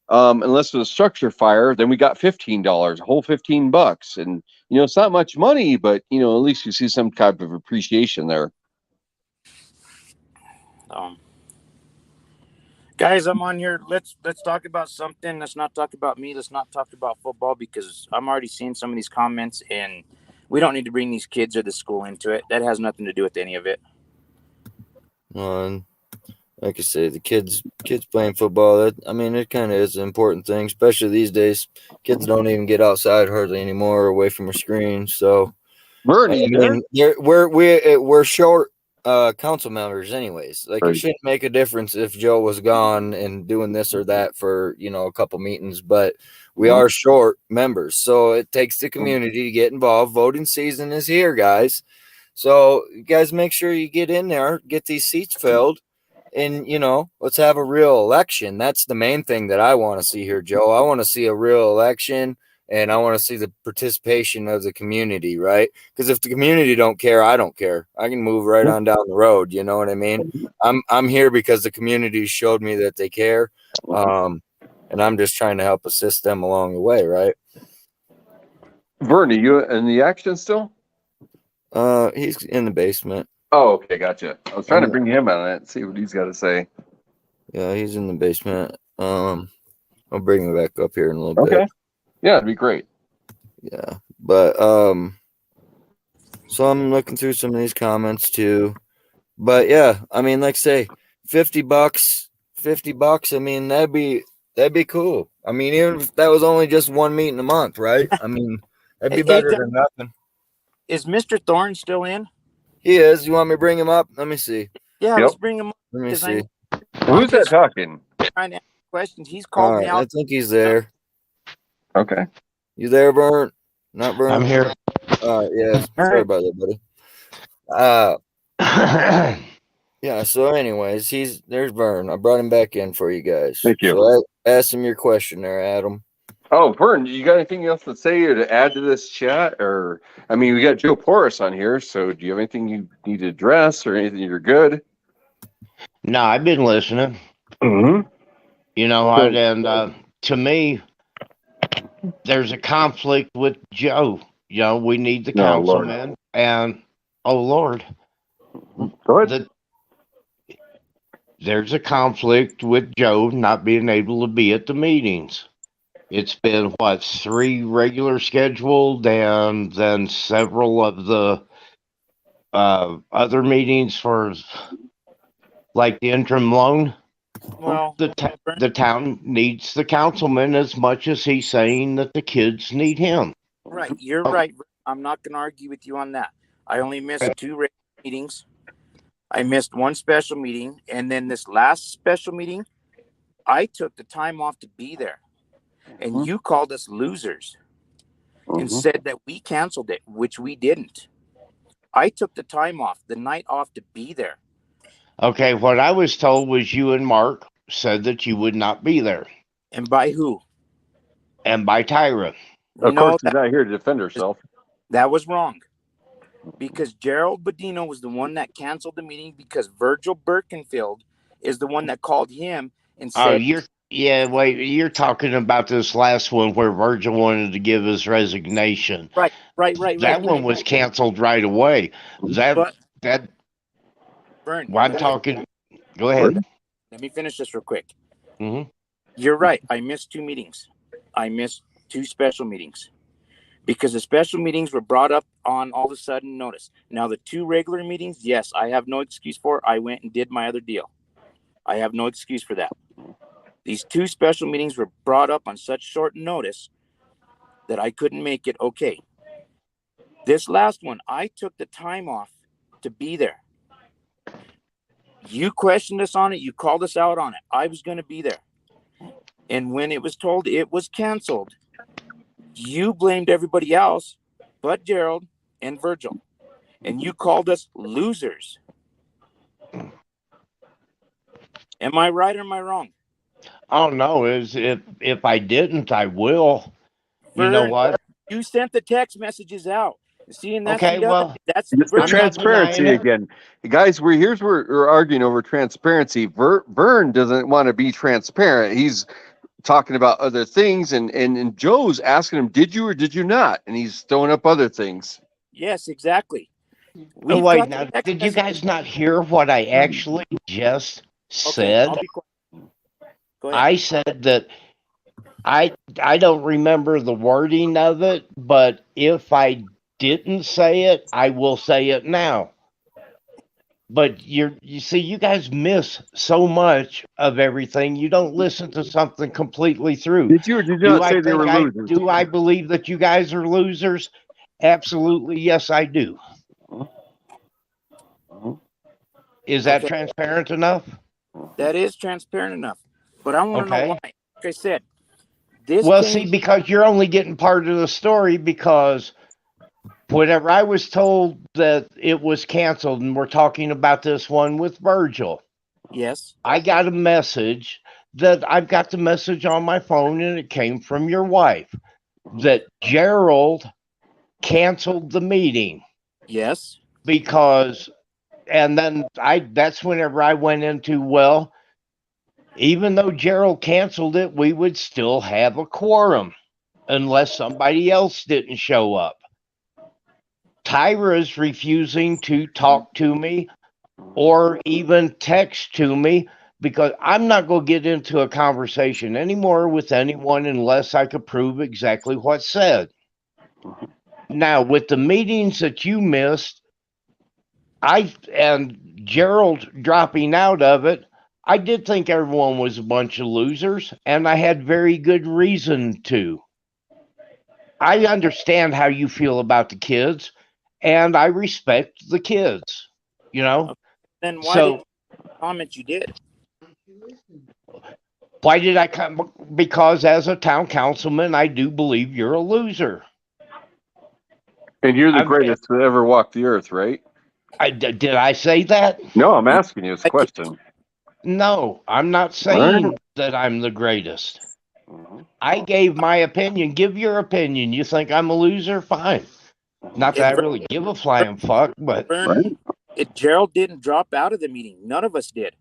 Unless it was a structure fire, then we got $15, a whole $15. And, it's not much money, but, at least you see some type of appreciation there. Guys, I'm on here. Let's talk about something. Let's not talk about me. Let's not talk about football, because I'm already seeing some of these comments, and we don't need to bring these kids or the school into it. That has nothing to do with any of it. Like I say, the kids playing football, it kind of is an important thing, especially these days. Kids don't even get outside hardly anymore, away from a screen. So, Vern, we're short council members anyways. Like, right. It shouldn't make a difference if Joe was gone and doing this or that for, a couple meetings, but we are short members. So it takes the community to get involved. Voting season is here, guys. So you guys make sure you get in there, get these seats filled. And, let's have a real election. That's the main thing that I want to see here, Joe. I want to see a real election, and I want to see the participation of the community, right? Because if the community don't care, I don't care. I can move right on down the road. You know what I mean? I'm here because the community showed me that they care, and I'm just trying to help assist them along the way, right? Vern, are you in the action still? He's in the basement. Oh, okay, gotcha. I was trying to bring him on it and see what he's got to say. Yeah, he's in the basement. I'll bring him back up here in a little bit. Okay. Yeah, it'd be great. Yeah, but so I'm looking through some of these comments too. But yeah, like I say, $50. That'd be cool. Even if that was only just one meeting a month, right? That'd be better than nothing. Is Mr. Thorne still in? He is. You want me to bring him up? Let me see. Yeah, let's bring him up. Let me see. Who's that talking? Trying to ask questions. He's called me out. I think he's there. Okay. You there, Vern? Not Vern? I'm here. Yeah. Sorry about that, buddy. Yeah, so anyways, there's Vern. I brought him back in for you guys. Thank you. So ask him your question there, Adam. Oh, Vern, you got anything else to say or to add to this chat? Or, we got Joe Porras on here, so do you have anything you need to address or anything you're good? No, I've been listening. Mm-hmm. To me, there's a conflict with Joe. We need the councilman. Lord. And, oh, Lord. Go ahead. There's a conflict with Joe not being able to be at the meetings. It's been, 3 regular scheduled, and then several of the other meetings for, the interim loan. Well, the town needs the councilman as much as he's saying that the kids need him. Right. You're right. I'm not going to argue with you on that. I only missed 2 regular meetings. I missed 1 special meeting, and then this last special meeting, I took the time off to be there. And you called us losers and said that we canceled it, which we didn't. I took the time off, the night off, to be there. Okay, what I was told was you and Mark said that you would not be there. And by who? And by Tyra. Of course, she's not here to defend herself. That was wrong. Because Gerald Bodino was the one that canceled the meeting, because Virgil Birkenfield is the one that called him and said... you're talking about this last one where Virgil wanted to give his resignation. Right. That one was canceled right away. Vern, I'm talking... Go ahead. Let me finish this real quick. Mm-hmm. You're right. I missed 2 meetings. I missed 2 special meetings. Because the special meetings were brought up on all of a sudden notice. Now, the 2 regular meetings, yes, I have no excuse for it. I went and did my other deal. I have no excuse for that. These 2 special meetings were brought up on such short notice that I couldn't make it. Okay. This last one, I took the time off to be there. You questioned us on it. You called us out on it. I was going to be there. And when it was told it was canceled, you blamed everybody else but Gerald and Virgil. And you called us losers. Am I right or am I wrong? Oh, no. If I didn't, I will. Vern, you know what? You sent the text messages out. See, and that's okay, well, that's the transparency again. Guys, we're arguing over transparency. Vern doesn't want to be transparent. He's talking about other things, and Joe's asking him, "Did you or did you not?" And he's throwing up other things. Yes, exactly. Oh, We've wait, got now, the text did you messages. guys not hear what I actually just Okay, said? I'll be quiet. Go ahead. I said that I don't remember the wording of it, but if I didn't say it, I will say it now. But you see, you guys miss so much of everything. You don't listen to something completely through. Did you or did you not say they were losers? Do I believe that you guys are losers? Absolutely, yes, I do. Is that transparent enough? That is transparent enough. But I want to know why. Like I said, this well, came... see, because you're only getting part of the story, because whenever I was told that it was canceled, and we're talking about this one with Virgil. Yes. I got a message that I've got the message on my phone, and it came from your wife that Gerald canceled the meeting. Yes. Because, and then that's whenever I went into, well, even though Gerald canceled it, we would still have a quorum unless somebody else didn't show up. Tyra is refusing to talk to me or even text to me because I'm not going to get into a conversation anymore with anyone unless I could prove exactly what's said. Now, with the meetings that you missed, and Gerald dropping out of it, I did think everyone was a bunch of losers, and I had very good reason to. I understand how you feel about the kids, and I respect the kids, you know? Then why did you comment you did? Why did I come? Because as a town councilman, I do believe you're a loser. And you're the greatest to ever walk the earth, right? Did I say that? No, I'm asking you this question. No, I'm not saying that I'm the greatest. I gave my opinion. Give your opinion. You think I'm a loser? Fine. Not that I really give a flying fuck, but Gerald didn't drop out of the meeting. None of us did.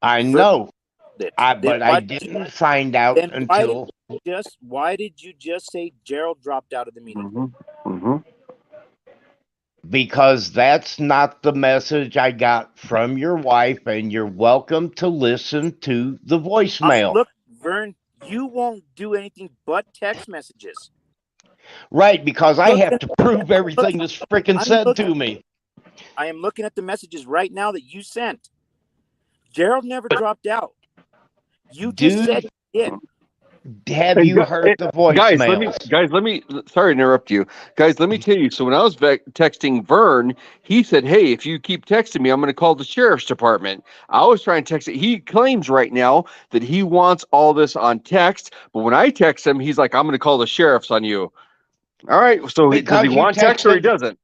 I know. But I didn't find out until. Why did you just say Gerald dropped out of the meeting? Because that's not the message I got from your wife, and you're welcome to listen to the voicemail. Look, Vern, you won't do anything but text messages. Right, because I have to prove everything that's freaking said to me. I am looking at the messages right now that you sent. Gerald never dropped out. You just said he did. Have you heard the voicemail? Guys, let me sorry to interrupt you. Guys, let me tell you. So when I was texting Vern, he said, "Hey, if you keep texting me, I'm going to call the sheriff's department." I was trying to text it. He claims right now that he wants all this on text, but when I text him, he's like, "I'm going to call the sheriff's on you." All right. So does he want text or he doesn't?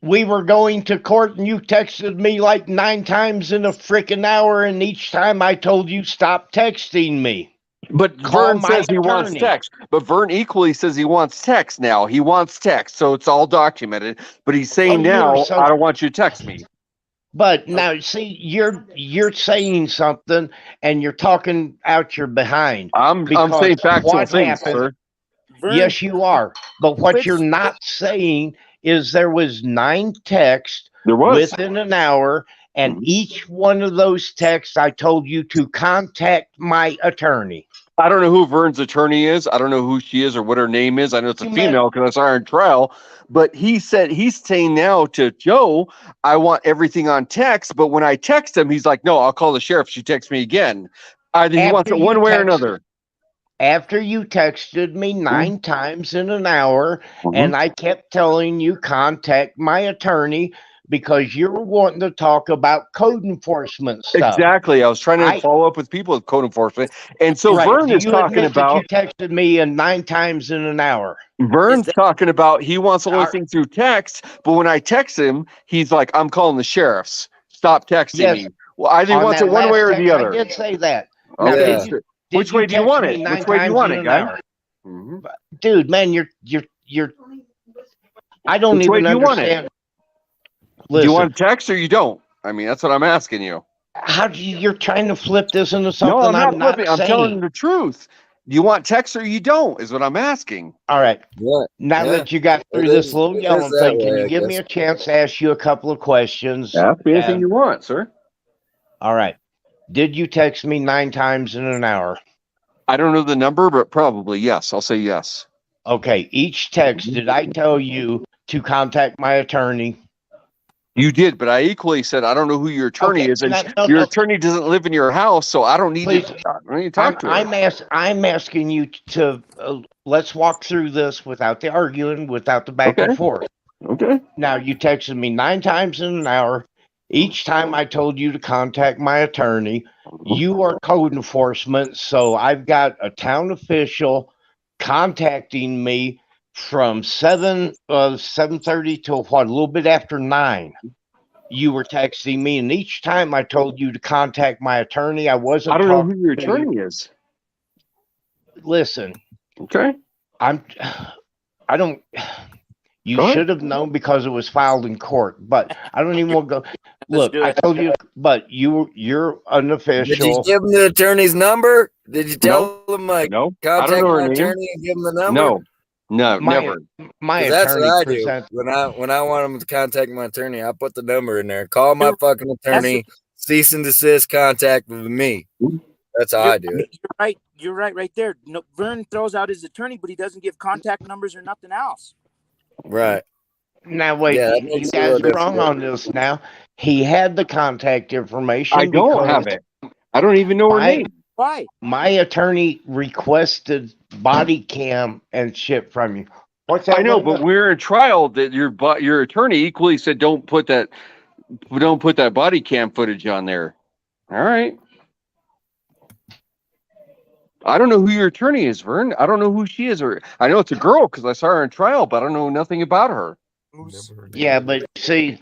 We were going to court, and you texted me like 9 times in a freaking hour, and each time I told you stop texting me. But Vern says he wants text. But Vern equally says he wants text now. He wants text, so it's all documented. But he's saying I don't want you to text me. But now, see, you're saying something, and you're talking out your behind. I'm saying factual things, sir. Yes, you are. But what you're not saying is there was 9 texts within an hour, and each one of those texts I told you to contact my attorney. I don't know who Vern's attorney is. I don't know who she is or what her name is. I know it's a female because I saw her in trial. But he's saying now to Joe, I want everything on text. But when I text him, he's like, no, I'll call the sheriff. She texts me again. Either he wants it one way or another. After you texted me 9 times in an hour, and I kept telling you contact my attorney because you were wanting to talk about code enforcement stuff. Exactly. I was trying to follow up with people with code enforcement. And so Vern is talking about... You texted me 9 times in an hour. Vern's talking about he wants the only thing through text, but when I text him, he's like, I'm calling the sheriffs. Stop texting me. Well, either he wants it one way or the other. I did say that. Okay. Which way do you want it? Which way do you want it, guy? Dude, man, you're I don't even understand. Do you want text or you don't? I mean, that's what I'm asking you. You're trying to flip this into something No, I'm not not flipping. I'm saying. telling the truth. Do you want text or you don't? Is what I'm asking. All right. Yeah. Now Yeah. that you got through It this is- little it is yelling that thing, can way, you I give me guess. a chance to ask you a couple of questions? Ask me anything And- you want, sir. All right. Did you text me 9 times in an hour? I don't know the number, but probably yes. I'll say yes. Okay. Each text, did I tell you to contact my attorney? You did, but I equally said I don't know who your attorney Okay, is, and no, your no. attorney doesn't live in your house, so I don't need Please. to. I don't need to talk to her. I'm asking you to let's walk through this without the arguing, without the back and forth. Okay. Now you texted me 9 times in an hour. Each time I told you to contact my attorney. You are code enforcement, so I've got a town official contacting me from 7:30 till what, a little bit after 9. You were texting me, and each time I told you to contact my attorney. I wasn't. I don't know who your talking to you. attorney is. Listen, Okay. I don't. You Go ahead. should have known because it was filed in court, but I don't even want to go. Look, do I it. told you, but you're an Did you official. give him the attorney's number? Did you tell him like No. I don't contact know her my name. attorney and give him the number? No. No. My- Never. My 'Cause that's attorney what I do. presents. When I want him to contact my attorney, I put the number in there. Call my fucking attorney. Cease and desist contact with me. That's how I do it. You're right. You're right there. No, Vern throws out his attorney, but he doesn't give contact numbers or nothing else. Right. Now wait, Yeah, that you makes it a guys little are wrong difficult. on this. Now he had the contact information. I don't have because it. I don't even know her my- name. Why? My attorney requested body cam and shit from you. What's that? I know, Linda? but we're in trial. That your attorney equally said don't put that body cam footage on there. All right. I don't know who your attorney is, Vern. I don't know who she is, or I know it's a girl because I saw her in trial, but I don't know nothing about her. Yeah, but see,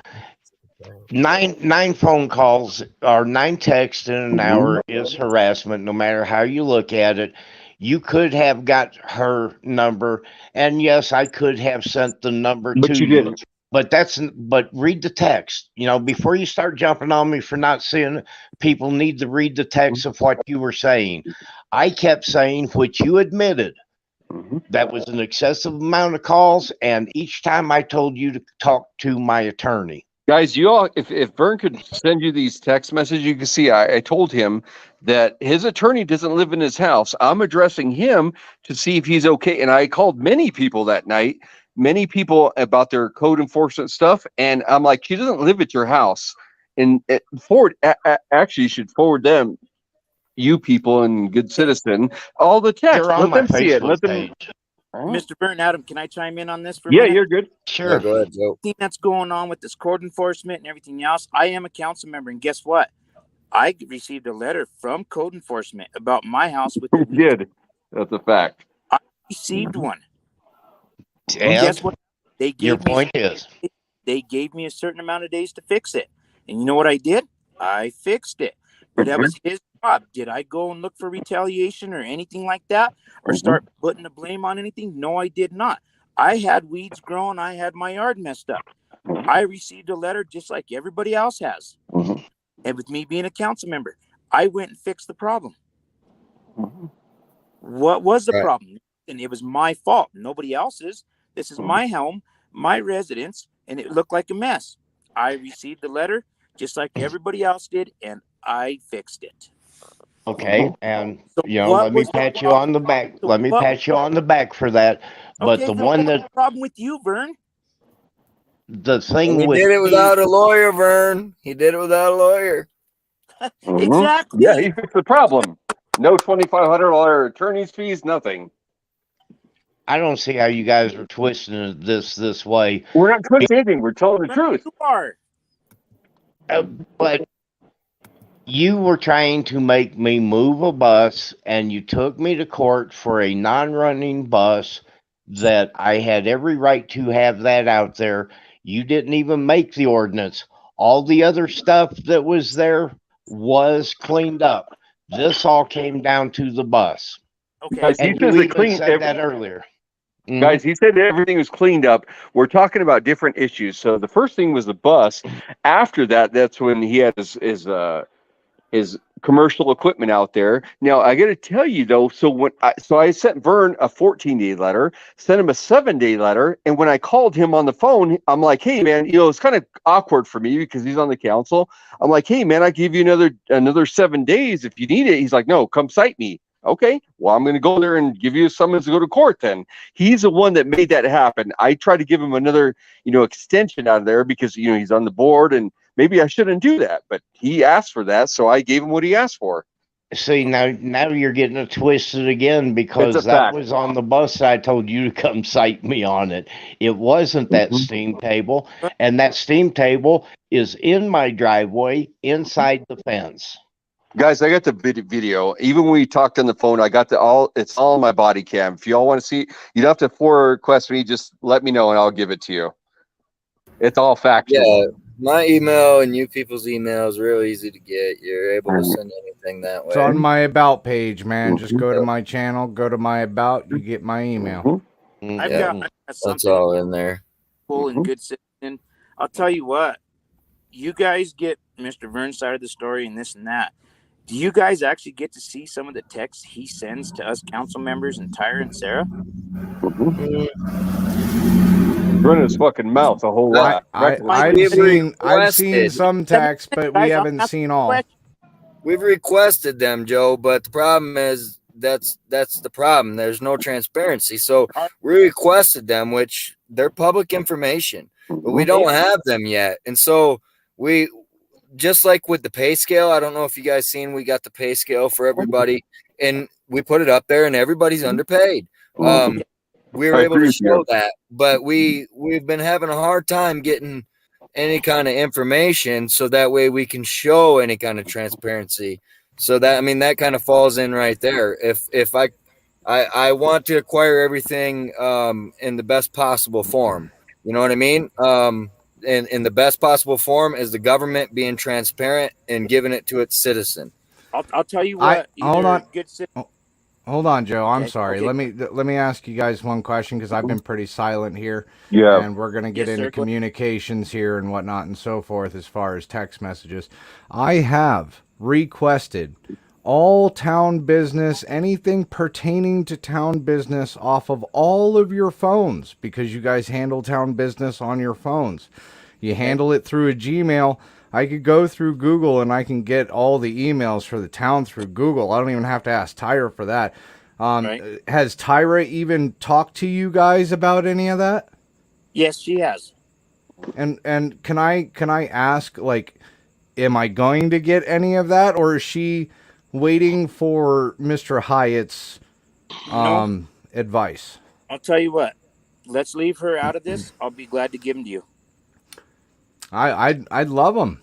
nine phone calls or 9 texts in an hour is harassment, no matter how you look at it. You could have got her number, and yes, I could have sent the number But to you didn't. But read the text. Before you start jumping on me for not seeing it, people need to read the text of what you were saying. I kept saying, which you admitted, that was an excessive amount of calls, and each time I told you to talk to my attorney. Guys, you all, if Vern could send you these text messages, you can see I told him that his attorney doesn't live in his house. I'm addressing him to see if he's okay. And I called many people that night, many people about their code enforcement stuff. And I'm like, she doesn't live at your house. And actually, you should forward them, you people and good citizen, all the text. They're on Let my them see it. Facebook Let them. page. Mr. Vern, Adam, can I chime in on this for a Yeah, minute? you're good. Sure. Yeah, go ahead, Joe. Thing that's going on with this code enforcement and everything else, I am a council member, and guess what? I received a letter from code enforcement about my house with You did. That's a fact. I received one. And And guess what? They your gave me point is, they gave me a certain amount of days to fix it. And you know what I did? I fixed it. But that was his job. Did I go and look for retaliation or anything like that? Or start putting the blame on anything? No, I did not. I had weeds growing. I had my yard messed up. I received a letter just like everybody else has. And with me being a council member, I went and fixed the problem. What was the problem? And it was my fault. Nobody else's. This is my home, my residence, and it looked like a mess. I received the letter just like everybody else did, and I fixed it. okay, and So let me pat you on the back. Let me pat you on the back for that. But Okay, the then one what's that the problem with you, Vern? the thing He with did it me- without a lawyer, Vern. He did it without a lawyer. Exactly. Yeah, he fixed the problem. No $2,500 attorney's fees, nothing. I don't see how you guys are twisting this way. We're not twisting anything. We're telling the truth. You are. But you were trying to make me move a bus, and you took me to court for a non-running bus that I had every right to have that out there. You didn't even make the ordinance. All the other stuff that was there was cleaned up. This all came down to the bus. Okay. Guys, he And says you they even clean said that earlier. Mhm. Guys, he said everything was cleaned up. We're talking about different issues. So the first thing was the bus. After that, that's when he had his his commercial equipment out there. Now I got to tell you though, so I sent Vern a 14-day letter, sent him a 7-day letter, and when I called him on the phone, I'm like, hey man, it's kind of awkward for me because he's on the council. I'm like, hey man, I give you another 7 days if you need it. He's like, no, come cite me. Okay, well, I'm going to go there and give you a summons to go to court then. He's the one that made that happen. I tried to give him another, extension out of there because, he's on the board and maybe I shouldn't do that, but he asked for that, so I gave him what he asked for. See, now you're getting it twisted again because that was on the bus. I told you to come cite me on it. It wasn't that steam table, and that steam table is in my driveway inside the fence. Guys, I got the video. Even when we talked on the phone, I got it's all on my body cam. If y'all want to see, you don't have to request me. Just let me know and I'll give it to you. It's all factual. Yeah, my email and you people's email is real easy to get. You're able to send anything that way. It's on my about page, man. Just go to my channel, go to my about, you get my email. I've got that's all in there. Cool and good citizen. I'll tell you what, you guys get Mr. Vern's side of the story and this and that. Do you guys actually get to see some of the texts he sends to us council members and Tyra and Sarah? Run his fucking mouth a whole lot. I've seen some texts, but we haven't seen all. We've requested them, Joe, but the problem is that's the problem. There's no transparency. So we requested them, which they're public information, but we don't have them yet. And so we, just like with the pay scale, I don't know if you guys seen, we got the pay scale for everybody and we put it up there and everybody's underpaid. We were able to show that, but we've been having a hard time getting any kind of information so that way we can show any kind of transparency. So that, I mean, that kind of falls in right there. If I want to acquire everything in the best possible form, you know what I mean? In the best possible form is the government being transparent and giving it to its citizen. I'll tell you what. Hold on, Joe. I'm sorry. Okay. Let me ask you guys one question because I've been pretty silent here. Yeah. And we're gonna get into communications here and whatnot and so forth as far as text messages. I have requested all town business, anything pertaining to town business off of all of your phones because you guys handle town business on your phones. You handle it through a Gmail. I could go through Google and I can get all the emails for the town through Google. I don't even have to ask Tyra for that. Has Tyra even talked to you guys about any of that? Yes, she has. And can I ask, like, am I going to get any of that, or is she waiting for Mr. Hyatt's advice? I'll tell you what. Let's leave her out of this. I'll be glad to give them to you. I'd love them.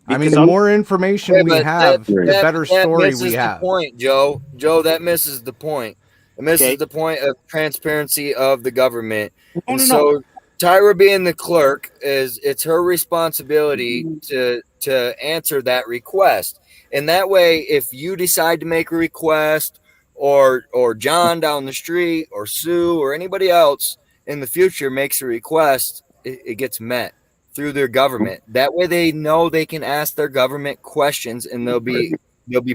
I mean, the more information we have, the better story we have. The point, Joe. Joe, that misses the point. It misses the point of transparency of the government. So Tyra being the clerk, it's her responsibility to answer that request. And that way, if you decide to make a request, or John down the street, or Sue, or anybody else in the future makes a request, it gets met through their government. That way they know they can ask their government questions and they'll be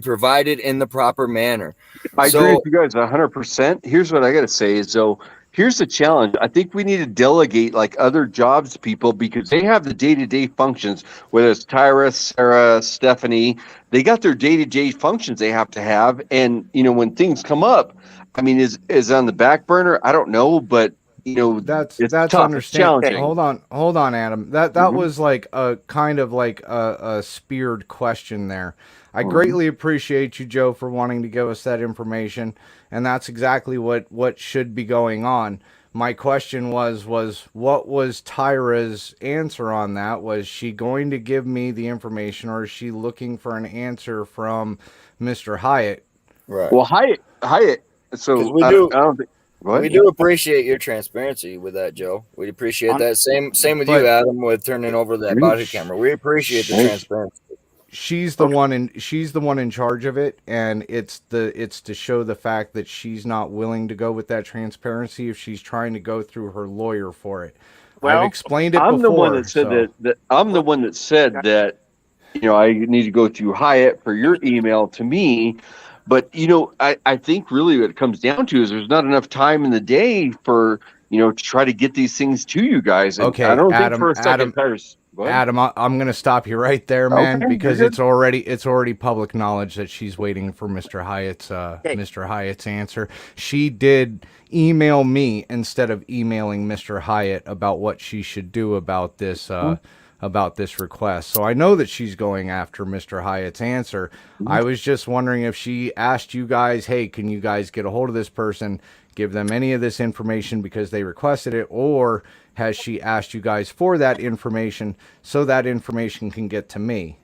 provided in the proper manner. I agree with you guys 100%. Here's what I got to say is, though, here's the challenge. I think we need to delegate like other jobs people because they have the day-to-day functions, whether it's Tyra, Sarah, Stephanie, they got their day-to-day functions they have to have. And, when things come up, I mean, is on the back burner? I don't know, but that's tough. Understandable. Hold on, Adam. That was like a kind of like a speared question there. I greatly appreciate you, Joe, for wanting to give us that information, and that's exactly what should be going on. My question was what was Tyra's answer on that? Was she going to give me the information, or is she looking for an answer from Mr. Hyatt? Right. Well, Hyatt. So we do. I don't think. What? We do appreciate your transparency with that, Joe. We appreciate that. Same with you, Adam, with turning over that body camera. We appreciate the transparency. She's the one in charge of it, and it's to show the fact that she's not willing to go with that transparency if she's trying to go through her lawyer for it. Well, I've explained it before. I'm the one that said that. I'm the one that said that I need to go through Hyatt for your email to me. But, I think really what it comes down to is there's not enough time in the day for, to try to get these things to you guys. And I Okay, don't think Adam, for a second, Tyra's. Adam, I'm going to stop you right there, man, Okay, because you're it's already public knowledge that she's waiting for Mr. Hyatt's answer. She did email me instead of emailing Mr. Hyatt about what she should do about this request. So I know that she's going after Mr. Hyatt's answer. I was just wondering if she asked you guys, hey, can you guys get a hold of this person, give them any of this information because they requested it, or has she asked you guys for that information so that information can get to me?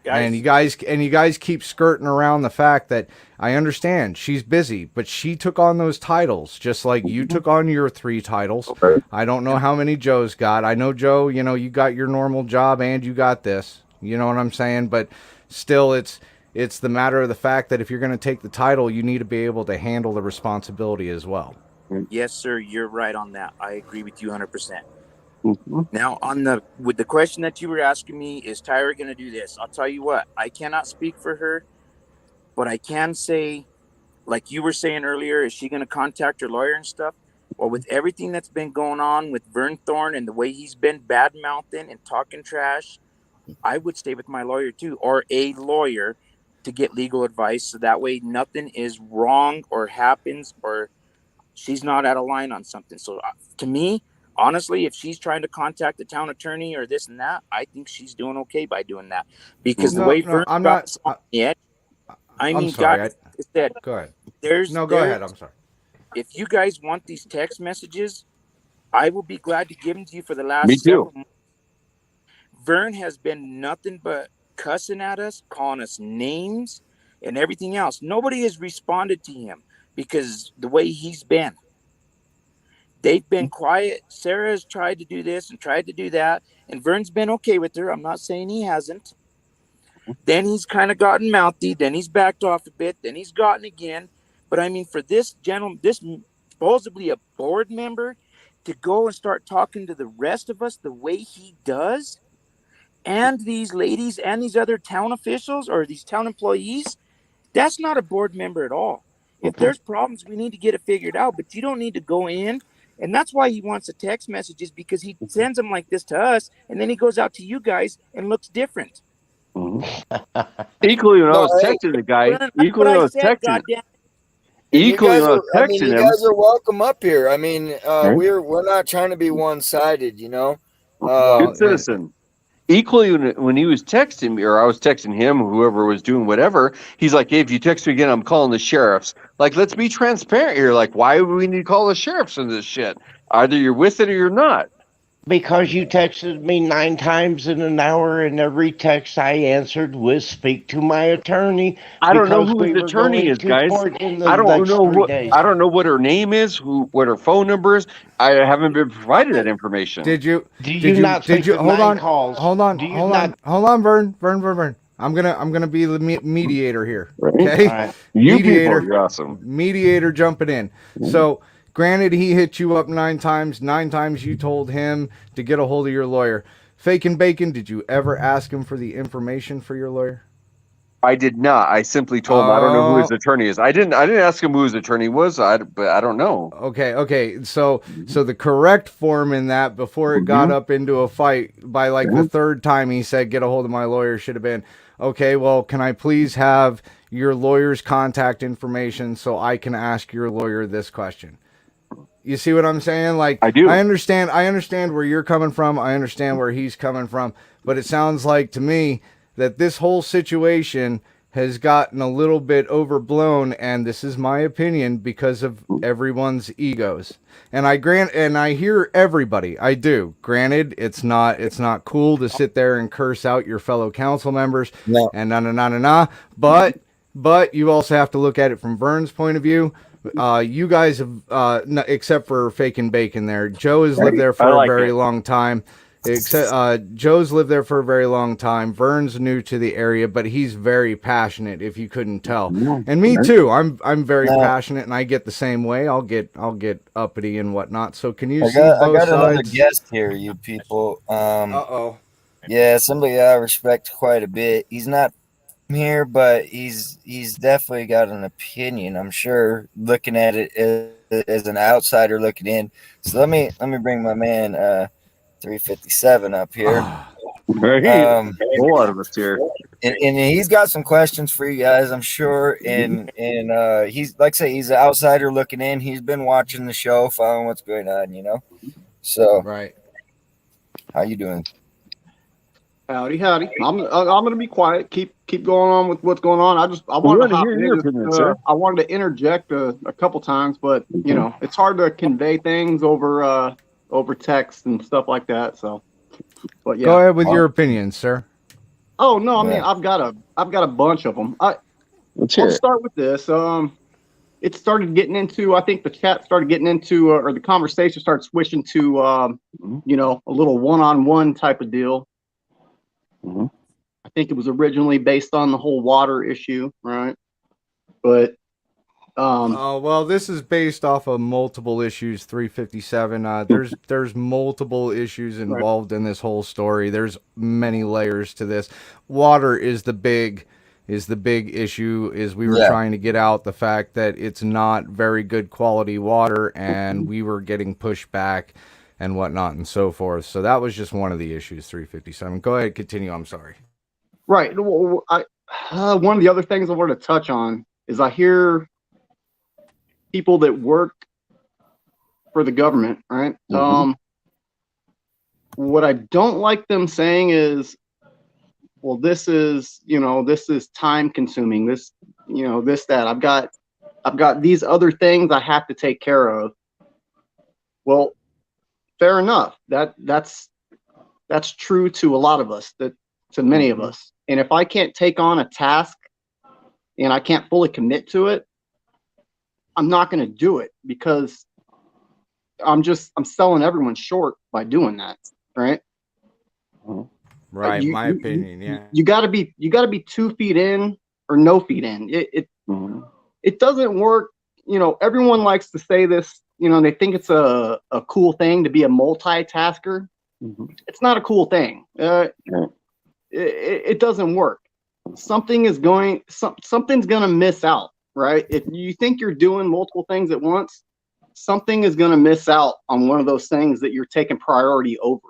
And you guys keep skirting around the fact that I understand she's busy, but she took on those titles just like you took on your 3 titles. I don't know how many Joe's got. I know Joe, you got your normal job and you got this. You know what I'm saying? But still, it's the matter of the fact that if you're going to take the title, you need to be able to handle the responsibility as well. Yes, sir. You're right on that. I agree with you 100%. Now, with the question that you were asking me, is Tyra going to do this? I'll tell you what, I cannot speak for her, but I can say, like you were saying earlier, is she going to contact her lawyer and stuff? Well, with everything that's been going on with Vern Thorne and the way he's been bad-mouthing and talking trash, I would stay with my lawyer too, or a lawyer, to get legal advice, so that way nothing is wrong or happens, or she's not out of line on something. So to me, honestly, if she's trying to contact the town attorney or this and that, I think she's doing okay by doing that, because the way Vern I'm not. I mean, sorry, guys, said, go ahead. Go ahead. I'm sorry. If you guys want these text messages, I will be glad to give them to you for the last Me too. several months. Vern has been nothing but cussing at us, calling us names and everything else. Nobody has responded to him because the way he's been. They've been quiet. Sarah has tried to do this and tried to do that, and Vern's been okay with her. I'm not saying he hasn't. Then he's kind of gotten mouthy. Then he's backed off a bit. Then he's gotten again. But I mean, for this gentleman, this supposedly a board member, to go and start talking to the rest of us the way he does, and these ladies and these other town officials or these town employees, that's not a board member at all. If there's problems, we need to get it figured out, but you don't need to go in. And that's why he wants the text messages, because he sends them like this to us, and then he goes out to you guys and looks different. Equally, when I was texting the guy, equally when I was texting you guys are welcome up here. I mean, we're not trying to be one-sided, Good citizen. Equally, when he was texting me, or I was texting him, whoever was doing whatever, he's like, hey, if you text me again, I'm calling the sheriffs. Like, let's be transparent here. Like, why would we need to call the sheriffs in this shit? Either you're with it or you're not. Because you texted me 9 times in an hour, and every text I answered was speak to my attorney. I don't know who his attorney is, guys. I don't know what her name is, what her phone number is. I haven't been provided that information. Did you hold on, Vern. I'm gonna be the mediator here. Okay, right. Mediator, you're awesome. Mediator jumping in. So, granted, he hit you up 9 times. 9 times you told him to get a hold of your lawyer. Faken Bacon, did you ever ask him for the information for your lawyer? I did not. I simply told him I don't know who his attorney is. I didn't ask him who his attorney was, but I don't know. Okay. So the correct form in that, before it got up into a fight, by like the 3rd time he said, get a hold of my lawyer, should have been, okay, well, can I please have your lawyer's contact information so I can ask your lawyer this question? You see what I'm saying? Like, I do. I understand where you're coming from. I understand where he's coming from. But it sounds like to me that this whole situation has gotten a little bit overblown, and this is my opinion, because of everyone's egos. And I hear everybody. I do. Granted, it's not cool to sit there and curse out your fellow council members. No. And but you also have to look at it from Vern's point of view. You guys have, except for Faken Bacon there, Joe has lived there for a very long time. Joe's lived there for a very long time. Vern's new to the area, but he's very passionate, if you couldn't tell. And me too. I'm very passionate, and I get the same way. I'll get uppity and whatnot. So can you see both sides? I got another guest here, you people. Uh-oh. Yeah, somebody I respect quite a bit. He's not here, but he's definitely got an opinion. I'm sure, looking at it as an outsider looking in. So let me bring my man 357 up here. Right. Um, A whole lot of us here. and he's got some questions for you guys, I'm sure. And he's, like I say, he's an outsider looking in. He's been watching the show, following what's going on, you know. So, Right. how you doing? Howdy, howdy. I'm gonna be quiet. Keep going on with what's going on. I wanted to hop in. I wanted to interject a couple times, but you know it's hard to convey things over text and stuff like that. So, but yeah. Go ahead with your opinions, sir. Oh no, I mean I've got a bunch of them. I'll start with this. It started getting into. I think the chat started getting into, or the conversation started switching to, you know, a little one-on-one type of deal. I think it was originally based on the whole water issue, right? But well, this is based off of multiple issues. 357. There's multiple issues involved in this whole story. There's many layers to this. Water is the big issue. Is we were trying to get out the fact that it's not very good quality water, and we were getting pushed back and whatnot and so forth. So that was just one of the issues. 357. Go ahead, continue. I'm sorry. Right. One of the other things I wanted to touch on is I hear people that work for the government, right? What I don't like them saying is, well, this is time consuming. This, you know, this, that. I've got these other things I have to take care of. Well, fair enough. That's true to a lot of us, to many of us. And if I can't take on a task and I can't fully commit to it, I'm not going to do it, because I'm selling everyone short by doing that. Right. Right. My opinion. Yeah. You gotta be 2 feet in or no feet in. It doesn't work. You know, everyone likes to say this, you know, they think it's a cool thing to be a multitasker. It's not a cool thing. It doesn't work. Something's gonna miss out, right? If you think you're doing multiple things at once, something is gonna miss out on one of those things that you're taking priority over.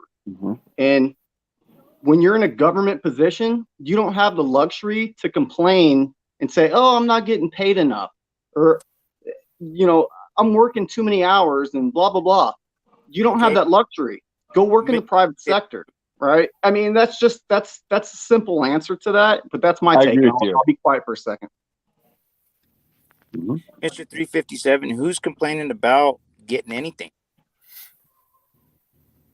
And when you're in a government position, you don't have the luxury to complain and say, oh, I'm not getting paid enough, or, you know, I'm working too many hours and blah, blah, blah. You don't have that luxury. Go work in the private sector, right? I mean, that's a simple answer to that, but that's my take. I'll be quiet for a second. Mr. 357, who's complaining about getting anything?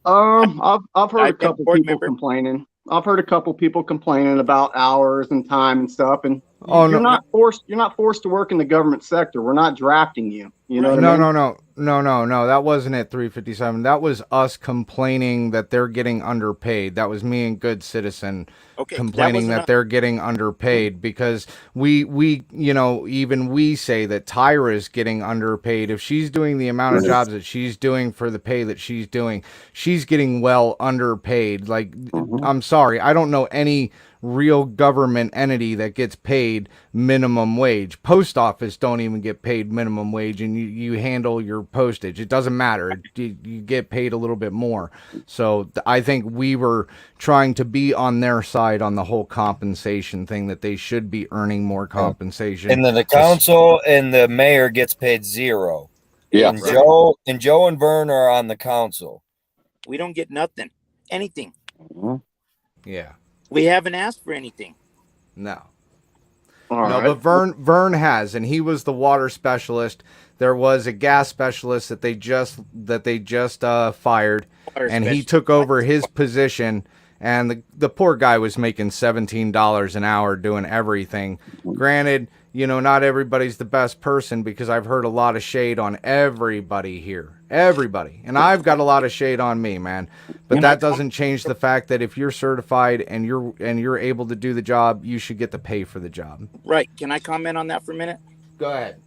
I've heard a couple people complaining. I've heard a couple people complaining about hours and time and stuff. And you're not forced to work in the government sector. We're not drafting you. You know what I mean? No. That wasn't it. 357. That was us complaining that they're getting underpaid. That was me and Good Citizen complaining that they're getting underpaid, because we you know, even we say that Tyra is getting underpaid. If she's doing the amount of jobs that she's doing for the pay that she's doing, she's getting well underpaid. Like, I'm sorry, I don't know any real government entity that gets paid minimum wage. Post office don't even get paid minimum wage, and you handle your postage. It doesn't matter. You get paid a little bit more. So I think we were trying to be on their side on the whole compensation thing, that they should be earning more compensation. And then the council and the mayor gets paid zero. Yeah. And Joe and Vern are on the council. We don't get nothing. Anything. Yeah. We haven't asked for anything. No. But Vern has, and he was the water specialist. There was a gas specialist that they just fired, and he took over his position. And the poor guy was making $17 an hour doing everything. Granted, you know, not everybody's the best person, because I've heard a lot of shade on everybody here. Everybody. And I've got a lot of shade on me, man. But that doesn't change the fact that if you're certified and you're able to do the job, you should get the pay for the job. Right. Can I comment on that for a minute? Go ahead.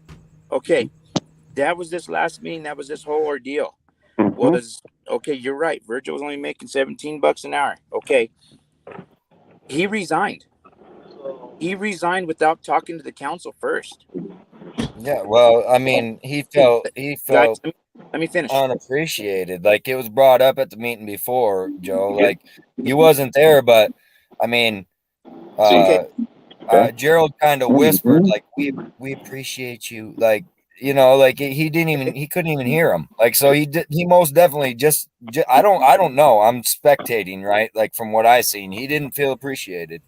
Okay. That was this last meeting. That was this whole ordeal. Okay, you're right. Virgil was only making $17 an hour. Okay. He resigned. He resigned without talking to the council first. Yeah, well, I mean, he felt Guys, let me finish. unappreciated. Like it was brought up at the meeting before, Joe. Like he wasn't there, but I mean, Gerald kind of whispered, like, we appreciate you, like, you know, like he couldn't even hear him, like, so he most definitely just I don't know, I'm spectating, right, like from what I seen, he didn't feel appreciated.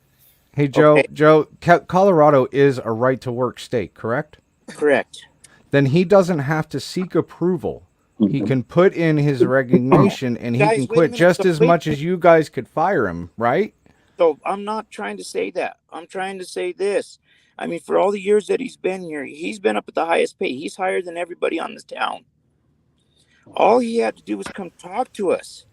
Hey, Joe, Colorado is a right to work state, correct? Correct. Then he doesn't have to seek approval. He can put in his resignation and he can quit just as much as you guys could fire him, right? So I'm not trying to say that. I'm trying to say this. I mean, for all the years that he's been here, he's been up at the highest pay. He's higher than everybody on this town. All he had to do was come talk to us.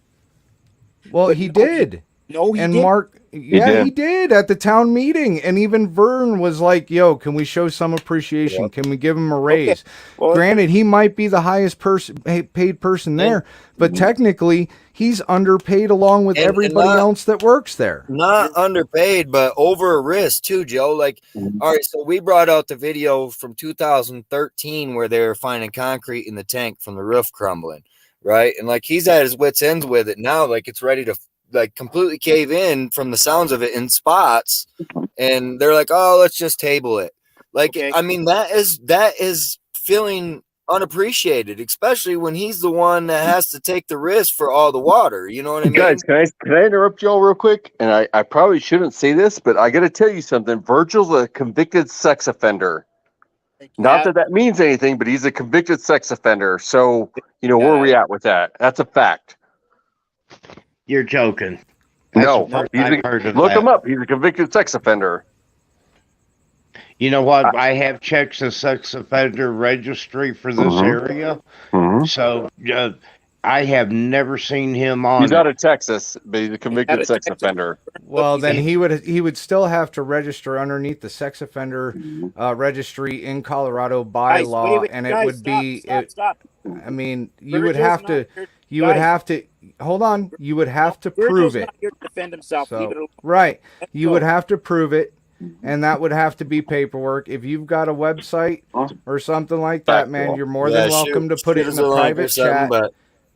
Well, he did. He and didn't. Mark, he did at the town meeting. And even Vern was like, yo, can we show some appreciation? Can we give him a raise? Okay. Well, granted, he might be the highest paid person there, but technically he's underpaid along with everybody else that works there. Not underpaid, but over a risk too, Joe. Like, all right, so we brought out the video from 2013 where they were finding concrete in the tank from the roof crumbling, right? And like he's at his wits' ends with it now, like it's ready to like completely cave in from the sounds of it in spots, and they're like, oh, let's just table it. Like, I mean, that is feeling unappreciated, especially when he's the one that has to take the risk for all the water. You know what I mean? Guys, can I interrupt y'all real quick? And I probably shouldn't say this, but I got to tell you something. Virgil's a convicted sex offender. Not that means anything, but he's a convicted sex offender. So, you know, where are we at with that? That's a fact. You're joking. No, look him up. He's a convicted sex offender. You know what? I have checked the sex offender registry for this area. So I have never seen him on. He's out of Texas, but he's a convicted sex offender. Well, then he would still have to register underneath the sex offender registry in Colorado by law, and it would be. I mean, you would have to. You would have to hold on. You would have to prove it. Not here to defend himself. So, right. You would have to prove it, and that would have to be paperwork. If you've got a website or something like that, man, you're more than welcome to put it in the private chat.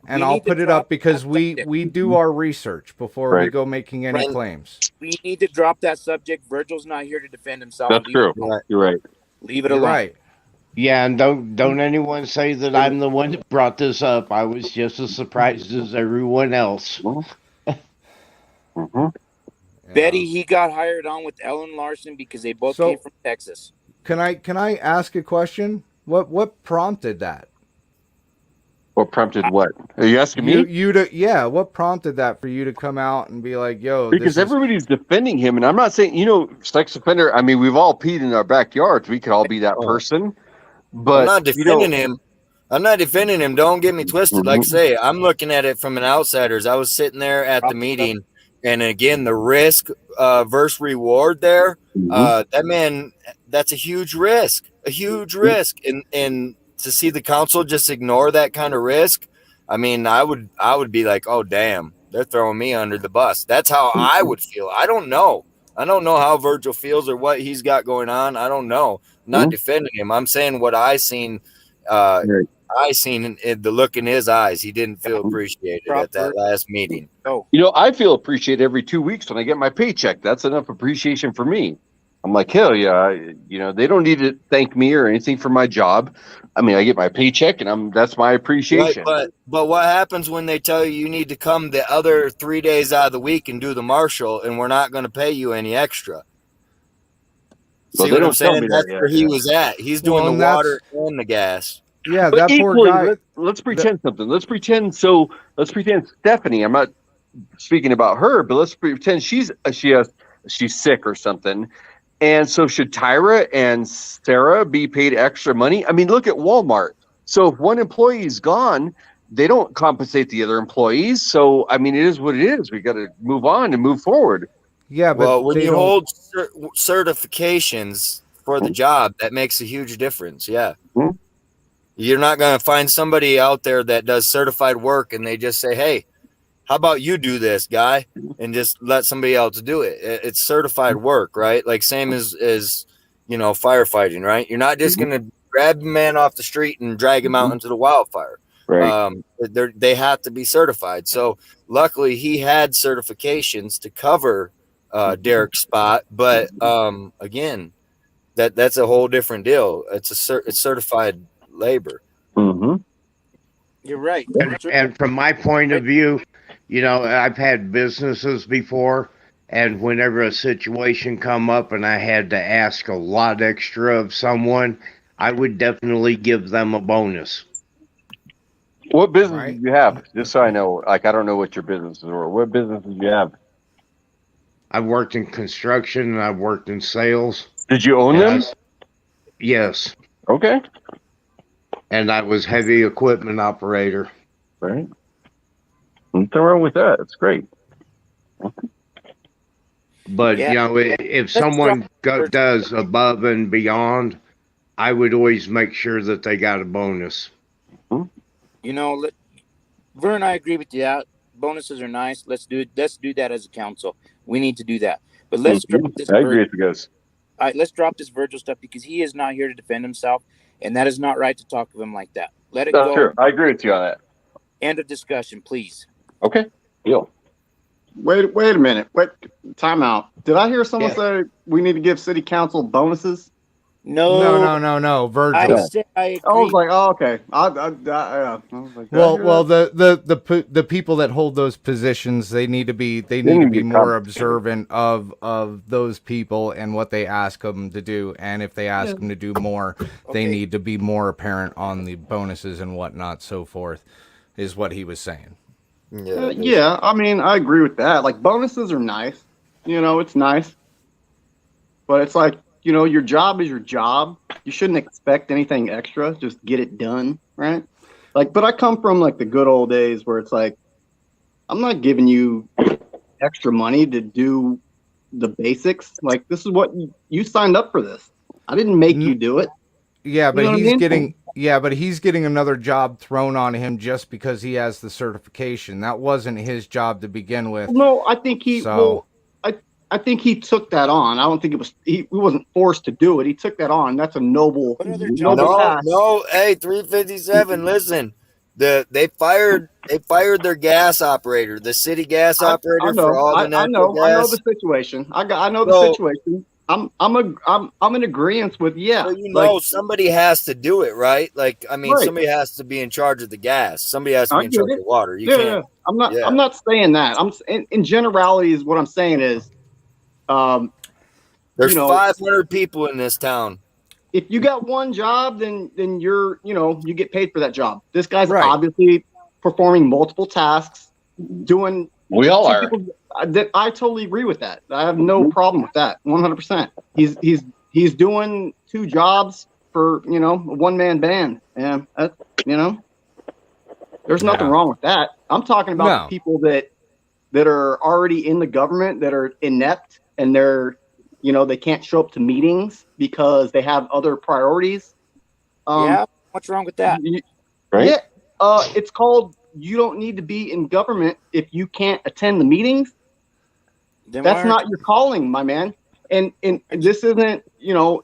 And I'll put it up because we do our research before we go making any claims. We need to drop that subject. Virgil's not here to defend himself. That's true. You're right. Leave it alone. Right. Yeah, and don't anyone say that I'm the one that brought this up. I was just as surprised as everyone else. Betty, he got hired on with Ellen Larson because they both came from Texas. Can I ask a question? What prompted that? What prompted what? Are you asking me? What prompted that for you to come out and be like, yo, because everybody's defending him, and I'm not saying, you know, sex offender, I mean, we've all peed in our backyards. We could all be that person. But I'm not defending him. I'm not defending him. Don't get me twisted. Like I say, I'm looking at it from an outsider's. I was sitting there at the meeting, and again, the risk versus reward there. That man, that's a huge risk. And to see the council just ignore that kind of risk, I mean, I would be like, oh damn, they're throwing me under the bus. That's how I would feel. I don't know how Virgil feels or what he's got going on. I don't know. I'm not defending him. I'm saying what I seen. I seen in the look in his eyes. He didn't feel appreciated at that last meeting. You know, I feel appreciated every 2 weeks when I get my paycheck. That's enough appreciation for me. I'm like, hell yeah. You know, they don't need to thank me or anything for my job. I mean, I get my paycheck and that's my appreciation. Right, but what happens when they tell you need to come the other 3 days out of the week and do the marshal, and we're not going to pay you any extra? See what I'm saying? That's where he was at. He's doing the water and the gas. Yeah, but that equally, poor guy. Let's pretend something. Let's pretend Stephanie. I'm not speaking about her, but let's pretend she's sick or something. And so should Tyra and Sarah be paid extra money? I mean, look at Walmart. So if one employee is gone, they don't compensate the other employees. So, I mean, it is what it is. We got to move on and move forward. Yeah, but when you hold certifications for the job, that makes a huge difference. Yeah. You're not going to find somebody out there that does certified work and they just say, hey, how about you do this, guy, and just let somebody else do it. It's certified work, right? Like same as firefighting, right? You're not just gonna grab a man off the street and drag him out into the wildfire. Right. They have to be certified. So luckily he had certifications to cover Derek's spot, but again, that's a whole different deal. It's certified labor. Mm-hmm. You're right. And from my point of view, I've had businesses before, and whenever a situation come up and I had to ask a lot extra of someone, I would definitely give them a bonus. What business did you have? Just so I know, I don't know what your businesses were. What business did you have? I've worked in construction and I've worked in sales. Did you own them? Yes. Okay. And I was heavy equipment operator. Right. Nothing wrong with that. It's great. But, if someone does above and beyond, I would always make sure that they got a bonus. Vern, I agree with you. Bonuses are nice. Let's do that as a council. We need to do that. But let's drop this. I agree with you guys. All right, let's drop this Virgil stuff because he is not here to defend himself, and that is not right to talk of him like that. Let it go. Sure. I agree with you on that. End of discussion, please. Okay. Deal. Wait a minute. Time out. Did I hear someone say we need to give city council bonuses? No. Virgil. I agree. I was like, oh, okay. I was like, the people that hold those positions, they need to be more observant of those people and what they ask them to do. And if they ask them to do more, they need to be more apparent on the bonuses and whatnot, so forth, is what he was saying. Yeah, I mean, I agree with that. Like, bonuses are nice. It's nice. But it's like, your job is your job. You shouldn't expect anything extra. Just get it done, right? Like, but I come from like the good old days where it's like, I'm not giving you extra money to do the basics. Like, this is what you signed up for this. I didn't make you do it. Yeah, but he's getting another job thrown on him just because he has the certification. That wasn't his job to begin with. No, I think I think he took that on. I don't think he wasn't forced to do it. He took that on. That's a noble task. No, hey, 357, listen. They fired their gas operator, the city gas operator for all the natural gas. I know the situation. I know the situation. I'm in agreement with So somebody has to do it, right? Like, I mean, somebody has to be in charge of the gas. Somebody has to be in charge of the water. You can't. Yeah. I'm not saying that. In generalities, what I'm saying is, there's 500 people in this town. If you got one job, then you're you get paid for that job. This guy's obviously performing multiple tasks, doing. We all are. I totally agree with that. I have no problem with that. 100%. He's doing two jobs for a one-man band, and there's nothing wrong with that. I'm talking about the people that are already in the government that are inept and they're they can't show up to meetings because they have other priorities. What's wrong with that? Right? Yeah. It's called you don't need to be in government if you can't attend the meetings. Then that's not your calling, my man. And this isn't, you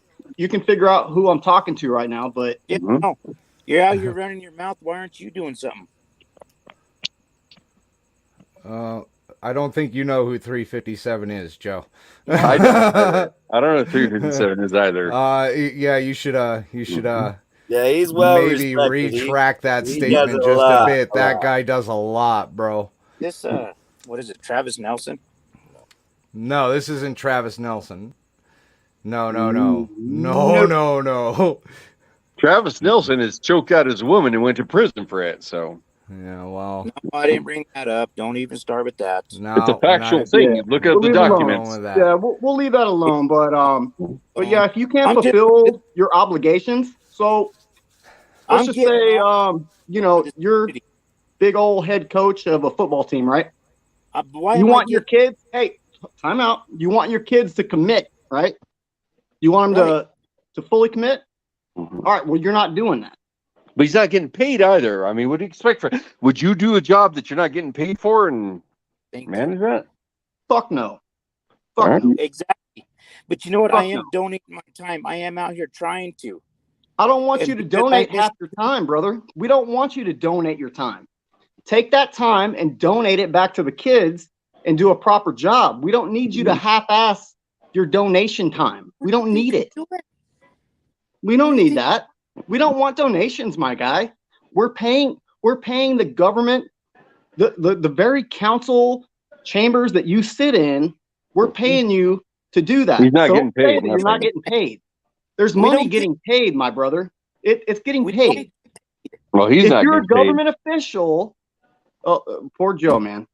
can figure out who I'm talking to right now, but you're out here running your mouth. Why aren't you doing something? I don't think you know who 357 is, Joe. I don't know who 357 is either. Yeah, you should. Yeah, he's well maybe respected. Retract that statement just a bit. That guy does a lot, bro. This what is it, Travis Nelson? No, this isn't Travis Nelson. No. Travis Nelson has choked out his woman and went to prison for it, so. Yeah, well. No, I didn't bring that up. Don't even start with that. No, it's a factual thing. Yeah. Look up the documents. Yeah, we'll leave that alone. But yeah, if you can't fulfill your obligations, so let's just say, you're big old head coach of a football team, right? You want your kids, hey, time out. You want your kids to commit, right? You want them to fully commit? All right, well, you're not doing that. But he's not getting paid either. I mean, what do you expect would you do a job that you're not getting paid for and manage that? Fuck no. Fuck no. Exactly. But you know what? I am donating my time. I am out here trying to. I don't want you to donate half your time, brother. We don't want you to donate your time. Take that time and donate it back to the kids and do a proper job. We don't need you to half-ass your donation time. We don't need it. We don't need that. We don't want donations, my guy. We're paying the government, the very council chambers that you sit in. We're paying you to do that. He's not getting paid. You're not getting paid. There's money getting paid, my brother. It's getting paid. Well, he's not. If you're a government official, poor Joe, man.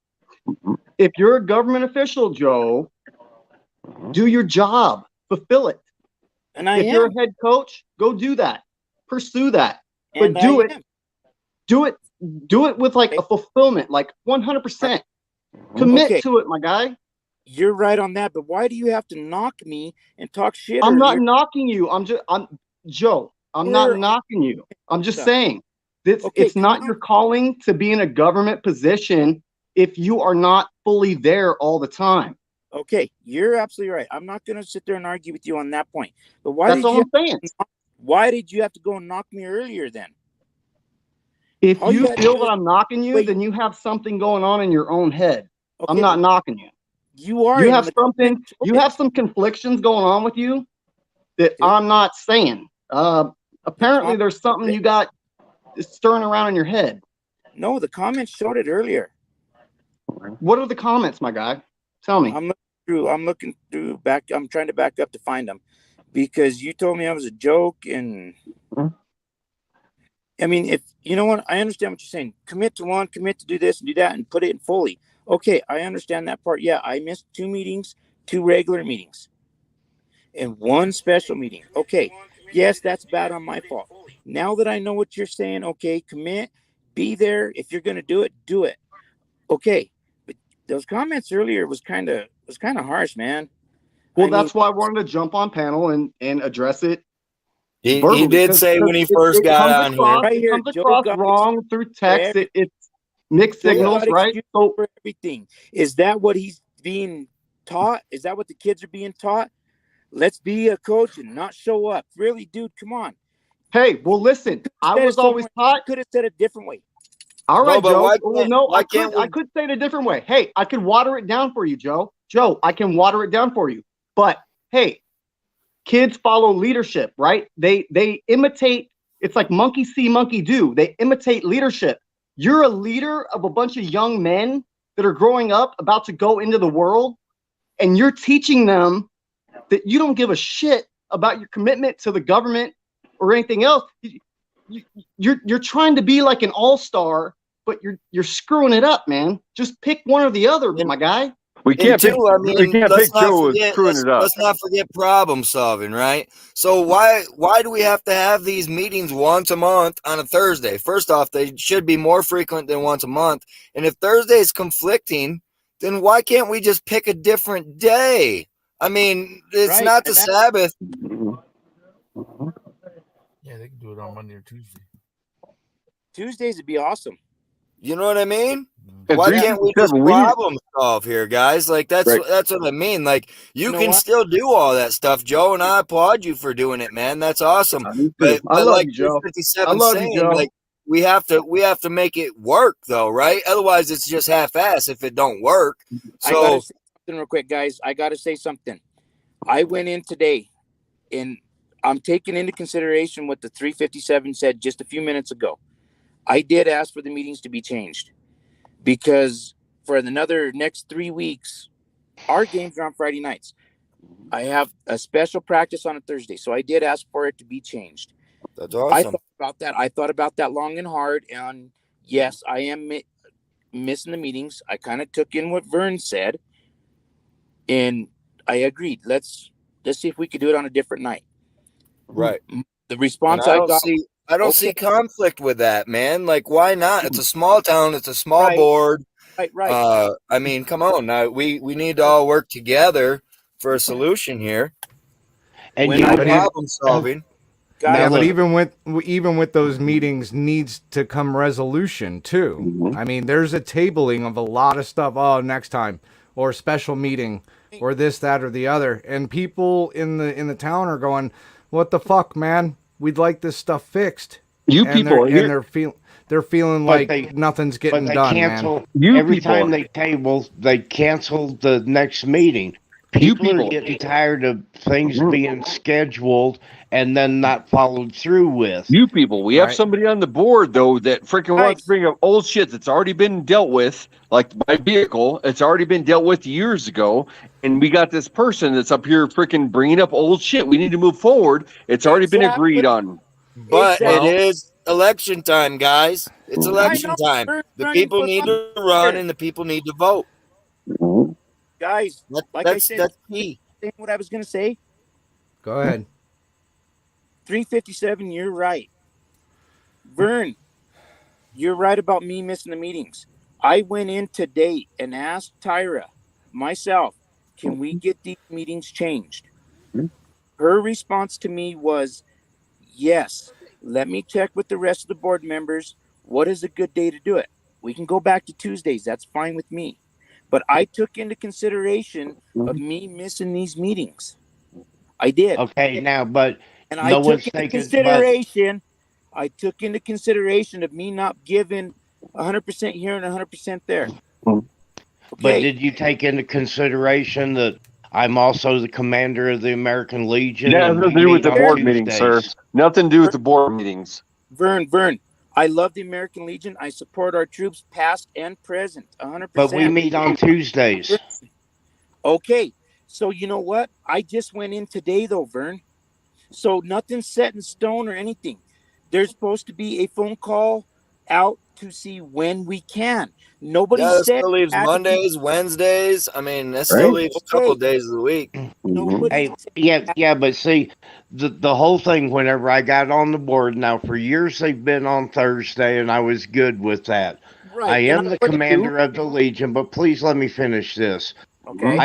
If you're a government official, Joe, do your job, fulfill it. And if you're a head coach, go do that, pursue that, but do it with like a fulfillment, like 100%. Commit to it, my guy. You're right on that, but why do you have to knock me and talk shit? I'm not knocking you. Joe. I'm not knocking you. I'm just saying it's not your calling to be in a government position if you are not fully there all the time. Okay, you're absolutely right. I'm not going to sit there and argue with you on that point. But why did you have to go and knock me earlier then? If you feel that I'm knocking you, then you have something going on in your own head. Okay, I'm not knocking you. You have something. You have some conflictions going on with you that I'm not saying. Apparently, there's something you got stirring around in your head. No, the comments showed it earlier. What are the comments, my guy? Tell me. I'm looking through back. I'm trying to back up to find them because you told me I was a joke, and I mean, if you know what, I understand what you're saying. Commit to one, commit to do this and do that, and put it in fully. Okay, I understand that part. Yeah, I missed 2 meetings, 2 regular meetings, and 1 special meeting. Okay, yes, that's bad on my fault. Now that I know what you're saying, okay, commit, be there. If you're gonna do it, do it. Okay, but those comments earlier was kind of harsh, man. Well, that's why I wanted to jump on panel and address it. He did say when he first got on here. It comes across wrong through text. It's mixed signals, right? So for everything, is that what he's being taught? Is that what the kids are being taught? Let's be a coach and not show up. Really, dude, come on. Hey, well, listen. I was always taught. Could have said it a different way. All right, Joe. I could say it a different way. Hey, I could water it down for you, Joe. Joe, I can water it down for you. But hey, kids follow leadership, right? They imitate. It's like monkey see, monkey do. They imitate leadership. You're a leader of a bunch of young men that are growing up, about to go into the world, and you're teaching them that you don't give a shit about your commitment to the government or anything else. You're trying to be like an all-star, but you're screwing it up, man. Just pick one or the other, my guy. We can't pick Joe as screwing it up. Let's not forget problem solving, right? So why do we have to have these meetings once a month on a Thursday? First off, they should be more frequent than once a month. And if Thursday is conflicting, then why can't we just pick a different day? I mean, it's not the Sabbath. Yeah, they can do it on Monday or Tuesday. Tuesdays would be awesome. You know what I mean? Why can't we just problem solve here, guys? Like that's what I mean. Like you can still do all that stuff, Joe, and I applaud you for doing it, man. That's awesome. But I love like you, Joe. 57 saying, like we have to make it work though, right? Otherwise, it's just half-ass if it don't work. So I gotta say something real quick, guys. I gotta say something. I went in today, and I'm taking into consideration what the 357 said just a few minutes ago. I did ask for the meetings to be changed because for the next 3 weeks, our games are on Friday nights. I have a special practice on a Thursday, so I did ask for it to be changed. That's awesome. I thought about that long and hard, and yes, I am missing the meetings. I kind of took in what Vern said, and I agreed. Let's see if we could do it on a different night. Right. The response I got. I don't see conflict with that, man. Like, why not? It's a small town. It's a small board. Right. I mean, come on. Now we need to all work together for a solution here. And problem solving. Yeah, but even with those meetings needs to come resolution too. I mean, there's a tabling of a lot of stuff. Oh, next time, or special meeting, or this, that, or the other. And people in the town are going, "What the fuck, man? We'd like this stuff fixed." They're feeling like nothing's getting done, cancel, man. Every time they table, they cancel the next meeting. People are getting tired of things being scheduled and then not followed through with. You people, we have somebody on the board though that freaking wants to bring up old shit that's already been dealt with, like my vehicle. It's already been dealt with years ago, and we got this person that's up here freaking bringing up old shit. We need to move forward. It's already been agreed on. But it is election time, guys. It's election time. The people need to run, and the people need to vote. Guys, that's key. What I was going to say. Go ahead. 357, you're right. Vern, you're right about me missing the meetings. I went in today and asked Tyra, myself, can we get these meetings changed? Her response to me was, yes, let me check with the rest of the board members. What is a good day to do it? We can go back to Tuesdays. That's fine with me. But I took into consideration of me missing these meetings. I did. Okay, now, but and I took into consideration. I took into consideration of me not giving 100% here and 100% there. Okay. But did you take into consideration that I'm also the commander of the American Legion? Nothing to do with the board meetings, sir. Nothing to do with the board meetings. Vern, I love the American Legion. I support our troops, past and present, 100%. But we meet on Tuesdays. Okay, so you know what? I just went in today, though, Vern. So nothing's set in stone or anything. There's supposed to be a phone call out to see when we can. Nobody said. Still leaves Mondays, Wednesdays. I mean, that still leaves a couple of days of the week. Hey, yeah, but see, the whole thing, whenever I got on the board, now for years they've been on Thursday, and I was good with that. Right. I am the commander of the Legion, but please let me finish this. Okay.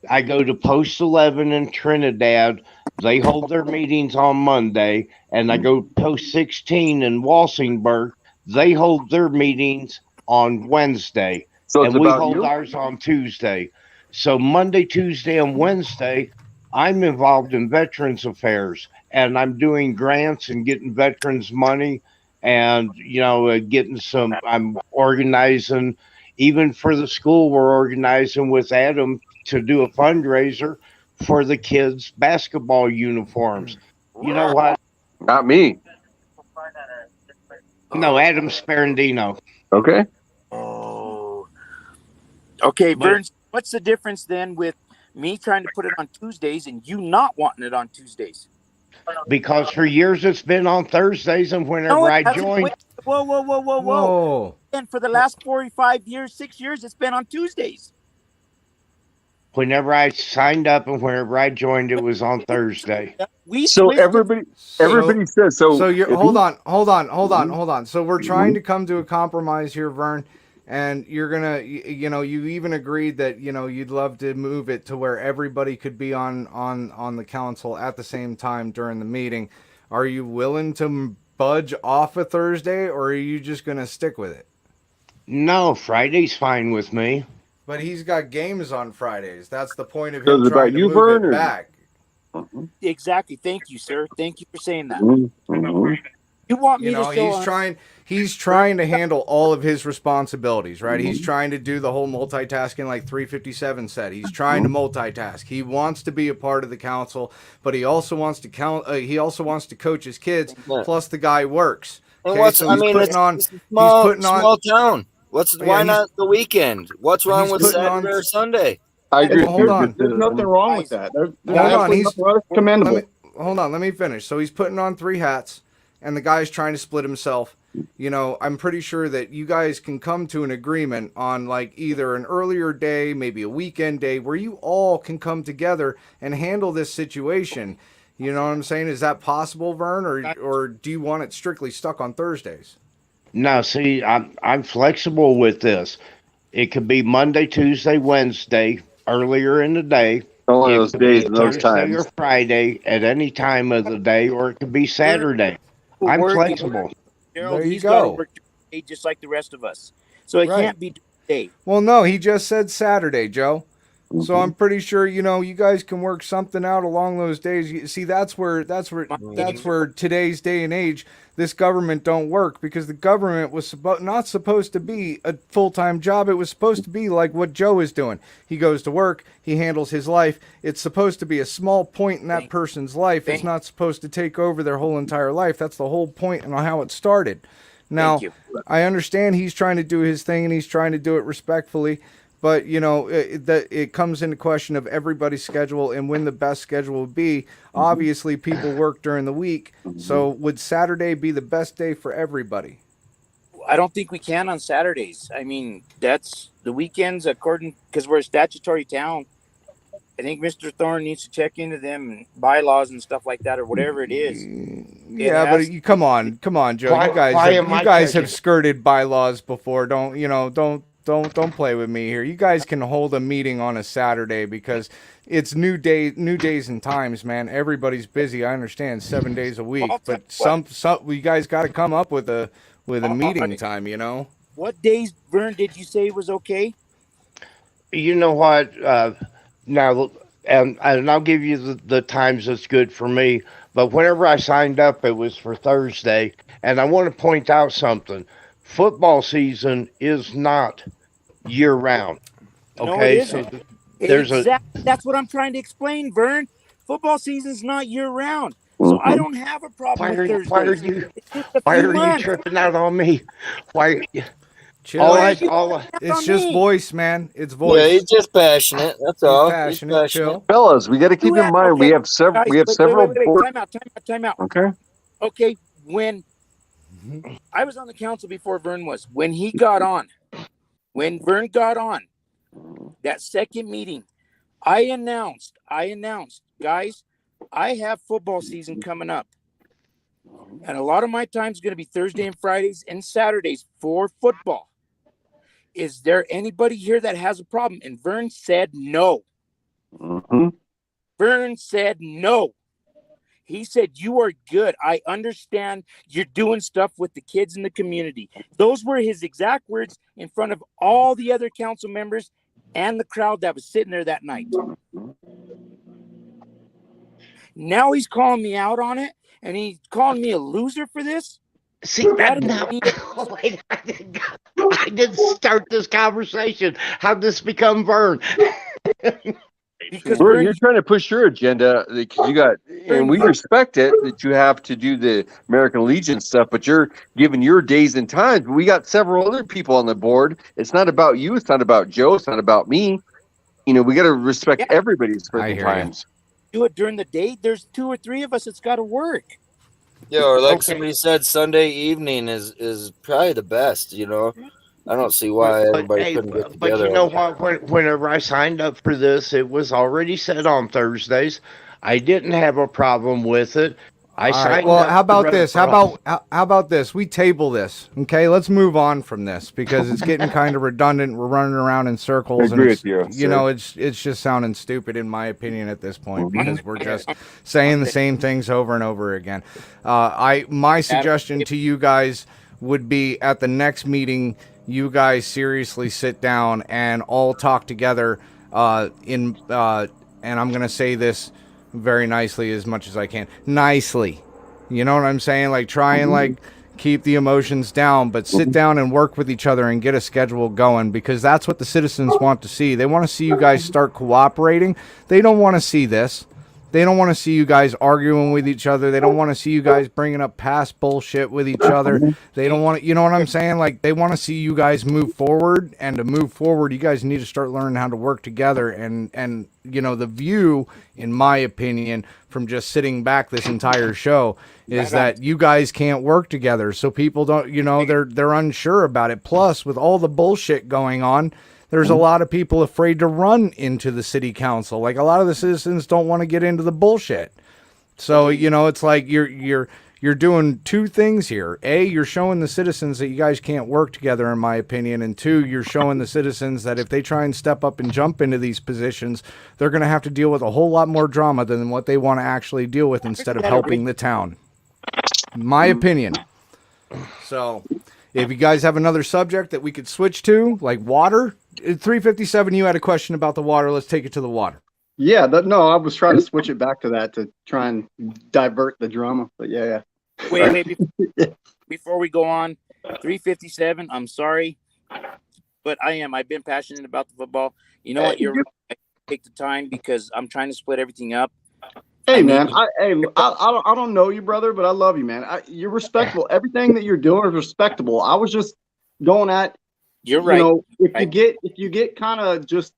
I go to Post 11 in Trinidad. They hold their meetings on Monday, and I go Post 16 in Walsingburg. They hold their meetings on Wednesday, and we hold ours on Tuesday. So Monday, Tuesday, and Wednesday, I'm involved in veterans affairs, and I'm doing grants and getting veterans money, and I'm organizing. Even for the school, we're organizing with Adam to do a fundraiser for the kids' basketball uniforms. You know what? Not me. No, Adam Sperandino. Okay. Oh. Okay, Vern, what's the difference then with me trying to put it on Tuesdays and you not wanting it on Tuesdays? Because for years it's been on Thursdays, and whenever I joined... Whoa. And for the last 45 years, 6 years, it's been on Tuesdays. Whenever I signed up and whenever I joined, it was on Thursday. Everybody says so. So you're hold on. So we're trying to come to a compromise here, Vern, and you're gonna, you even agreed that you'd love to move it to where everybody could be on the council at the same time during the meeting. Are you willing to budge off a Thursday, or are you just gonna stick with it? No, Friday's fine with me. But he's got games on Fridays. That's the point of him trying to move Vern, it back. Exactly. Thank you, sir. Thank you for saying that. Mm-hmm. You want me to show he's trying to handle all of his responsibilities, right? He's trying to do the whole multitasking like 357 said. He's trying to multitask. He wants to be a part of the council, but he also wants to he also wants to coach his kids, plus the guy works. Okay, it's a small town. Why not the weekend? What's wrong with Saturday or Sunday? I agree. Hold on. There's nothing wrong with that. Commendable. Hold on. Let me finish. So he's putting on 3 hats, and the guy's trying to split himself. I'm pretty sure that you guys can come to an agreement on like either an earlier day, maybe a weekend day, where you all can come together and handle this situation. You know what I'm saying? Is that possible, Vern, or do you want it strictly stuck on Thursdays? No, see, I'm flexible with this. It could be Monday, Tuesday, Wednesday, earlier in the day, Only It those could be days a and those Thursday or times. Friday at any time of the day, or it could be Saturday. I'm Working. flexible. Gerald, There you he's got to go. work during the day just like the rest of us. So it Right. can't be day. Well, no, he just said Saturday, Joe. So I'm pretty sure you guys can work something out along those days. You see, that's where today's day and age, this government don't work, because the government was not supposed to be a full-time job. It was supposed to be like what Joe is doing. He goes to work, he handles his life. It's supposed to be a small point in that person's life. It's not supposed to take over their whole entire life. That's the whole point and how it started. Now, I understand he's trying to do his thing and he's trying to do it respectfully. But, it comes into question of everybody's schedule and when the best schedule would be. Obviously, people work during the week. So would Saturday be the best day for everybody? I don't think we can on Saturdays. I mean, that's the weekends, because we're a statutory town. I think Mr. Thorne needs to check into them bylaws and stuff like that, or whatever it is. Yeah, but come on, Joe. You guys have skirted bylaws before. Don't play with me here. You guys can hold a meeting on a Saturday because it's new days and times, man. Everybody's busy. I understand 7 days a week, but some you guys got to come up with a meeting time. What days, Vern, did you say was okay? You know what? Now, and I'll give you the times that's good for me. But whenever I signed up, it was for Thursday, and I want to point out something. Football season is not year round. Okay, no, it isn't. That's what I'm trying to explain, Vern. Football season's not year round, so I don't have a problem with Thursdays. Why are you tripping out on me? Why? Chill. It's just voice, man. It's voice. Yeah, he's just passionate. That's all. He's passionate. Chill. Fellas, we got to keep in mind we have several. Wait, time out. Okay. When I was on the council before Vern was, when Vern got on that second meeting, I announced, guys, I have football season coming up. And a lot of my time is going to be Thursday and Fridays and Saturdays for football. Is there anybody here that has a problem? And Vern said no. Vern said no. He said, you are good. I understand you're doing stuff with the kids in the community. Those were his exact words in front of all the other council members and the crowd that was sitting there that night. Now he's calling me out on it, and he's calling me a loser for this. See, I didn't start this conversation. How'd this become Vern? Because you're trying to push your agenda because you got, and we respect it that you have to do the American Legion stuff, but you're giving your days and times. We got several other people on the board. It's not about you. It's not about Joe. It's not about me. We got to respect everybody's times. Do it during the day. There's 2 or 3 of us that's got to work. Yeah, or like somebody said, Sunday evening is probably the best. I don't see why everybody couldn't get together. But you know what? Whenever I signed up for this, it was already set on Thursdays. I didn't have a problem with it. How about this? How about this? We table this, okay? Let's move on from this because it's getting kind of redundant. We're running around in circles. I agree with you. It's just sounding stupid in my opinion at this point because we're just saying the same things over and over again. My suggestion to you guys would be at the next meeting, you guys seriously sit down and all talk together. And I'm gonna say this very nicely as much as I can. Nicely. You know what I'm saying? Like try and keep the emotions down, but sit down and work with each other and get a schedule going because that's what the citizens want to see. They want to see you guys start cooperating. They don't want to see this. They don't want to see you guys arguing with each other. They don't want to see you guys bringing up past bullshit with each other. They don't want to, you know what I'm saying? Like they want to see you guys move forward, and to move forward, you guys need to start learning how to work together. And the view, in my opinion, from just sitting back this entire show is that you guys can't work together. So people don't, they're unsure about it. Plus, with all the bullshit going on, there's a lot of people afraid to run into the city council. Like a lot of the citizens don't want to get into the bullshit. So, it's like you're you're doing two things here. A, you're showing the citizens that you guys can't work together, in my opinion. And two, you're showing the citizens that if they try and step up and jump into these positions, they're going to have to deal with a whole lot more drama than what they want to actually deal with instead of helping the town. My opinion. So if you guys have another subject that we could switch to, like water, 357, you had a question about the water. Let's take it to the water. Yeah, no, I was trying to switch it back to that to try and divert the drama. But yeah. Wait, before we go on, 357, I'm sorry, but I've been passionate about the football. You know what? You're right. I take the time because I'm trying to split everything up. Hey, man, I don't know you, brother, but I love you, man. You're respectable. Everything that you're doing is respectable. I was just going at, you're right. You know, if you get kind of just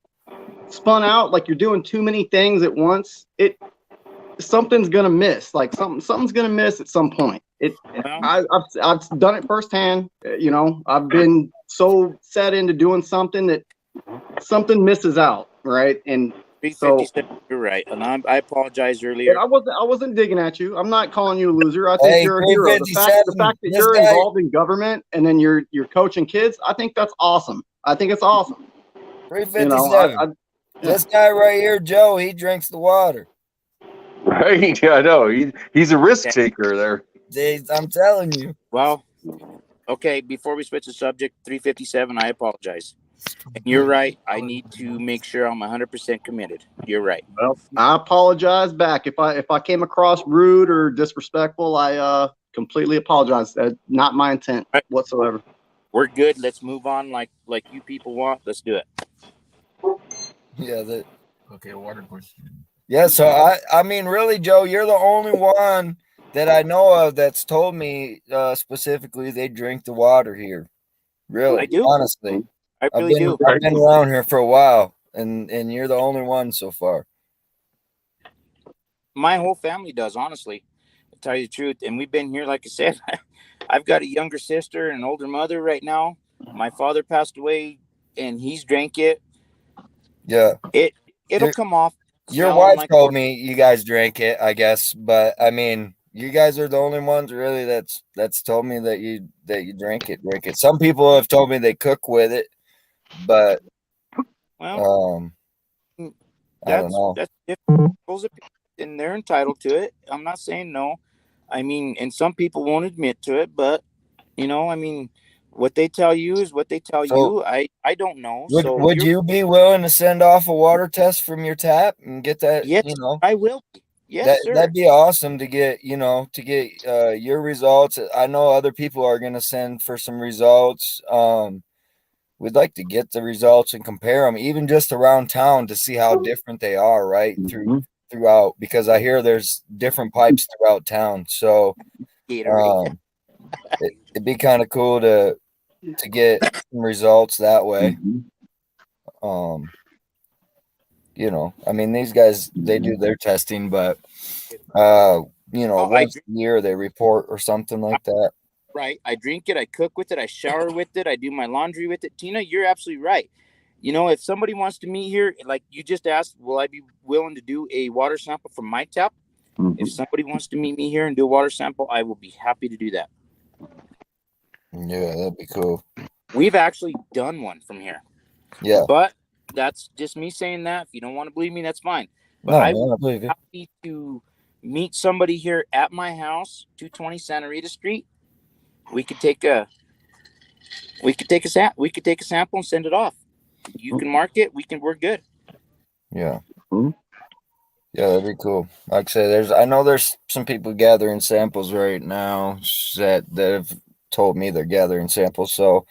spun out, like you're doing too many things at once, something's gonna miss. Like something's gonna miss at some point. I've done it firsthand. You know, I've been so set into doing something that something misses out, right? And so you're right, and I apologize earlier. I wasn't digging at you. I'm not calling you a loser. I think you're a hero. The fact that you're involved in government and then you're coaching kids, I think that's awesome. I think it's awesome. 357. This guy right here, Joe, he drinks the water. Right? Yeah, I know. He's a risk taker there. I'm telling you. Well, okay. Before we switch the subject, 357, I apologize. And you're right. I need to make sure I'm 100% committed. You're right. Well, I apologize back if I came across rude or disrespectful. I completely apologize. That's not my intent whatsoever. We're good. Let's move on. Like you people want. Let's do it. Yeah. Okay. Water question. Yeah. So I mean, really, Joe, you're the only one that I know of that's told me specifically they drink the water here. Really, I do. Honestly. I really do. I've been around here for a while, and you're the only one so far. My whole family does, honestly, to tell you the truth. And we've been here, like I said, I've got a younger sister and an older mother right now. My father passed away, and he's drank it. Yeah. It'll come off. Your wife told me you guys drank it, I guess, but I mean, you guys are the only ones really that's told me that you drink it. Some people have told me they cook with it. But I don't know. That's different, and they're entitled to it. I'm not saying no. I mean, and some people won't admit to it, but you know, I mean, what they tell you is what they tell you. I don't know. Would you be willing to send off a water test from your tap and get that? Yes, I will. Yes, sir. That'd be awesome to get. Your results. I know other people are going to send for some results. We'd like to get the results and compare them, even just around town, to see how different they are, right? Throughout, because I hear there's different pipes throughout town. So it'd be kind of cool to get some results that way. I mean, these guys, they do their testing, but once a year they report or something like that. Right. I drink it. I cook with it. I shower with it. I do my laundry with it. Tina, you're absolutely right. You know, if somebody wants to meet here, like you just asked, will I be willing to do a water sample from my tap? If somebody wants to meet me here and do a water sample, I will be happy to do that. Yeah, that'd be cool. We've actually done one from here. Yeah. But that's just me saying that. If you don't want to believe me, that's fine. But I would be happy to meet somebody here at my house, 220 Santa Rita Street. We could take a sample and send it off. You can mark it. We're good. Yeah. Yeah, that'd be cool. Like I say, I know there's some people gathering samples right now that have told me they're gathering samples. So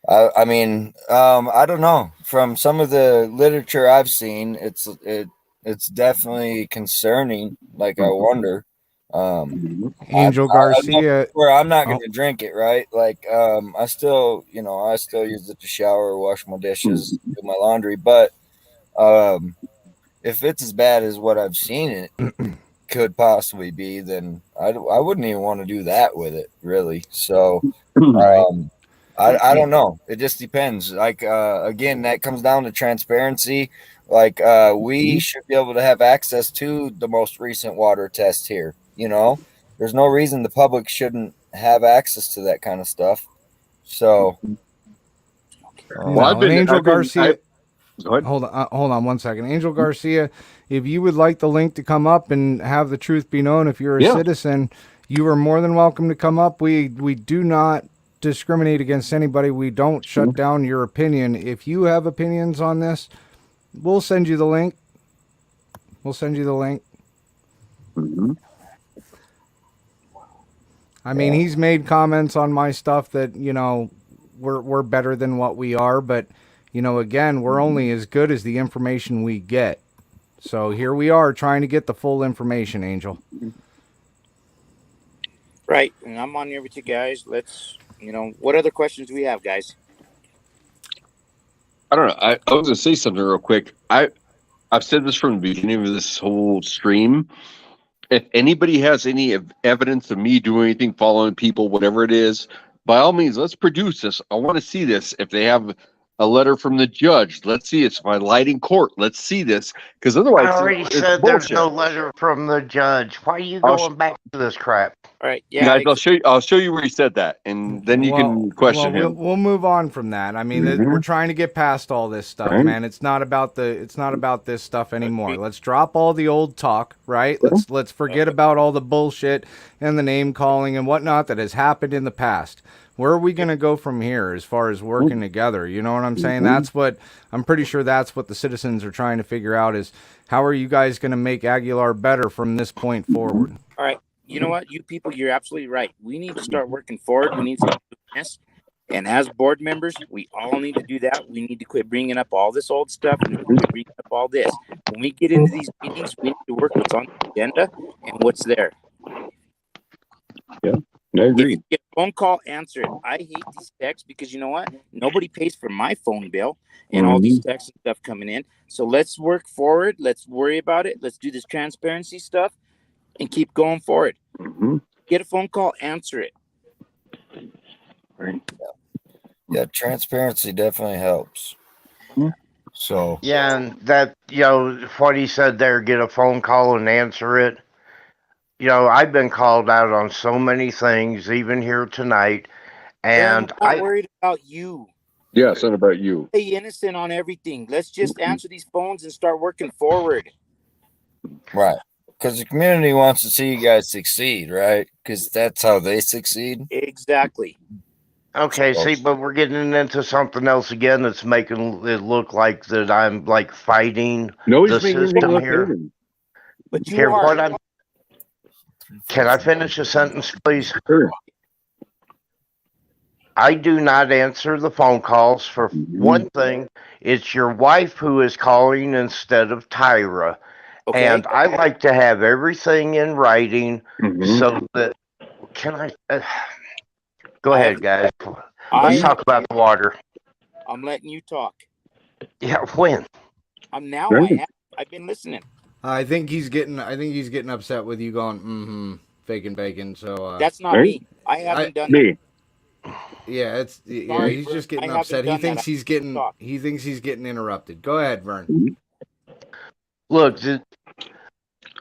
I mean, I don't know. From some of the literature I've seen, it's definitely concerning. Like I wonder. Angel Garcia, where I'm not going to drink it, right? Like, I still use it to shower, wash my dishes, do my laundry. But if it's as bad as what I've seen it could possibly be, then I wouldn't even want to do that with it, really. So, I don't know. It just depends. Like, again, that comes down to transparency. Like, we should be able to have access to the most recent water test here. there's no reason the public shouldn't have access to that kind of stuff. So, Angel Garcia. Hold on 1 second. Angel Garcia, if you would like the link to come up and have the truth be known, if you're a citizen, you are more than welcome to come up. We do not discriminate against anybody. We don't shut down your opinion. If you have opinions on this, we'll send you the link. I mean, he's made comments on my stuff that, you know, we're better than what we are, but you know, again, we're only as good as the information we get. So here we are trying to get the full information, Angel. Right, and I'm on here with you guys. Let's, you know, what other questions do we have, guys? I don't know. I was going to say something real quick. I've said this from the beginning of this whole stream. If anybody has any evidence of me doing anything, following people, whatever it is, by all means, let's produce this. I want to see this. If they have a letter from the judge, let's see it. If I lied in court, let's see this. Because otherwise, I already said there's no letter from the judge. Why are you going back to this crap? All right, yeah. Guys, I'll show you where he said that, and then you can question him. We'll move on from that. I mean, we're trying to get past all this stuff, man. It's not about this stuff anymore. Let's drop all the old talk, right? Let's forget about all the bullshit and the name calling and whatnot that has happened in the past. Where are we going to go from here as far as working together? You know what I'm saying? I'm pretty sure that's what the citizens are trying to figure out is how are you guys going to make Aguilar better from this point forward? All right. You know what, you people, you're absolutely right. We need to start working forward. We need to start doing this. And as board members, we all need to do that. We need to quit bringing up all this old stuff. We need to quit bringing up all this. When we get into these meetings, we need to work what's on the agenda and what's there. Yeah, I agree. If you get a phone call, answer it. I hate these texts because you know what? Nobody pays for my phone bill and all these texts and stuff coming in. So let's work forward. Let's worry about it. Let's do this transparency stuff and keep going forward. Get a phone call, answer it. Yeah, transparency definitely helps. So yeah, and that, you know, what he said there, get a phone call and answer it. You know, I've been called out on so many things, even here tonight, and I'm not worried about you. Yeah, it's not about you. Stay innocent on everything. Let's just answer these phones and start working forward. Right. Because the community wants to see you guys succeed, right? Because that's how they succeed. Exactly. Okay, see, but we're getting into something else again that's making it look like that I'm like fighting the system here. But you are. Can I finish a sentence, please? Sure. I do not answer the phone calls. For one thing, it's your wife who is calling instead of Tyra. Okay. And I like to have everything in writing so that, can I, go ahead, guys. Let's talk about the water. I'm letting you talk. Yeah, when? I've been listening. I think he's getting upset with you going, faking bacon. So that's not me. I haven't done me. Yeah, he's just getting upset. He thinks he's getting interrupted. Go ahead, Vern. Look,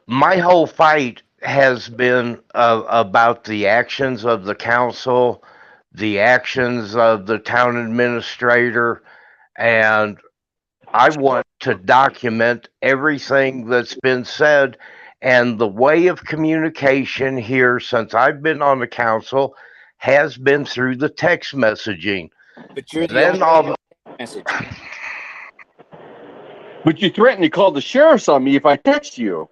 my whole fight has been about the actions of the council, the actions of the town administrator, and I want to document everything that's been said. And the way of communication here since I've been on the council has been through the text messaging. But you're the message. But you threatened to call the sheriffs on me if I text you.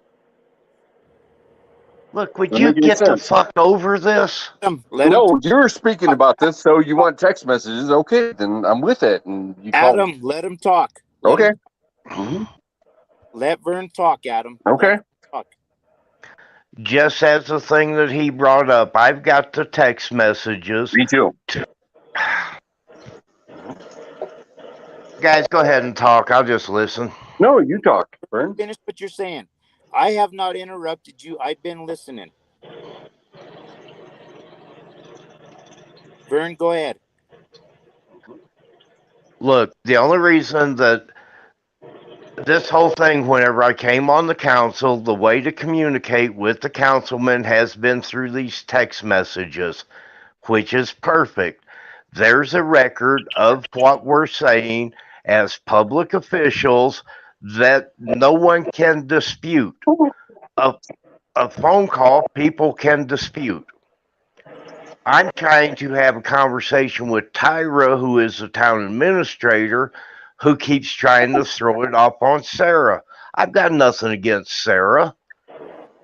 Look, would you get the fuck over this? No, you're speaking about this, so you want text messages. Okay, then I'm with it. And you Adam, let him talk. Okay. Let Vern talk, Adam. Okay. Just as the thing that he brought up, I've got the text messages. Me too. Guys, go ahead and talk. I'll just listen. No, you talk, Vern. Finish what you're saying. I have not interrupted you. I've been listening. Vern, go ahead. Look, the only reason that this whole thing, whenever I came on the council, the way to communicate with the councilman has been through these text messages, which is perfect. There's a record of what we're saying as public officials that no one can dispute. A phone call, people can dispute. I'm trying to have a conversation with Tyra, who is the town administrator, who keeps trying to throw it off on Sarah. I've got nothing against Sarah,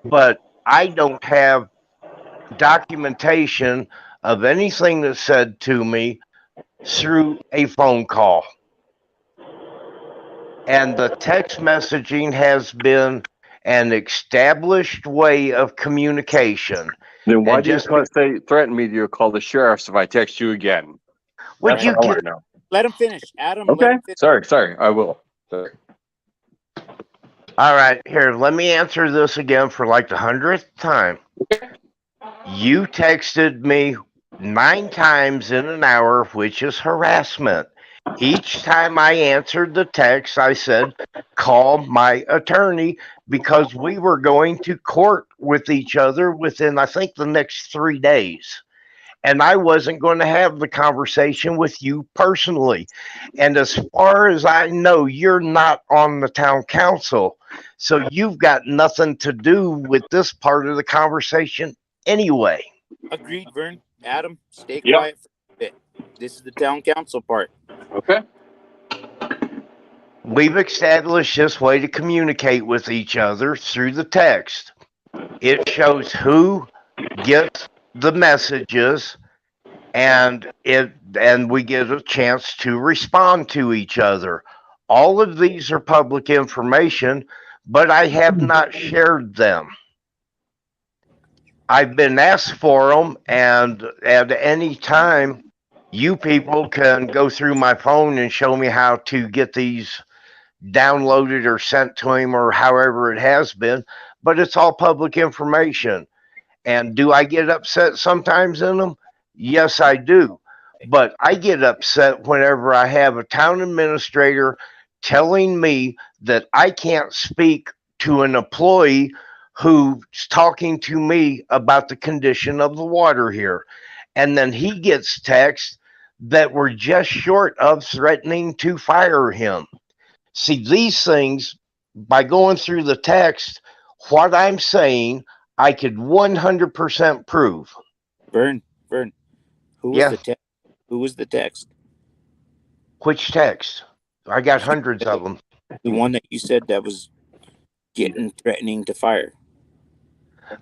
but I don't have documentation of anything that's said to me through a phone call. And the text messaging has been an established way of communication. Then why And do you just threaten me to call the sheriffs if I text you again? would That's you what I want get to know. Let him finish. Adam, let Okay. him finish. Sorry. I will. Sorry. all right, here, let me answer this again for like the 100th time. You texted me 9 times in an hour, which is harassment. Each time I answered the text, I said, call my attorney, because we were going to court with each other within, I think, the next 3 days. And I wasn't going to have the conversation with you personally. And as far as I know, you're not on the town council. So you've got nothing to do with this part of the conversation anyway. Agreed, Vern. Adam, stay quiet for a bit. This is the town council part. Okay. We've established this way to communicate with each other through the text. It shows who gets the messages, and we get a chance to respond to each other. All of these are public information, but I have not shared them. I've been asked for them, and at any time, you people can go through my phone and show me how to get these downloaded or sent to him, or however it has been, but it's all public information. And do I get upset sometimes in them? Yes, I do. But I get upset whenever I have a town administrator telling me that I can't speak to an employee who's talking to me about the condition of the water here. And then he gets texts that were just short of threatening to fire him. See, these things, by going through the text, what I'm saying, I could 100% prove. Vern, who was the text? Who was the text? Which text? I got hundreds of them. The one that you said that was threatening to fire.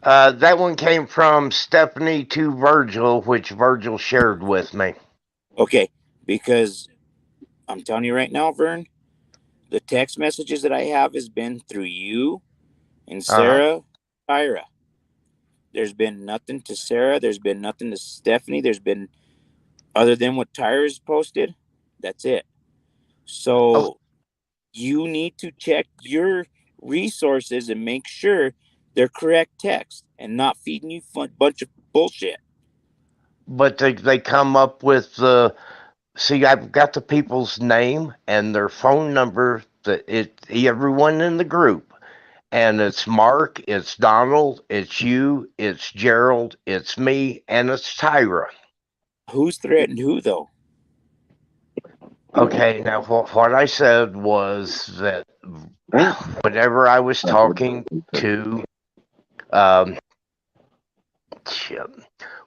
That one came from Stephanie to Virgil, which Virgil shared with me. Okay, because I'm telling you right now, Vern, the text messages that I have has been through you and Sarah, Tyra. There's been nothing to Sarah. There's been nothing to Stephanie. There's been, other than what Tyra's posted, that's it. So you need to check your resources and make sure they're correct text and not feeding you a bunch of bullshit. But they come up with the, see, I've got the people's name and their phone number, everyone in the group. And it's Mark, it's Donald, it's you, it's Gerald, it's me, and it's Tyra. Who's threatened who, though? Okay, now what I said was that whenever I was talking to,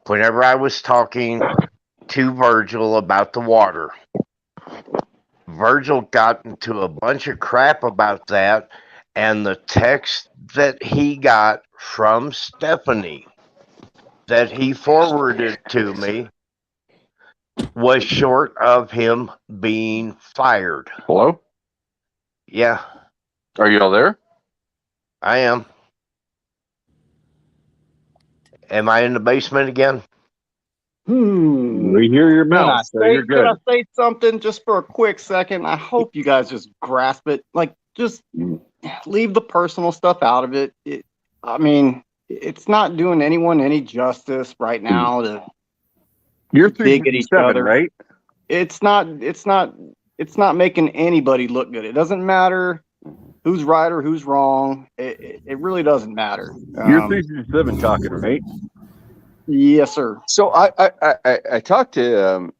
whenever I was talking to Virgil about the water, Virgil got into a bunch of crap about that, and the text that he got from Stephanie that he forwarded to me was short of him being fired. Hello? Yeah. Are you all there? I am. Am I in the basement again? We hear your mouth, so you're good. Could I say something just for a quick second? I hope you guys just grasp it. Like, just leave the personal stuff out of it. I mean, it's not doing anyone any justice right now to You're dig at each 357, other. right? It's not making anybody look good. It doesn't matter who's right or who's wrong. It really doesn't matter. You're 367 talking, right? Yes, sir. So I talked to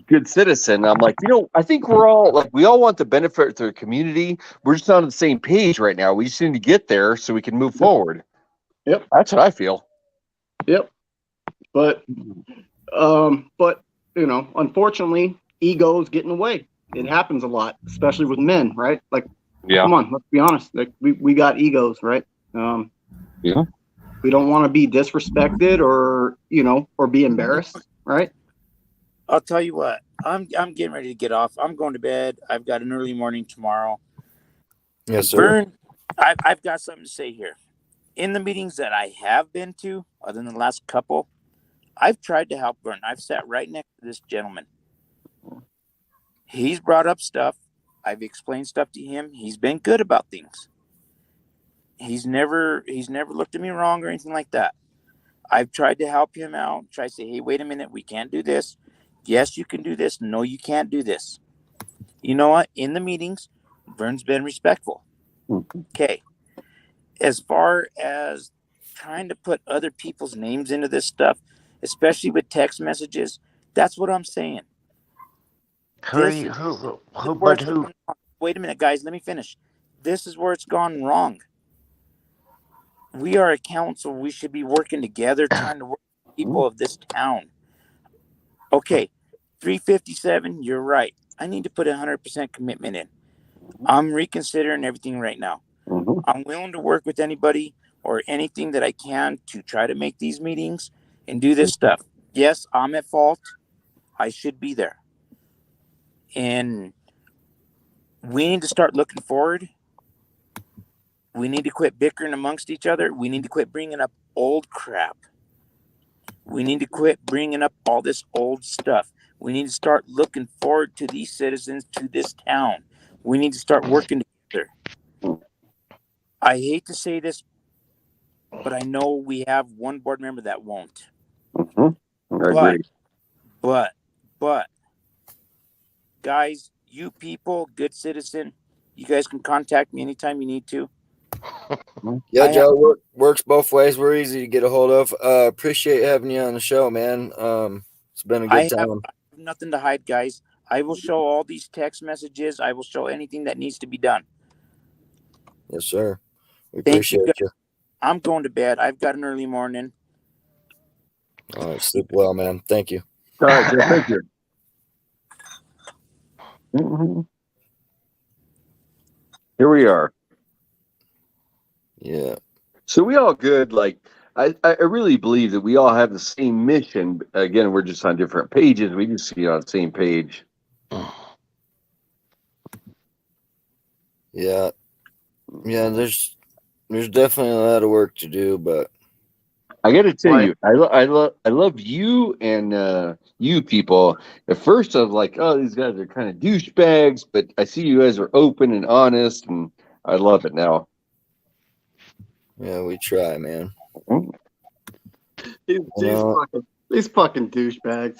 Good Citizen. I'm like, I think we all want the benefit of the community. We're just not on the same page right now. We just need to get there so we can move forward. Yep. That's what I feel. Yep. But unfortunately, egos get in the way. It happens a lot, especially with men, right? Like, come on, let's be honest. Like, we got egos, right? Yeah. We don't want to be disrespected or be embarrassed, right? I'll tell you what. I'm getting ready to get off. I'm going to bed. I've got an early morning tomorrow. Yes, sir. Vern, I've got something to say here. In the meetings that I have been to, other than the last couple, I've tried to help Vern. I've sat right next to this gentleman. He's brought up stuff. I've explained stuff to him. He's been good about things. He's never looked at me wrong or anything like that. I've tried to help him out. Try to say, hey, wait a minute, we can't do this. Yes, you can do this. No, you can't do this. You know what? In the meetings, Vern's been respectful. Okay. As far as trying to put other people's names into this stuff, especially with text messages, that's what I'm saying. Who? Wait a minute, guys. Let me finish. This is where it's gone wrong. We are a council. We should be working together, trying to work with people of this town. Okay, 357, you're right. I need to put 100% commitment in. I'm reconsidering everything right now. I'm willing to work with anybody or anything that I can to try to make these meetings and do this stuff. Yes, I'm at fault. I should be there. And we need to start looking forward. We need to quit bickering amongst each other. We need to quit bringing up old crap. We need to quit bringing up all this old stuff. We need to start looking forward to these citizens, to this town. We need to start working together. I hate to say this, but I know we have one board member that won't. But, guys, you people, Good Citizen, you guys can contact me anytime you need to. Yeah, Joe, works both ways. We're easy to get a hold of. Appreciate having you on the show, man. It's been a good time. I have nothing to hide, guys. I will show all these text messages. I will show anything that needs to be done. Yes, sir. We appreciate you. I'm going to bed. I've got an early morning. All right, sleep well, man. Thank you. All right, Joe, thank you. Here we are. Yeah. So we all good. Like, I really believe that we all have the same mission. Again, we're just on different pages. We just see on the same page. Yeah. Yeah, there's definitely a lot of work to do, but I got to tell you, I love you and you people. At first, I was like, oh, these guys are kind of douchebags, but I see you guys are open and honest, and I love it now. Yeah, we try, man. These fucking douchebags.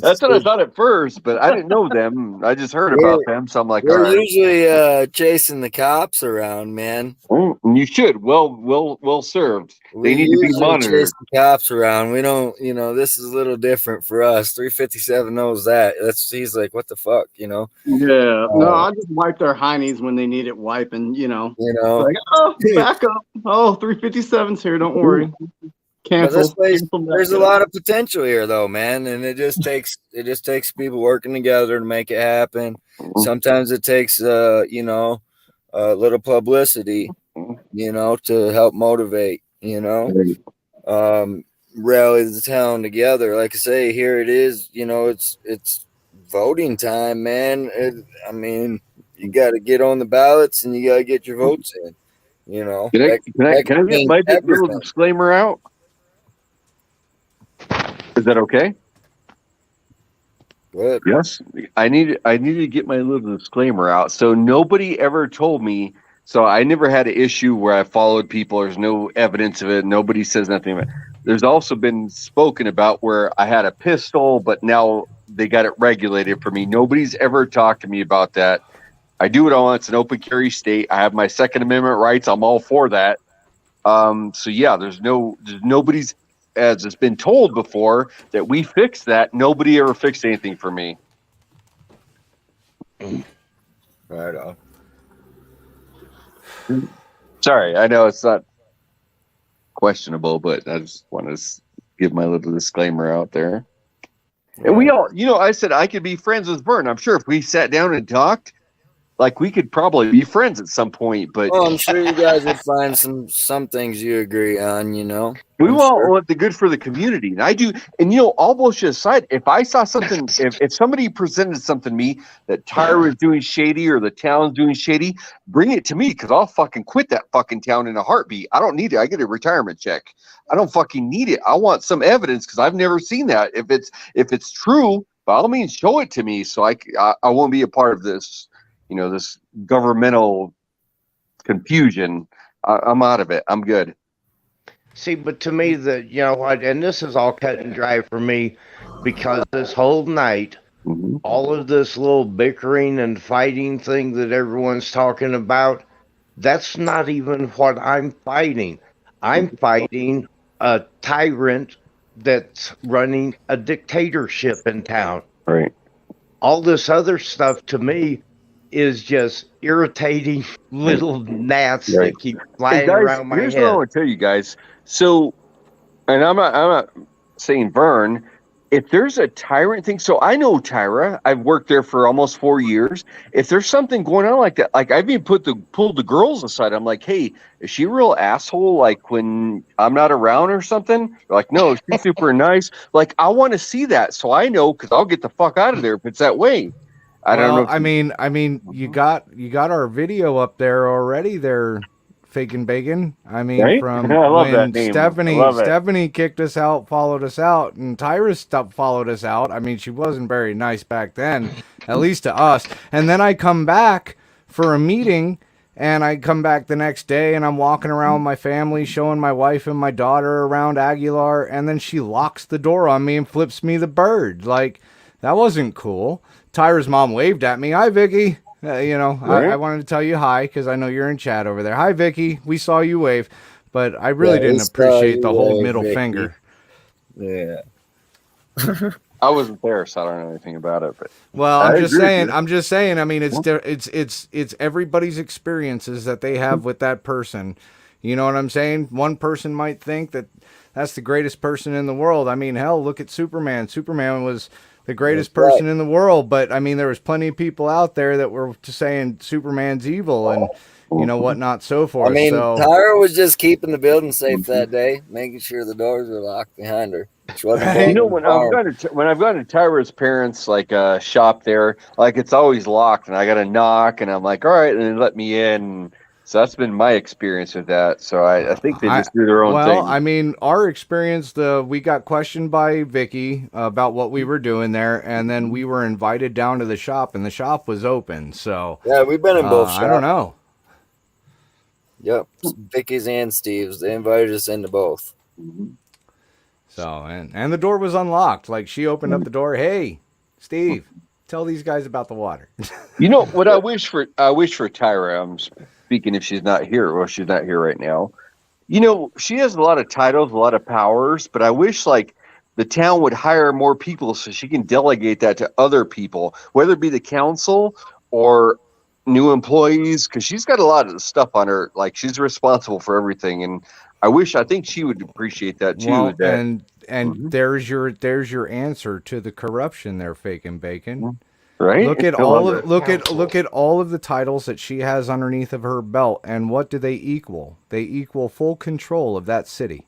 That's what I thought at first, but I didn't know them. I just heard about them, so I'm like, we're all right. usually chasing the cops around, man. You should. Well served. They need to be monitored. Chase the cops around. We don't. This is a little different for us. 357 knows that. He's like, what the fuck, Yeah. No, I just wipe their heinies when they need it wiping. Like, back up. Oh, 357's here. Don't worry. Cancel. There's a lot of potential here, though, man, and it just takes people working together to make it happen. Sometimes it takes a little publicity, to help motivate, rally the town together. Like I say, here it is. It's voting time, man. You got to get on the ballots and you got to get your votes in. Can I get my little disclaimer out? Is that okay? Good. Yes. I need to get my little disclaimer out. So nobody ever told me. So I never had an issue where I followed people. There's no evidence of it. Nobody says nothing about it. There's also been spoken about where I had a pistol, but now they got it regulated for me. Nobody's ever talked to me about that. I do what I want. It's an open carry state. I have my Second Amendment rights. I'm all for that. So yeah, there's nobody's, as it's been told before, that we fixed that. Nobody ever fixed anything for me. Right on. Sorry, I know it's not questionable, but I just want to give my little disclaimer out there. Right. And we all, I said I could be friends with Vern. I'm sure if we sat down and talked, like we could probably be friends at some point. But I'm sure you guys would find some things you agree on. We all want the good for the community, and I do. And all bullshit aside, if I saw something, if somebody presented something to me that Tyra is doing shady or the town's doing shady, bring it to me, because I'll fucking quit that fucking town in a heartbeat. I don't need it. I get a retirement check. I don't fucking need it. I want some evidence, because I've never seen that. If it's true, by all means, show it to me, so I won't be a part of this. This governmental confusion. I'm out of it. I'm good. See, but to me, and this is all cut and dry for me, because this whole night, all of this little bickering and fighting thing that everyone's talking about, that's not even what I'm fighting. I'm fighting a tyrant that's running a dictatorship in town. Right. All this other stuff, to me, is just irritating little gnats that keep flying around my head. Here's what I want to tell you guys. So, and I'm not saying Vern, if there's a tyrant thing, so I know Tyra, I've worked there for almost 4 years. If there's something going on like that, like I've even pulled the girls aside. I'm like, hey, is she a real asshole? Like when I'm not around or something? They're like, no, she's super nice. Like, I want to see that, so I know, because I'll get the fuck out of there if it's that way. I don't know. I mean, you got our video up there already. There, Faken Bacon. I mean, right? From I love when that name. Stephanie kicked us out, followed us out, and Tyra followed us out. I mean, she wasn't very nice back then, at least to us. And then I come back for a meeting, and I come back the next day, and I'm walking around with my family, showing my wife and my daughter around Aguilar, and then she locks the door on me and flips me the bird. Like, that wasn't cool. Tyra's mom waved at me. Hi, Vicky. Right? I wanted to tell you hi, because I know you're in chat over there. Hi, Vicky. We saw you wave, but I really didn't appreciate the whole middle finger. Yeah. I wasn't there, so I don't know anything about it. But I'm just saying. I mean, it's everybody's experiences that they have with that person. You know what I'm saying? One person might think that that's the greatest person in the world. I mean, hell, look at Superman. Superman was the greatest person in the world, but I mean, there was plenty of people out there that were just saying Superman's evil and whatnot, so forth. I mean, so Tyra was just keeping the building safe that day, making sure the doors were locked behind her. When I've gone to Tyra's parents' shop there, like it's always locked, and I got to knock, and I'm like, all right, and they let me in. So that's been my experience with that. So I think they just do their own thing. Well, I mean, our experience, we got questioned by Vicky about what we were doing there, and then we were invited down to the shop, and the shop was open. So yeah, we've been in both shops. I don't know. Yep, Vicky's and Steve's. They invited us into both. So and the door was unlocked. Like, she opened up the door. Hey, Steve, tell these guys about the water. What I wish for Tyra. I'm speaking if she's not here. Well, she's not here right now. She has a lot of titles, a lot of powers, but I wish the town would hire more people so she can delegate that to other people, whether it be the council or new employees, because she's got a lot of stuff on her. Like, she's responsible for everything, and I think she would appreciate that too. Well, and there's your answer to the corruption there, Faken Bacon. Right. Look at all of the titles that she has underneath of her belt, and what do they equal? They equal full control of that city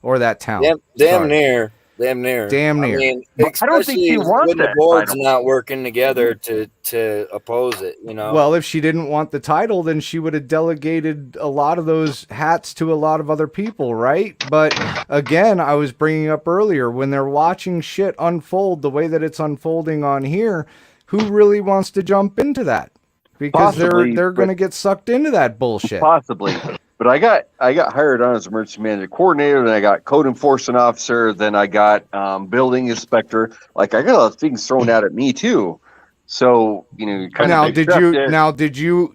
or that town. Damn near. I mean, I don't think she wants when that the board's title. not working together to oppose it. Well, if she didn't want the title, then she would have delegated a lot of those hats to a lot of other people, right? But again, I was bringing up earlier, when they're watching shit unfold the way that it's unfolding on here, who really wants to jump into that? Because they're going to get sucked into that bullshit. Possibly. But I got hired on as emergency management coordinator, then I got code enforcement officer, then I got building inspector. Like, I got a lot of things thrown out at me too. So, you know, you kind Now, of accept it.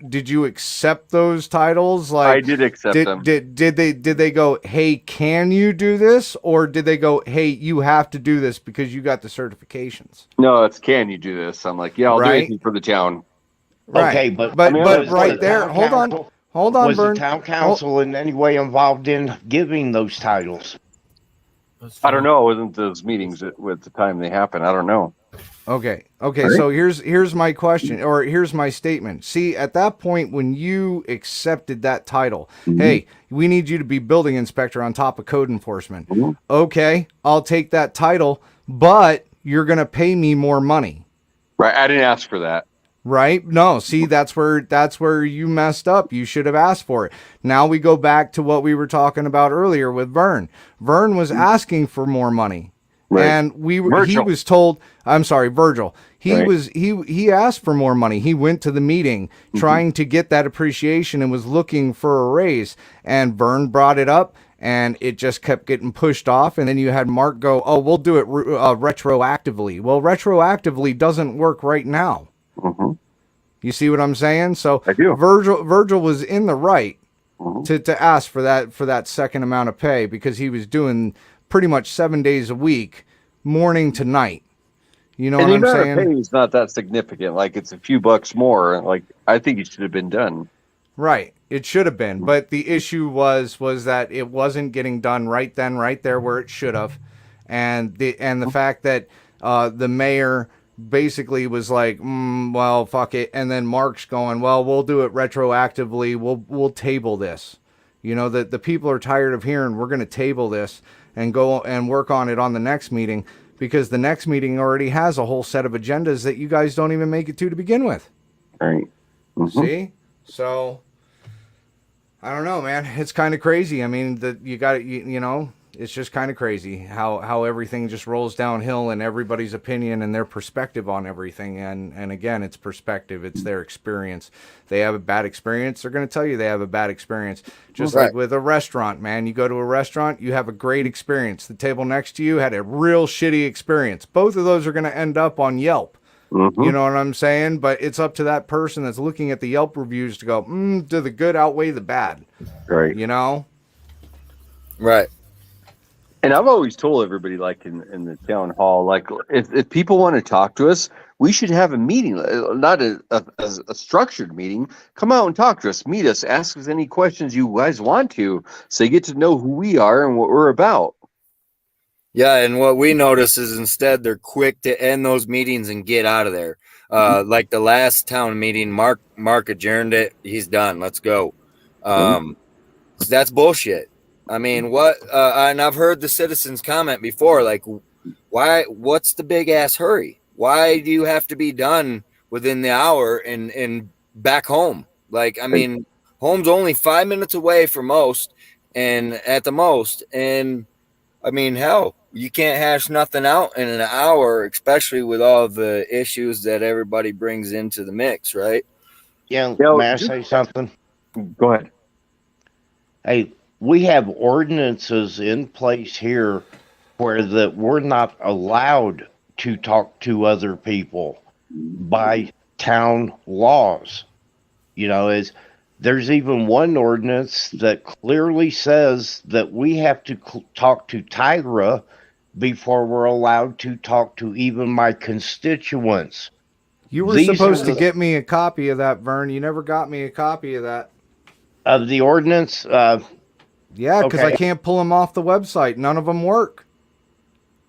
did you accept those titles? Like, I did accept them. Did they go, hey, can you do this, or did they go, hey, you have to do this because you got the certifications? No, it's can you do this? I'm like, yeah, I'll do anything for the town. Right. Okay, but right there, hold on, was Vern. the town council in any way involved in giving those titles? I don't know. It wasn't those meetings at the time they happened. I don't know. Okay. So here's my question, or here's my statement. See, at that point when you accepted that title, hey, we need you to be building inspector on top of code enforcement. Okay, I'll take that title, but you're gonna pay me more money. Right. I didn't ask for that. Right? No, see, that's where you messed up. You should have asked for it. Now we go back to what we were talking about earlier with Vern. Vern was asking for more money. Right. And he was told, I'm sorry, Virgil. He asked for more money. He went to the meeting trying to get that appreciation and was looking for a raise. And Vern brought it up, and it just kept getting pushed off. And then you had Mark go, oh, we'll do it retroactively. Well, retroactively doesn't work right now. You see what I'm saying? So I do. Virgil was in the right to ask for that second amount of pay, because he was doing pretty much 7 days a week, morning to night. You know what I'm saying? The pay is not that significant. Like, it's a few bucks more. Like, I think it should have been done. Right. It should have been. But the issue was that it wasn't getting done right then, right there where it should have. And the fact that the mayor basically was like, well, fuck it. And then Mark's going, well, we'll do it retroactively. We'll table this. You know, that the people are tired of hearing we're going to table this and go and work on it on the next meeting, because the next meeting already has a whole set of agendas that you guys don't even make it to begin with. Right. See? So I don't know, man. It's kind of crazy. I mean, you know, it's just kind of crazy how everything just rolls downhill, and everybody's opinion and their perspective on everything. And again, it's perspective. It's their experience. They have a bad experience, they're going to tell you they have a bad experience. Just like with a restaurant, man. You go to a restaurant, you have a great experience. The table next to you had a real shitty experience. Both of those are going to end up on Yelp. You know what I'm saying? But it's up to that person that's looking at the Yelp reviews to go, do the good outweigh the bad? Right. You know? Right. And I've always told everybody, like in the town hall, like if people want to talk to us, we should have a meeting, not a structured meeting. Come out and talk to us, meet us, ask us any questions you guys want to, so you get to know who we are and what we're about. Yeah, and what we notice is instead they're quick to end those meetings and get out of there. Like the last town meeting, Mark adjourned it. He's done. Let's go. So that's bullshit. I mean, what? And I've heard the citizens comment before, like, why? What's the big ass hurry? Why do you have to be done within the hour and back home? Like, I mean, home's only 5 minutes away for most, and at the most, and I mean, hell, you can't hash nothing out in an hour, especially with all the issues that everybody brings into the mix, right? Yeah, may I say something? Go ahead. Hey, we have ordinances in place here where that we're not allowed to talk to other people by town laws. You know, there's even one ordinance that clearly says that we have to talk to Tyra before we're allowed to talk to even my constituents. You were supposed to get me a copy of that, Vern. You never got me a copy of that. Of the ordinance? Yeah, because I can't pull them off the website. None of them work.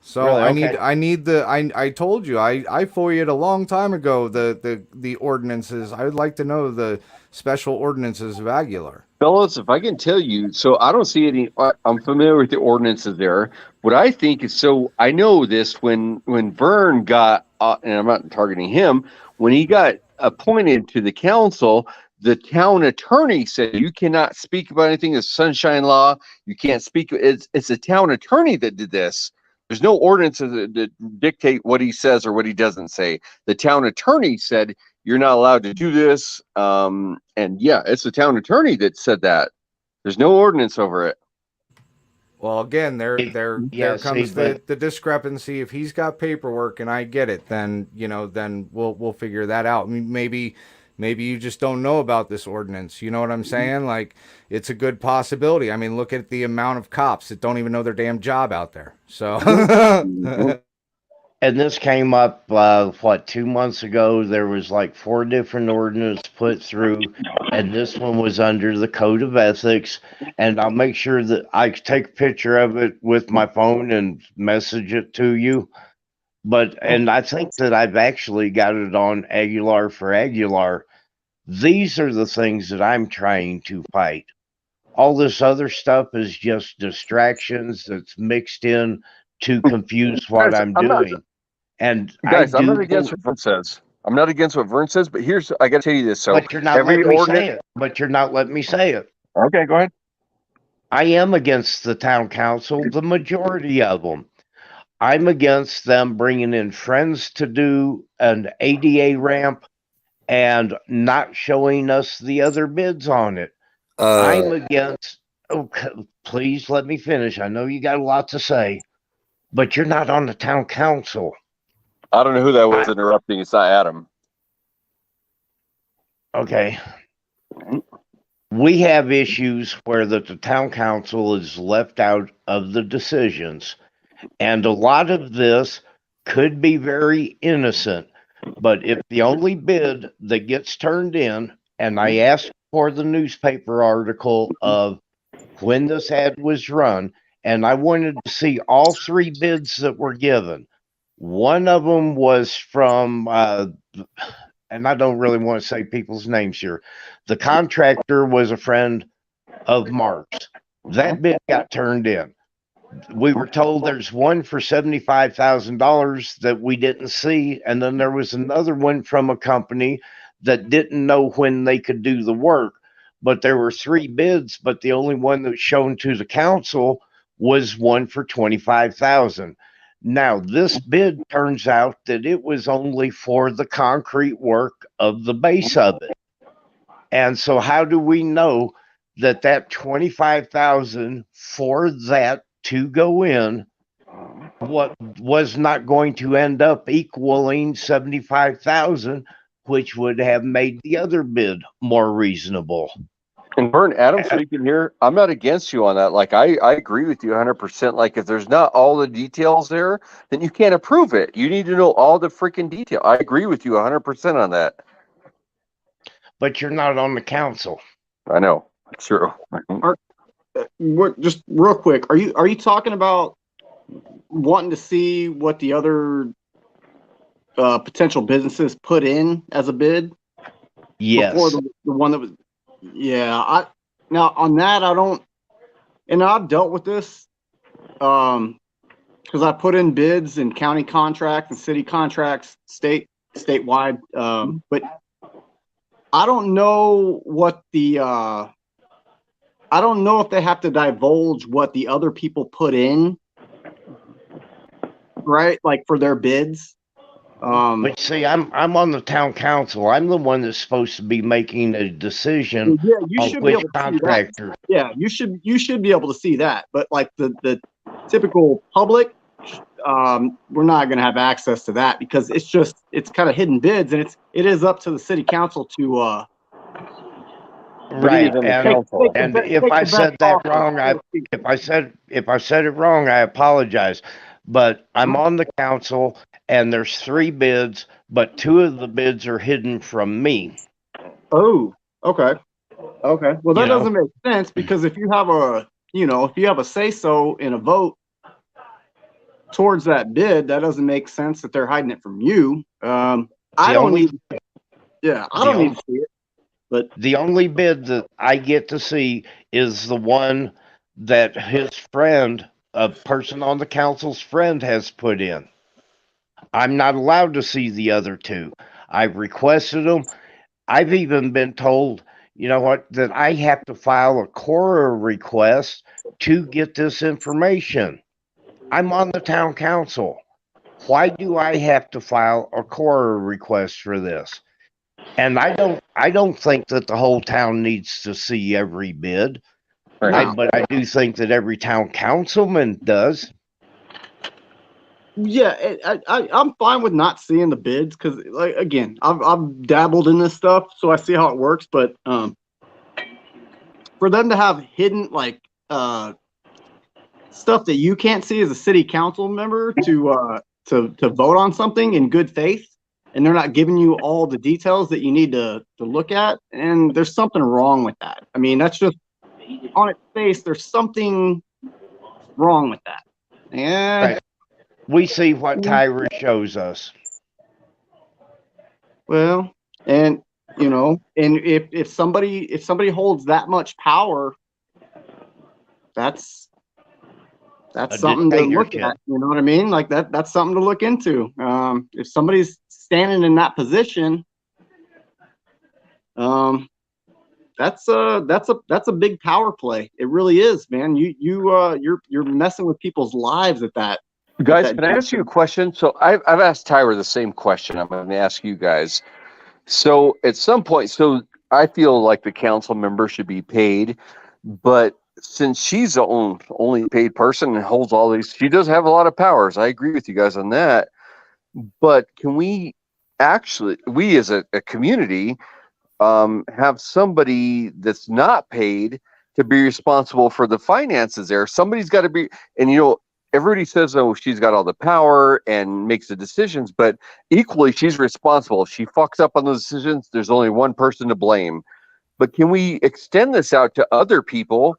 So really? I told you, I FOIA'd a long time ago the ordinances. I would like to know the special ordinances of Aguilar. Fellas, if I can tell you, so I don't see any, I'm familiar with the ordinances there. What I think is, so I know this when Vern got, and I'm not targeting him, when he got appointed to the council, the town attorney said, you cannot speak about anything as sunshine law. You can't speak. It's a town attorney that did this. There's no ordinances that dictate what he says or what he doesn't say. The town attorney said, you're not allowed to do this. And yeah, it's the town attorney that said that. There's no ordinance over it. Well, again, there Yeah, comes see, but the discrepancy. If he's got paperwork and I get it, then then we'll figure that out. I mean, maybe you just don't know about this ordinance. You know what I'm saying? Like, it's a good possibility. I mean, look at the amount of cops that don't even know their damn job out there. So and this came up, 2 months ago? There was like 4 different ordinances put through, and this one was under the Code of Ethics. And I'll make sure that I take a picture of it with my phone and message it to you. And I think that I've actually got it on Aguilar for Aguilar. These are the things that I'm trying to fight. All this other stuff is just distractions that's mixed in to confuse what I'm doing. And guys, I'm not against what Vern says. I'm not against what Vern says, but I got to tell you this. So, but you're not letting me say it. But you're not letting me say it. Okay, go ahead. I am against the town council, the majority of them. I'm against them bringing in friends to do an ADA ramp and not showing us the other bids on it. I'm against. Okay, please let me finish. I know you got a lot to say, but you're not on the town council. I don't know who that was interrupting. It's not Adam. Okay. We have issues where the town council is left out of the decisions. And a lot of this could be very innocent. But if the only bid that gets turned in, and I asked for the newspaper article of when this ad was run, and I wanted to see all 3 bids that were given. One of them was from, and I don't really want to say people's names here. The contractor was a friend of Mark's. That bid got turned in. We were told there's one for $75,000 that we didn't see. And then there was another one from a company that didn't know when they could do the work. But there were 3 bids, but the only one that was shown to the council was one for $25,000. Now, this bid turns out that it was only for the concrete work of the base of it. And so how do we know that $25,000 for that to go in what was not going to end up equaling $75,000, which would have made the other bid more reasonable? And Vern, Adam speaking here, I'm not against you on that. Like, I agree with you 100%. Like, if there's not all the details there, then you can't approve it. You need to know all the freaking detail. I agree with you 100% on that. But you're not on the council. I know. It's true. Just real quick, are you talking about wanting to see what the other potential businesses put in as a bid? Yes. Before the one that was. Yeah, now on that I don't, and I've dealt with this, because I put in bids and county contracts and city contracts, statewide, but I don't know what the I don't know if they have to divulge what the other people put in, right? Like for their bids. But see, I'm on the town council. I'm the one that's supposed to be making a decision on which contractor. Yeah, you should be able to see that. But like the typical public, we're not going to have access to that because it's kind of hidden bids, and it is up to the city council to. Right, and if I said that wrong, if I said it wrong, I apologize. But I'm on the council, and there's 3 bids, but 2 of the bids are hidden from me. Oh, okay. Well, that doesn't make sense because if you have a say-so in a vote towards that bid, that doesn't make sense that they're hiding it from you. I don't need to see it. But the only bid that I get to see is the one that his friend, a person on the council's friend, has put in. I'm not allowed to see the other 2. I've requested them. I've even been told, that I have to file a cora request to get this information. I'm on the town council. Why do I have to file a cora request for this? And I don't think that the whole town needs to see every bid. But I do think that every town councilman does. Yeah, I'm fine with not seeing the bids because, like, again, I've dabbled in this stuff, so I see how it works. But for them to have hidden stuff that you can't see as a city council member to vote on something in good faith, and they're not giving you all the details that you need to look at, and there's something wrong with that. I mean, that's just on its face. There's something wrong with that. And we see what Tyra shows us. Well, and you know, and if somebody holds that much power, that's something to look at. You know what I mean? Like that's something to look into. If somebody's standing in that position, that's a big power play. It really is, man. You're messing with people's lives at that. Guys, can I ask you a question? So I've asked Tyra the same question. I'm going to ask you guys. So at some point, so I feel like the council member should be paid, but since she's the only paid person and holds all these, she does have a lot of powers. I agree with you guys on that. But can we actually, we as a community, have somebody that's not paid to be responsible for the finances there? Somebody's got to be, and you know, everybody says, oh, she's got all the power and makes the decisions, but equally she's responsible. If she fucks up on those decisions, there's only one person to blame. But can we extend this out to other people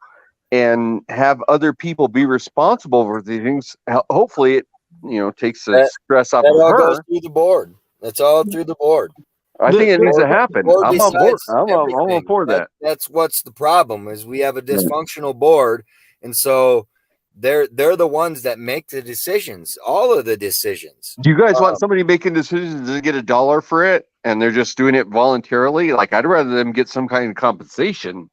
and have other people be responsible for these things? Hopefully it, you know, takes the stress off of her. Goes through the board. That's all through the board. I think it needs to happen. I'm on board. I'm on board that. That's what's the problem is we have a dysfunctional board, and so they're the ones that make the decisions, all of the decisions. Do you guys want somebody making decisions to get $1 for it, and they're just doing it voluntarily? Like, I'd rather them get some kind of compensation.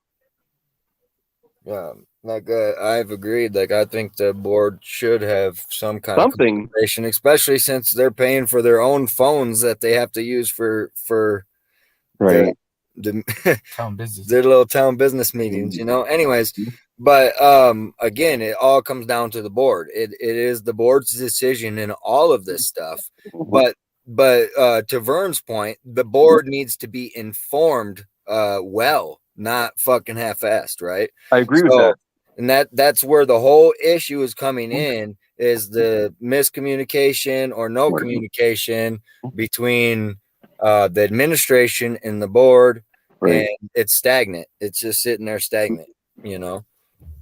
Yeah, like I've agreed. Like, I think the board should have some kind of compensation, especially since they're paying for their own phones that they have to use for right the town business, their little town business meetings. You know. Anyways, but again, it all comes down to the board. It is the board's decision in all of this stuff. But to Vern's point, the board needs to be informed well. Not fucking half-assed, right? I agree with that. And that's where the whole issue is coming in, is the miscommunication or no communication between the administration and the board, and it's stagnant. It's just sitting there stagnant, you know?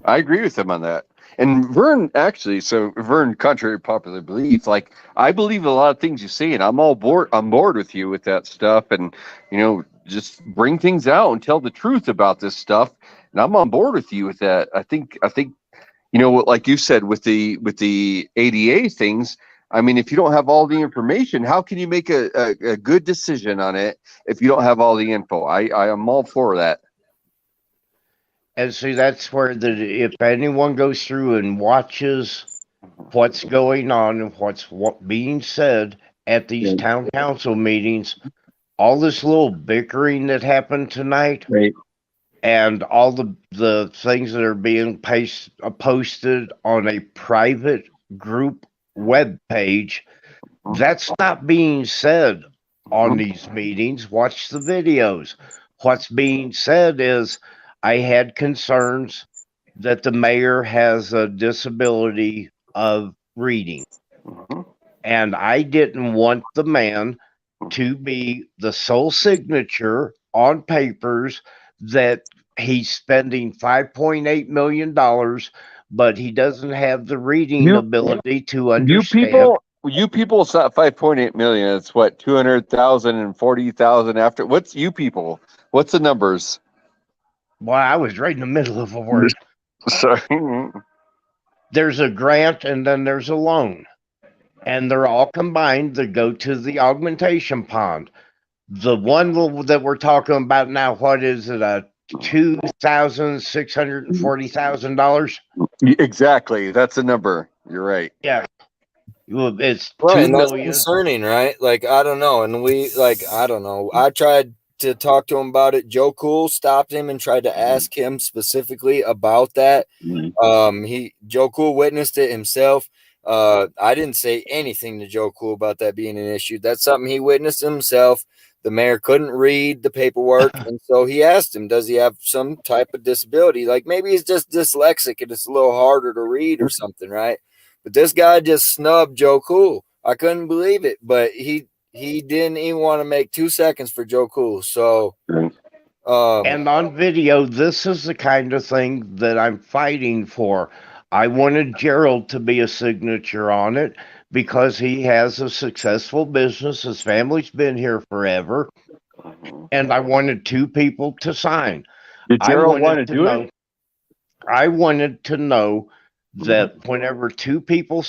I agree with him on that. And Vern, actually, so Vern, contrary to popular belief, like, I believe a lot of things you say, and I'm on board with you with that stuff, and, you know, just bring things out and tell the truth about this stuff. And I'm on board with you with that. I think, you know, like you said, with the ADA things, I mean, if you don't have all the information, how can you make a good decision on it if you don't have all the info? I am all for that. And see, that's where if anyone goes through and watches what's going on and what's being said at these town council meetings, all this little bickering that happened tonight, and all the things that are being posted on a private group web page, that's not being said on these meetings. Watch the videos. What's being said is, I had concerns that the mayor has a disability of reading, and I didn't want the man to be the sole signature on papers that he's spending $5.8 million, but he doesn't have the reading ability to understand. You people, it's not 5.8 million. It's what, 200,000 and 40,000 after. What's you people? What's the numbers? Well, I was right in the middle of a word. Sorry. There's a grant and then there's a loan. And they're all combined to go to the augmentation pond. The one that we're talking about now, what is it? $2,640,000? Exactly. That's the number. You're right. Yeah. Well, it's right, $2 and that's million. concerning, right? Like, I don't know. And I don't know. I tried to talk to him about it. Joe Cool stopped him and tried to ask him specifically about that. Joe Cool witnessed it himself. I didn't say anything to Joe Cool about that being an issue. That's something he witnessed himself. The mayor couldn't read the paperwork, and so he asked him, does he have some type of disability? Like maybe he's just dyslexic and it's a little harder to read or something, right? But this guy just snubbed Joe Cool. I couldn't believe it, but he didn't even want to make 2 seconds for Joe Cool. So, and on video, this is the kind of thing that I'm fighting for. I wanted Gerald to be a signature on it because he has a successful business. His family's been here forever. And I wanted 2 people to sign. Did Gerald want to do it? I wanted to know that whenever 2 people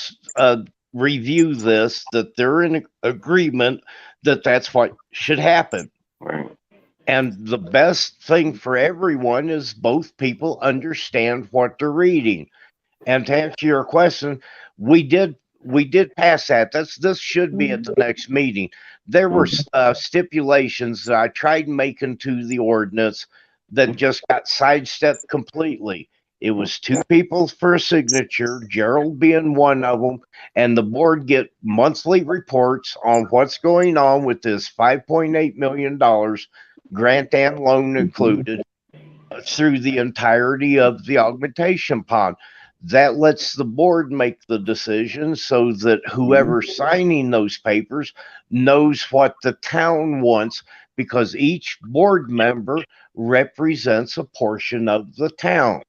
review this, that they're in agreement that that's what should happen. Right. And the best thing for everyone is both people understand what they're reading. And to answer your question, we did pass that. This should be at the next meeting. There were stipulations that I tried making to the ordinance that just got sidestepped completely. It was 2 people for a signature, Gerald being one of them, and the board get monthly reports on what's going on with this $5.8 million grant and loan included through the entirety of the augmentation pond. That lets the board make the decision so that whoever's signing those papers knows what the town wants, because each board member represents a portion of the town.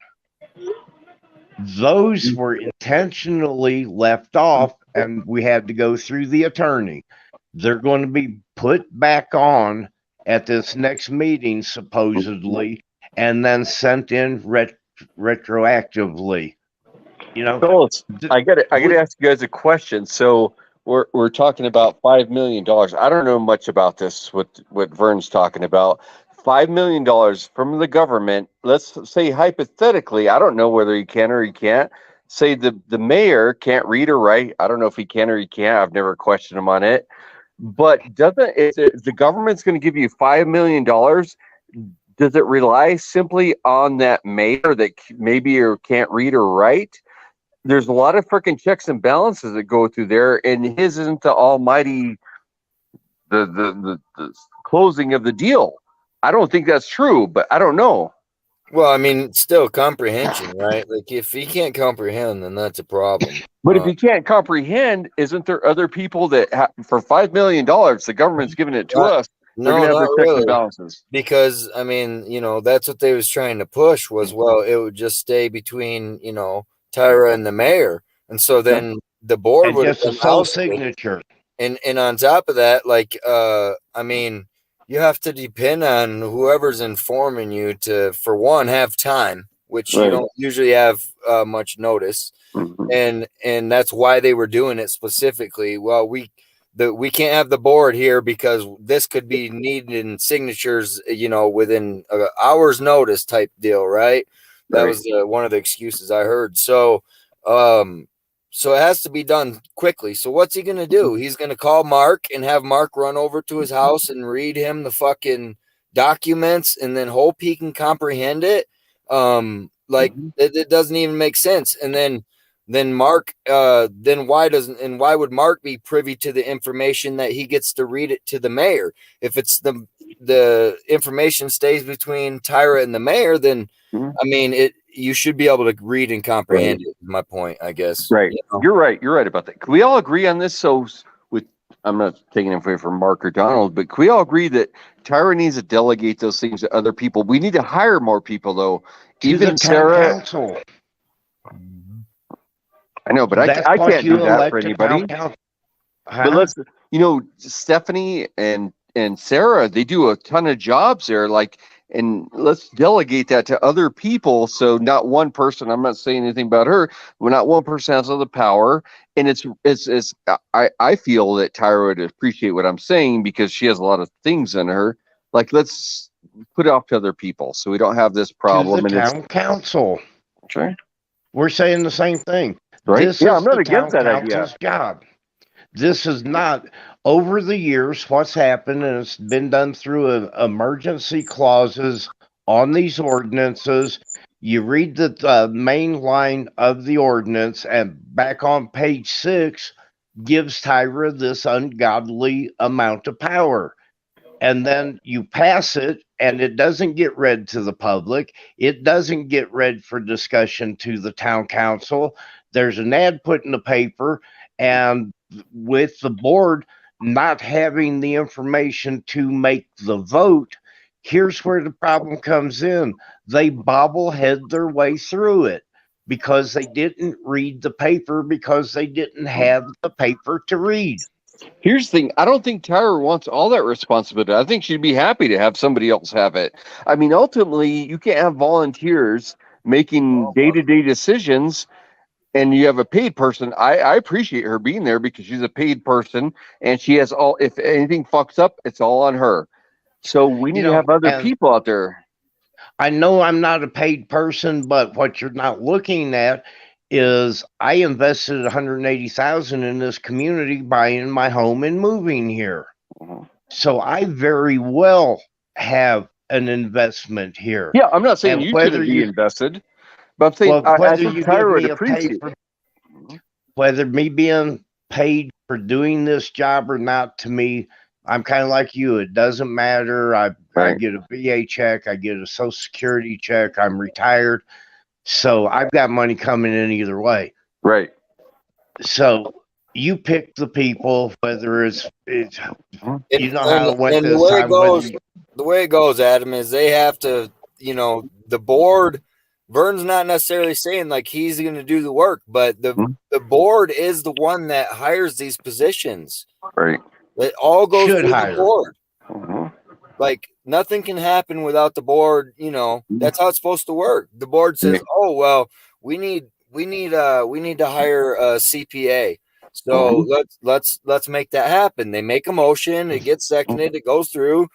Those were intentionally left off, and we had to go through the attorney. They're going to be put back on at this next meeting, supposedly, and then sent in retroactively. You know, Fellas, I got to ask you guys a question. So we're talking about $5 million. I don't know much about this. What Vern's talking about. $5 million from the government. Let's say hypothetically, I don't know whether he can or he can't. Say the mayor can't read or write. I don't know if he can or he can't. I've never questioned him on it. But if the government's going to give you $5 million, does it rely simply on that mayor that maybe or can't read or write? There's a lot of freaking checks and balances that go through there, and his isn't the almighty the closing of the deal. I don't think that's true, but I don't know. Well, I mean, still comprehension, right? Like if he can't comprehend, then that's a problem. But if he can't comprehend, isn't there other people that for $5 million, the government's giving it to us? No, not really. Because I mean, that's what they was trying to push was, well, it would just stay between, Tyra and the mayor, and so then the board would just a sole signature. And on top of that, like, I mean, you have to depend on whoever's informing you to, for one, have time, which you don't usually have much notice. And that's why they were doing it specifically. Well, we can't have the board here because this could be needed in signatures, within an hour's notice type deal, right? That was one of the excuses I heard. So it has to be done quickly. So what's he going to do? He's going to call Mark and have Mark run over to his house and read him the fucking documents and then hope he can comprehend it. It doesn't even make sense. And then Mark, why would Mark be privy to the information that he gets to read it to the mayor? If it's the information stays between Tyra and the mayor, then I mean, you should be able to read and comprehend it, is my point, I guess. Right. You're right. You're right about that. Can we all agree on this? So I'm not taking it from Mark or Donald, but can we all agree that Tyra needs to delegate those things to other people? We need to hire more people, though. Even Sarah. Council. I know, but I can't do that for anybody. But let's, Stephanie and Sarah, they do a ton of jobs there. And let's delegate that to other people. So not one person, I'm not saying anything about her, but not one person has all the power. And I feel that Tyra would appreciate what I'm saying because she has a lot of things in her. Like, let's put it off to other people so we don't have this problem. To the town council. Okay. We're saying the same thing. Right? This I'm is not the against town that idea. council's job. This is not over the years what's happened, and it's been done through emergency clauses on these ordinances. You read the main line of the ordinance, and back on page 6 gives Tyra this ungodly amount of power. And then you pass it, and it doesn't get read to the public. It doesn't get read for discussion to the town council. There's an ad put in the paper, and with the board not having the information to make the vote, here's where the problem comes in. They bobblehead their way through it because they didn't read the paper, because they didn't have the paper to read. Here's the thing. I don't think Tyra wants all that responsibility. I think she'd be happy to have somebody else have it. I mean, ultimately, you can't have volunteers making day-to-day decisions and you have a paid person. I appreciate her being there because she's a paid person and she has all, if anything fucks up, it's all on her. So we need to have other people out there. I know I'm not a paid person, but what you're not looking at is I invested $180,000 in this community buying my home and moving here. So I very well have an investment here. Yeah, I'm not saying you shouldn't be invested, but I'm saying I think Tyra would appreciate it. Whether me being paid for doing this job or not, to me, I'm kind of like you. It doesn't matter. I get a VA check. I get a Social Security check. I'm retired. So I've got money coming in either way. Right. So you pick the people, whether it's you know how it went and this time. The way it goes, Adam, is they have to, the board, Vern's not necessarily saying like he's going to do the work, but the board is the one that hires these positions. Right. It all goes through the board. Like nothing can happen without the board. That's how it's supposed to work. The board says, "Oh well, we need to hire a CPA. So let's make that happen." They make a motion. It gets seconded. It goes through,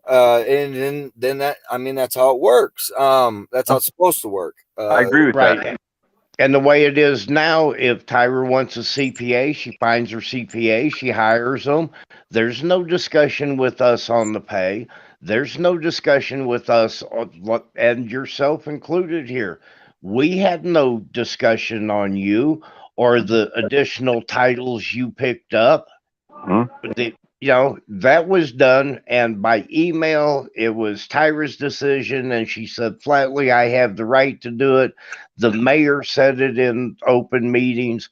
and then that's how it works. That's how it's supposed to work. I agree with that. And the way it is now, if Tyra wants a CPA, she finds her CPA, she hires them. There's no discussion with us on the pay. There's no discussion with us, and yourself included here. We had no discussion on you or the additional titles you picked up. That was done, and by email, it was Tyra's decision, and she said flatly, I have the right to do it. The mayor said it in open meetings,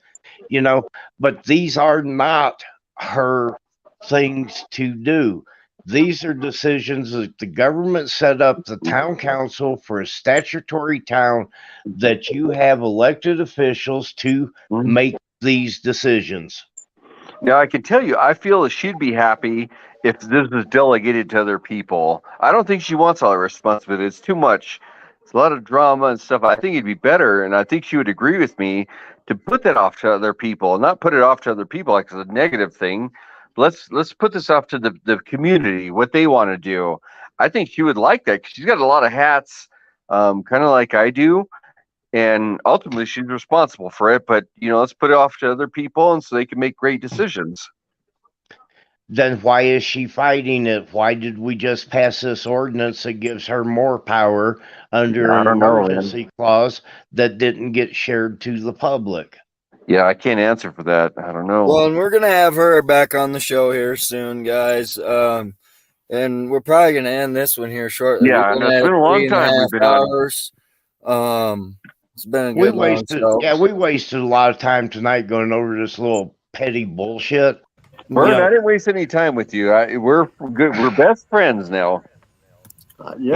but these are not her things to do. These are decisions that the government set up the town council for a statutory town that you have elected officials to make these decisions. Now, I can tell you, I feel that she'd be happy if this was delegated to other people. I don't think she wants all the responsibility. It's too much. It's a lot of drama and stuff. I think it'd be better, and I think she would agree with me, to put that off to other people, not put it off to other people like it's a negative thing. Let's put this off to the community, what they want to do. I think she would like that because she's got a lot of hats, kind of like I do. And ultimately, she's responsible for it. But, let's put it off to other people and so they can make great decisions. Then why is she fighting it? Why did we just pass this ordinance that gives her more power under an emergency clause that didn't get shared to the public? Yeah, I can't answer for that. I don't know. Well, and we're going to have her back on the show here soon, guys. And we're probably going to end this one here shortly. Yeah, it's been a long time. We've been hours. It's been a good long show. Yeah, we wasted a lot of time tonight going over this little petty bullshit. Vern, I didn't waste any time with you. We're good. We're best friends now. I think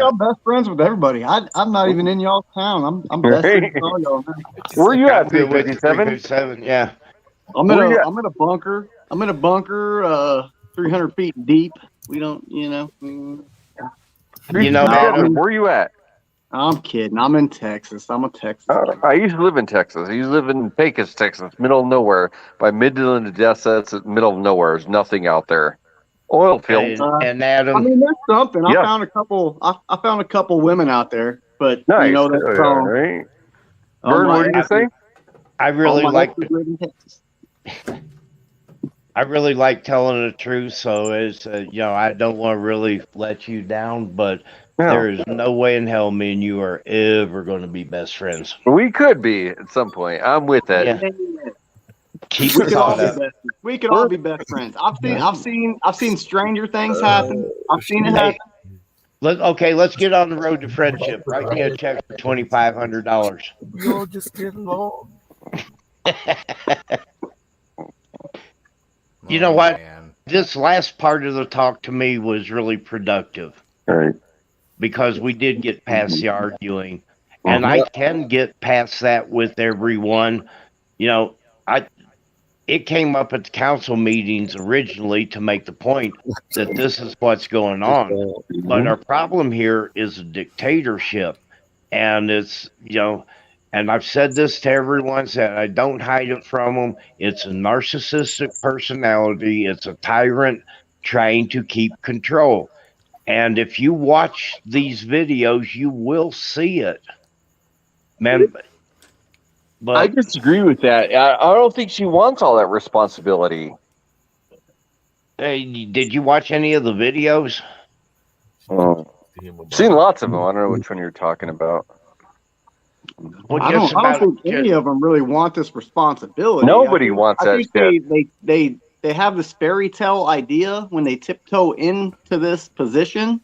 I'm best friends with everybody. I'm not even in y'all's town. I'm best friends with all y'all. Where are you at? 357? Yeah. I'm in a bunker. I'm in a bunker, 300 feet deep. We don't, where are you at? I'm kidding. I'm in Texas. I'm a Texas kid. I used to live in Texas. I used to live in Pecos, Texas, middle of nowhere. By Midland, Odessa, it's middle of nowhere. There's nothing out there. Oil fields. And Adam. I mean, there's something. I found a couple. I found a couple women out there, but nice. That's wrong. Right. Vern, what did you say? I really like. I really like telling the truth, so it's I don't want to really let you down, but there is no way in hell me and you are ever going to be best friends. We could be at some point. I'm with it. Yeah. Keep We could all caught be up. best. We could all be best friends. I've seen stranger things happen. I've seen it happen. Let's get on the road to friendship. Write me a check for $2,500. We all just get along. You know what? Man. This last part of the talk to me was really productive. Right. Because we did get past the arguing. And I can get past that with everyone. It came up at the council meetings originally to make the point that this is what's going on. But our problem here is a dictatorship. And it's, and I've said this to everyone, said I don't hide it from them. It's a narcissistic personality. It's a tyrant trying to keep control. And if you watch these videos, you will see it. Man, but I disagree with that. I don't think she wants all that responsibility. Hey, did you watch any of the videos? Seen lots of them. I don't know which one you're talking about. Well, I don't think any of them really want this responsibility. Nobody wants that shit. They have this fairy tale idea when they tiptoe into this position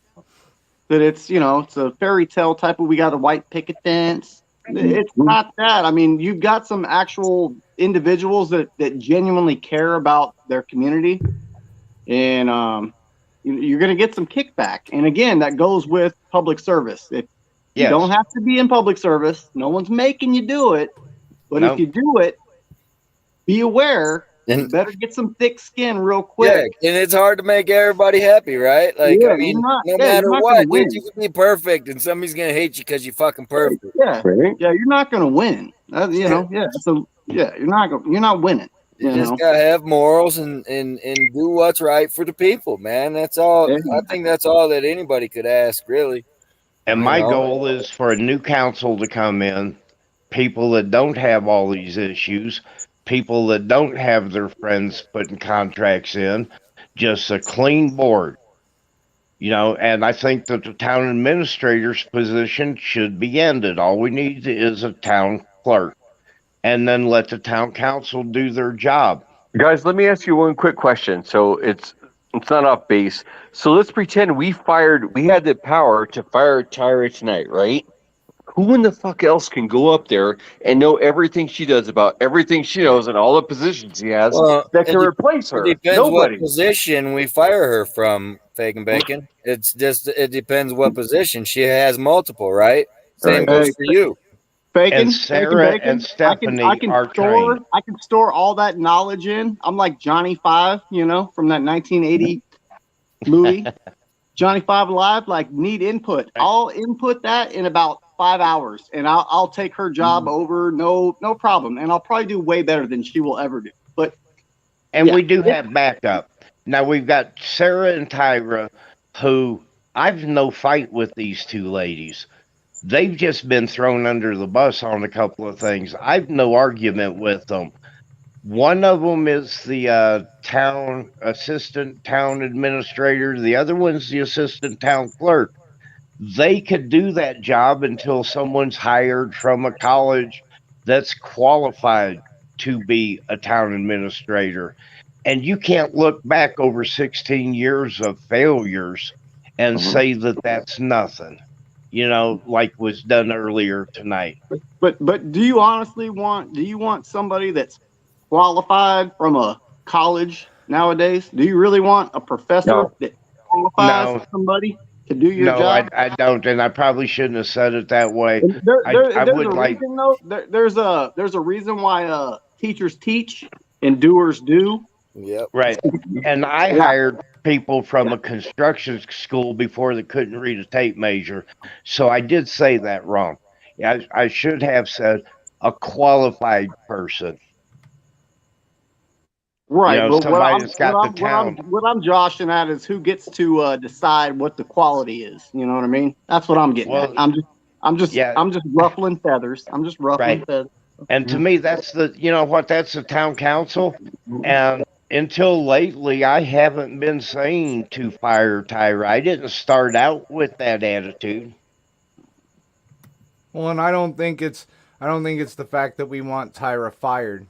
that it's a fairy tale type of, we got a white picket fence. It's not that. I mean, you've got some actual individuals that genuinely care about their community, and you're going to get some kickback. And again, that goes with public service. If you don't have to be in public service, no one's making you do it. But if you do it, be aware. You better get some thick skin real quick. Yeah, and it's hard to make everybody happy, right? Like, I mean, no matter what, dude, you can be perfect, and somebody's gonna hate you because you're fucking perfect. Yeah, you're not gonna win. So you're not winning. You just gotta have morals and do what's right for the people, man. That's all. I think that's all that anybody could ask, really. And my goal is for a new council to come in, people that don't have all these issues, people that don't have their friends putting contracts in, just a clean board. And I think that the town administrator's position should be ended. All we need is a town clerk. And then let the town council do their job. Guys, let me ask you one quick question. So it's not off base. So let's pretend we had the power to fire Tyra tonight, right? Who in the fuck else can go up there and know everything she does about everything she knows and all the positions she has that can replace her? It depends what position we fire her from, Faken Bacon. It depends what position. She has multiple, right? Same goes for you. Bacon, and Sarah Bacon. and Stephanie I can are trained. I can store all that knowledge in. I'm like Johnny Five, from that 1980 movie. Johnny Five Alive, like need input. I'll input that in about 5 hours, and I'll take her job over, no problem, and I'll probably do way better than she will ever do. But we do have backup. Now we've got Sarah and Tyra, who I've no fight with these two ladies. They've just been thrown under the bus on a couple of things. I've no argument with them. One of them is the assistant town administrator. The other one's the assistant town clerk. They could do that job until someone's hired from a college that's qualified to be a town administrator. And you can't look back over 16 years of failures and say that that's nothing, like was done earlier tonight. But do you honestly want somebody that's qualified from a college nowadays? Do you really want a professor that qualifies somebody to do your job? No, I don't, and I probably shouldn't have said it that way. There's a reason why teachers teach and doers do. Yep. Right. And I hired people from a construction school before that couldn't read a tape measure, so I did say that wrong. I should have said a qualified person. Right, but somebody that's got the talent. What I'm joshing at is who gets to decide what the quality is. You know what I mean? That's what I'm getting at. I'm just ruffling feathers. I'm just ruffling feathers. And to me, that's that's the town council, and until lately, I haven't been saying to fire Tyra. I didn't start out with that attitude. Well, and I don't think it's the fact that we want Tyra fired.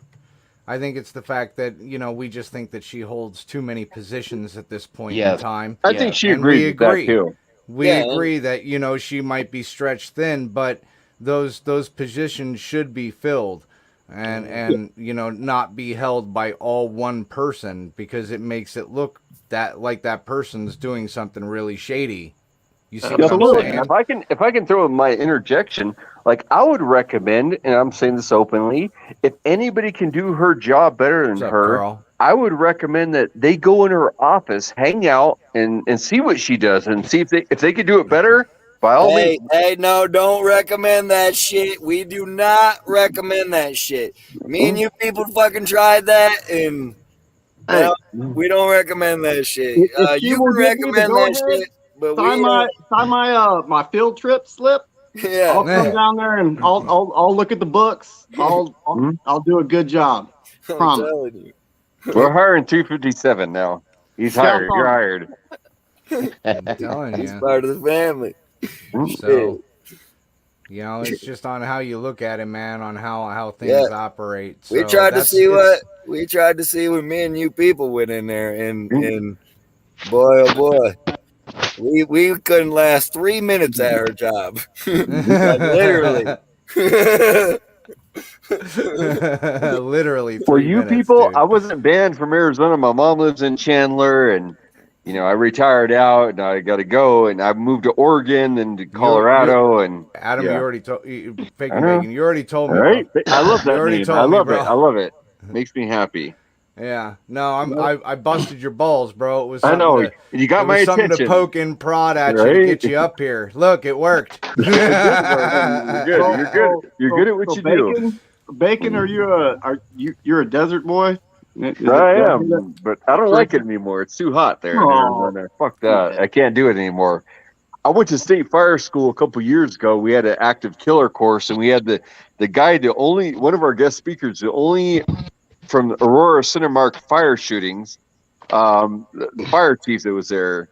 I think it's the fact that, we just think that she holds too many positions at this point in time. I think she and agrees we with that agree. too. We agree that, she might be stretched thin, but those positions should be filled and not be held by all one person, because it makes it look like that person's doing something really shady. You see what I'm saying? If I can throw in my interjection, like I would recommend, and I'm saying this openly, if anybody can do her job better than her, I would recommend that they go in her office, hang out, and see what she does, and see if they could do it better. By all means. Hey, no, don't recommend that shit. We do not recommend that shit. Me and you people fucking tried that, and we don't recommend that shit. You can recommend that shit, but sign my field trip slip. Yeah, I'll come down there and I'll look at the books. I'll do a good job. Promise. We're hiring 257 now. He's hired. You're hired. I'm telling you, he's part of the family. So, it's just on how you look at it, man. On how things operate. So we tried to see when me and you people went in there, and boy, oh boy, we couldn't last 3 minutes at her job. Like, literally. Literally. For you people, dude. I wasn't banned from Arizona. My mom lives in Chandler, and I retired out, and I got to go, and I moved to Oregon and to Colorado, and Adam, you already told Faken Bacon. You already told me. Right? I love that. I love it. Bro. I love it. Makes me happy. Yeah. No, I busted your balls, bro. It was. I know. You got my attention. Something to poke and prod at you to get you up here. Look, it worked. You're good. You're good at what you do. Bacon, you're a desert boy? I am, but I don't like it anymore. It's too hot there. Fuck that. I can't do it anymore. I went to state fire school a couple years ago. We had an active killer course, and we had the guy, one of our guest speakers, the only from Aurora Cinemark fire shootings, the fire chief that was there.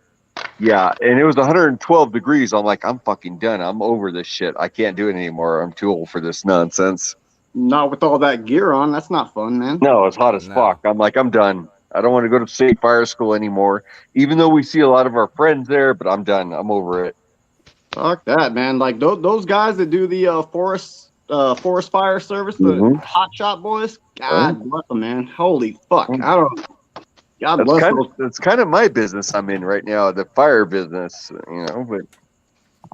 Yeah, and it was 112 degrees. I'm like, I'm fucking done. I'm over this shit. I can't do it anymore. I'm too old for this nonsense. Not with all that gear on. That's not fun, man. No, it's hot as fuck. I'm like, I'm done. I don't want to go to state fire school anymore, even though we see a lot of our friends there, but I'm done. I'm over it. Fuck that, man. Like those guys that do the forest fire service, the hot shot boys, God bless them, man. Holy fuck. I don't God bless them. It's kind of my business I'm in right now, the fire business, but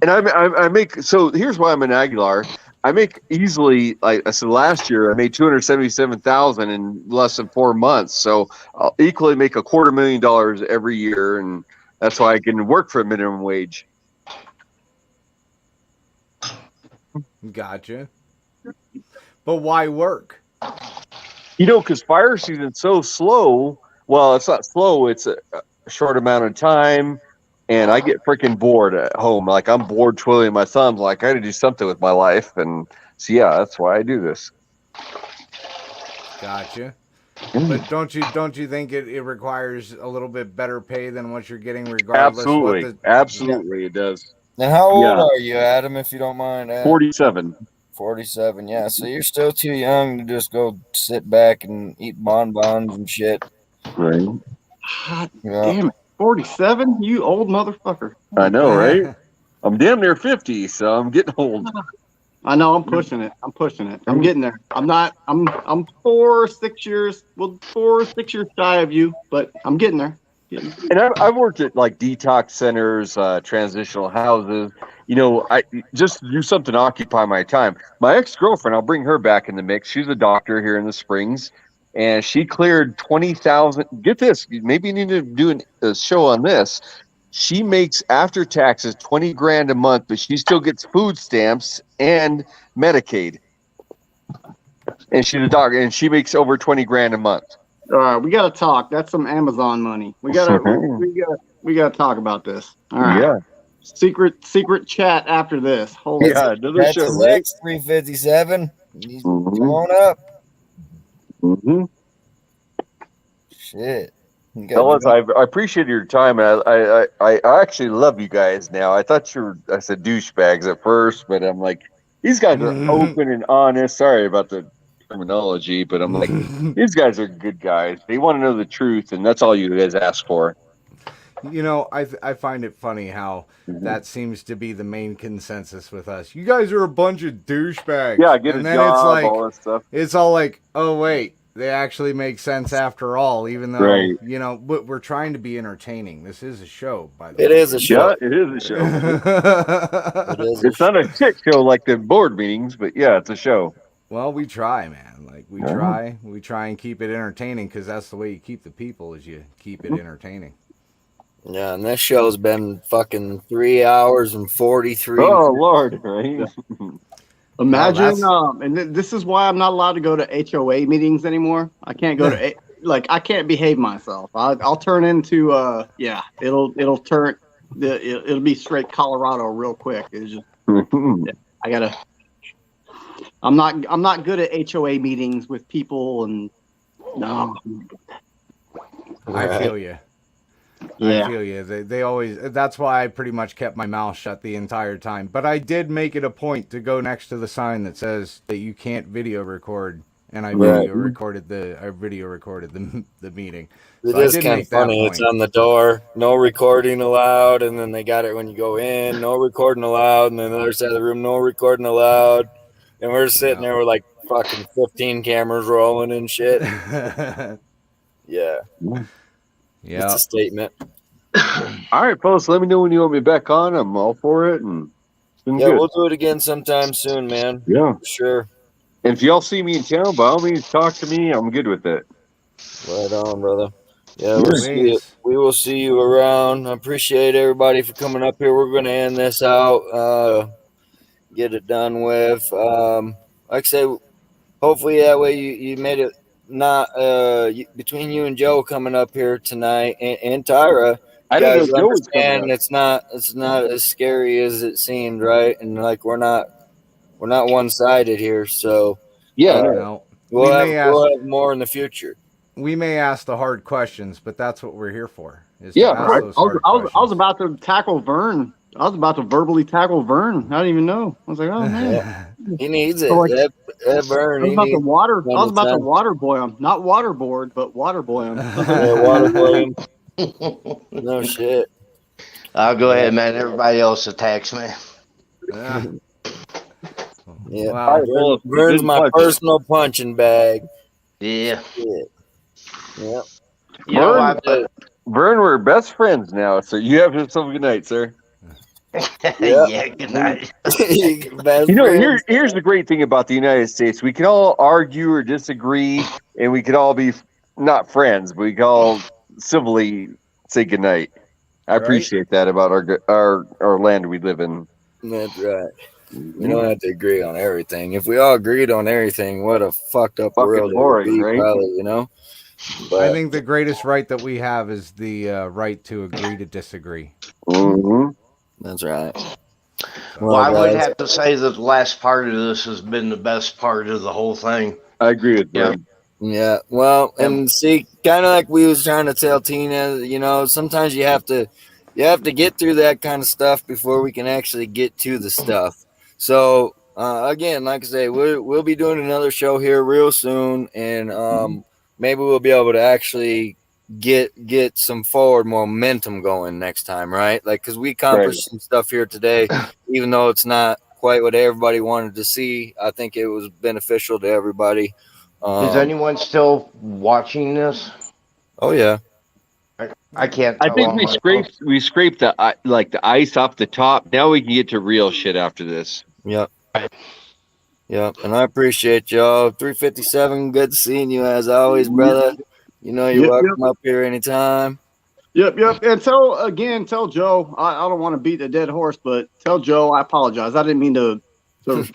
and I make, so here's why I'm in Aguilar. I make easily, like I said, last year I made $277,000 in less than 4 months. So I'll equally make $250,000 every year, and that's why I can work for a minimum wage. Gotcha. But why work? Because fire season's so slow. Well, it's not slow. It's a short amount of time. And I get freaking bored at home. Like, I'm bored twiddling my thumbs. Like, I got to do something with my life. And so, yeah, that's why I do this. Gotcha. But don't you think it requires a little bit better pay than what you're getting regardless? Absolutely, it does. Now, how old are you, Adam, if you don't mind? 47. 47, yeah. So you're still too young to just go sit back and eat bonbons and shit. Right. God damn it. 47? You old motherfucker. I know, right? I'm damn near 50, so I'm getting old. I know, I'm pushing it. I'm getting there. I'm 4 or 6 years, 4 or 6 years shy of you, but I'm getting there. And I've worked at like detox centers, transitional houses. I just do something to occupy my time. My ex-girlfriend, I'll bring her back in the mix. She's a doctor here in the Springs. And she cleared 20,000. Get this, maybe you need to do a show on this. She makes after taxes $20,000 a month, but she still gets food stamps and Medicaid. And she's a doctor, and she makes over $20,000 a month. All right, we gotta talk. That's some Amazon money. We gotta talk about this. All right. Yeah. Secret chat after this. Holy another show. Right? 357. Come on up. Shit. Fellas, I appreciate your time. And I actually love you guys now. I thought I said douchebags at first, but I'm like, these guys are open and honest. Sorry about the terminology, but I'm like, these guys are good guys. They want to know the truth, and that's all you guys ask for. You know, I find it funny how that seems to be the main consensus with us. You guys are a bunch of douchebags. Yeah, get and a then job, it's like, all that stuff. It's all like, oh wait, they actually make sense after all. Even though you know, but we're trying to be entertaining. This is a show, by the way. It is a show. Yeah, it is a show. It's not a shit show like the board meetings, but yeah, it's a show. Well, we try, man. Like we try and keep it entertaining because that's the way you keep the people is you keep it entertaining. Yeah, and this show's been fucking 3 hours and 43. Oh Lord, right? Imagine, and this is why I'm not allowed to go to HOA meetings anymore. I can't go to I can't behave myself. I'll turn into it'll turn it'll be straight Colorado real quick. It's just I gotta. I'm not good at HOA meetings with people and no. I feel you. Yeah. I feel you. They always. That's why I pretty much kept my mouth shut the entire time. But I did make it a point to go next to the sign that says that you can't video record, and I video recorded the meeting. It is kind of funny. It's on the door. No recording allowed, and then they got it when you go in. No recording allowed, and then the other side of the room, no recording allowed. And we're sitting there with like fucking 15 cameras rolling and shit. Yeah. Yeah, it's a statement. All right, fellas, let me know when you want me back on. I'm all for it. And we'll do it again sometime soon, man. Yeah, for sure. And if y'all see me in town, by all means, talk to me. I'm good with it. Right on, brother. Yeah, we will see you around. I appreciate everybody for coming up here. We're going to end this out, get it done with. Like I say, hopefully that way you made it. Not between you and Joe coming up here tonight and Tyra, I don't know if Joe was coming up. It's not as scary as it seemed, right? And like we're not one-sided here, so we'll have more in the future. We may ask the hard questions, but that's what we're here for. I was about to tackle Vern. I was about to verbally tackle Vern. I didn't even know. I was like, oh man, he needs it. Vern, I was about to water boy him, not waterboard, but water boy him. Water boy him. No shit. I'll go ahead, man. Everybody else attacks me. Yeah. Wow. Vern's my personal punching bag. Yeah. Yep. Vern, we're best friends now, so you have yourself a good night, sir. Yeah, good night. Here's the great thing about the United States. We can all argue or disagree, and we can all be not friends, but we can all civilly say good night. I appreciate that about our land we live in. That's right. We don't have to agree on everything. If we all agreed on everything, what a fucked up world it would be, right? Probably, you know? But I think the greatest right that we have is the right to agree to disagree. Mm-hmm. That's right. Well, I would have to say that the last part of this has been the best part of the whole thing. I agree with you. Yeah. Well, and see, kind of like we was trying to tell Tina, you know, sometimes you have to get through that kind of stuff before we can actually get to the stuff. So again, like I say, we'll be doing another show here real soon, and maybe we'll be able to actually get some forward momentum going next time, right? Like, because we accomplished some stuff here today, even though it's not quite what everybody wanted to see. I think it was beneficial to everybody. Is anyone still watching this? Oh yeah. I can't. I think we scraped the ice off the top. Now we can get to real shit after this. Yep. Yep. And I appreciate y'all. 357. Good seeing you as always, brother. You know you're welcome up here anytime. Yep. And tell Joe. I don't want to beat a dead horse, but tell Joe I apologize. I didn't mean to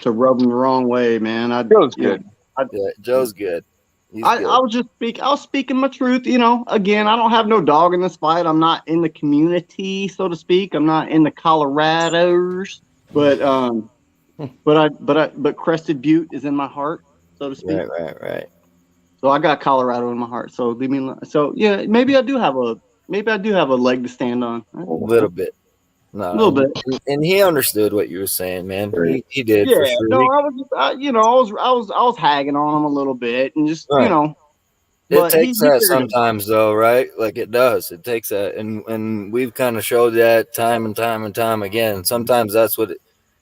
rub him the wrong way, man. Joe's good. Joe's good. I was speaking my truth, you know. Again, I don't have no dog in this fight. I'm not in the community, so to speak. I'm not in the Colorados, but Crested Butte is in my heart, so to speak. Right. So I got Colorado in my heart. So leave me alone. So yeah, maybe I do have a leg to stand on. A little bit. No, a little bit. And he understood what you were saying, man. He did Yeah, for sure. no, I was hagging on him a little bit, and just Right. But it takes he that figured it out. sometimes, though, right? Like it does. It takes that, and we've kind of showed that time and time again. Sometimes that's what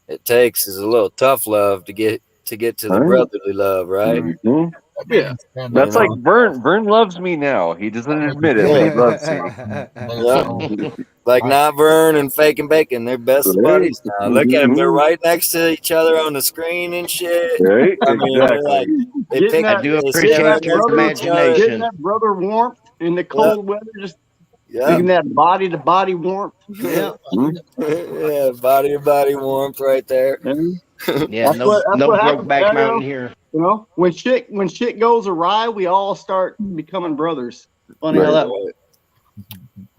it takes is a little tough love to get to the brotherly love, right? Mm-hmm. Yeah, that's like Vern. Vern loves me now. He doesn't admit it, but he loves me. Yeah. Like not Vern and Faken Bacon, they're best buddies now. Look at them; they're right next to each other on the screen and shit. Right? I mean, Exactly. they pick. I do appreciate his imagination. Getting that brother warmth in the cold weather, just getting that body to body warmth. Yeah, yeah, body to body warmth right there. Yeah, no Brokeback Mountain here. You know, when shit goes awry, we all start becoming brothers. Funny how that works.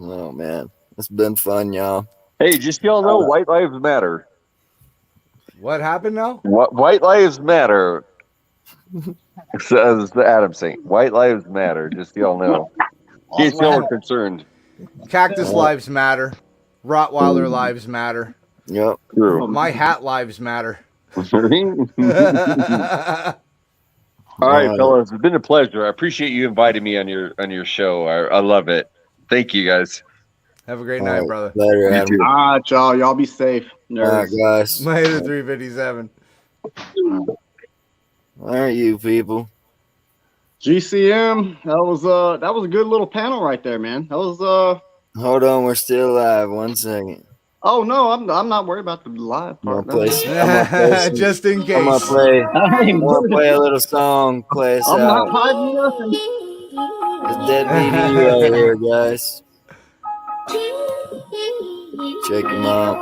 Oh man, it's been fun, y'all. Hey, just y'all know, white lives matter. What happened now? White lives matter. Says the Adam Saint. White lives matter. Just y'all know. In case y'all are concerned. Cactus lives matter. Rottweiler lives matter. Yep. True. My hat lives matter. All right, fellas, it's been a pleasure. I appreciate you inviting me on your show. I love it. Thank you, guys. Have a great night, brother. Later, Adam. All right, y'all. Y'all be safe. All right, guys. Later, 357. All right, you people. GCM. That was a good little panel right there, man. That was Hold on, we're still live. 1 second. Oh no, I'm not worried about the live part. Just in case. I'm gonna play a little song. Play us I'm out. not hiding nothing. It's Dead BD right here, guys. Check him out.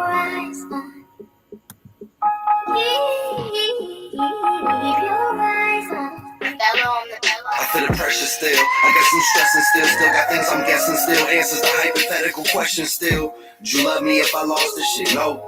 I feel the pressure still. I guess I'm stressing still got things I'm guessing still. Answers to hypothetical questions still. Would you love me if I lost this shit? No.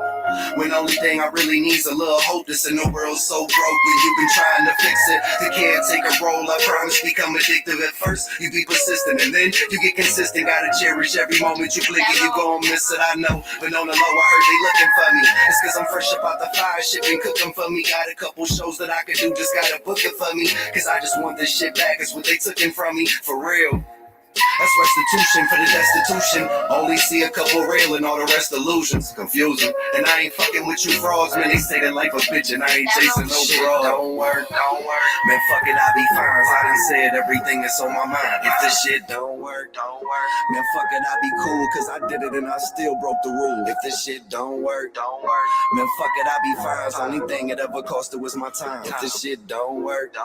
When the only thing I really need's a little hope. This in the world so broke when you've been trying to fix it. They can't take a role, I promise. Become addictive at first. You be persistent and then you get consistent. Gotta cherish every moment you blink and you gon' miss it, I know. But on the low, I heard they looking for me. It's cause I'm fresh up out the fire, shit been cooking for me. Got a couple shows that I could do, just gotta book it for me. Cause I just want this shit back, it's what they took it from me, for real. That's restitution for the destitution. Only see a couple real and all the rest illusions. Confusing. And I ain't fucking with you frauds, man. They say that life a bitch and I ain't chasing no fraud. Don't work. Man, fuck it, I be fine. I done said everything that's on my mind. If this shit don't work. Man, fuck it, I be cool, cause I did it and I still broke the rule. If this shit don't work. Man, fuck it, I be fine. The only thing it ever costed was my time. If this shit don't work.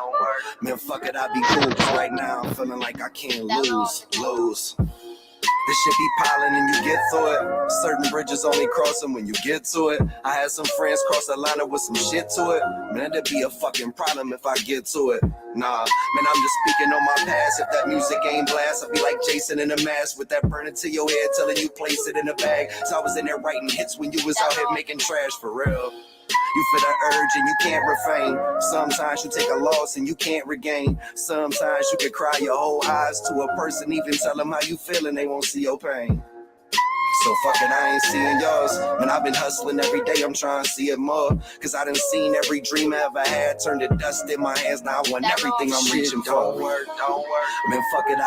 Man, fuck it, I be cool, cause right now I'm feeling like I can't lose. This shit be piling and you get through it. Certain bridges only cross them when you get to it. I had some friends cross the line with some shit to it. Man, that'd be a fucking problem if I get to it. Nah, man, I'm just speaking on my past. If that music ain't blast, I'd be like Jason in a mask with that burning to your head, telling you place it in a bag. So I was in there writing hits when you was out here making trash for real. You feel the urge and you can't refrain. Sometimes you take a loss and you can't regain. Sometimes you can cry your whole eyes to a person, even tell them how you feel and they won't see your pain. So fuck it, I ain't seeing yours. Man, I've been hustling every day, I'm trying to see it more. Cause I done seen every dream I ever had turn to dust in my hands. Now I want everything I'm reaching for. Don't work. Man, fuck it,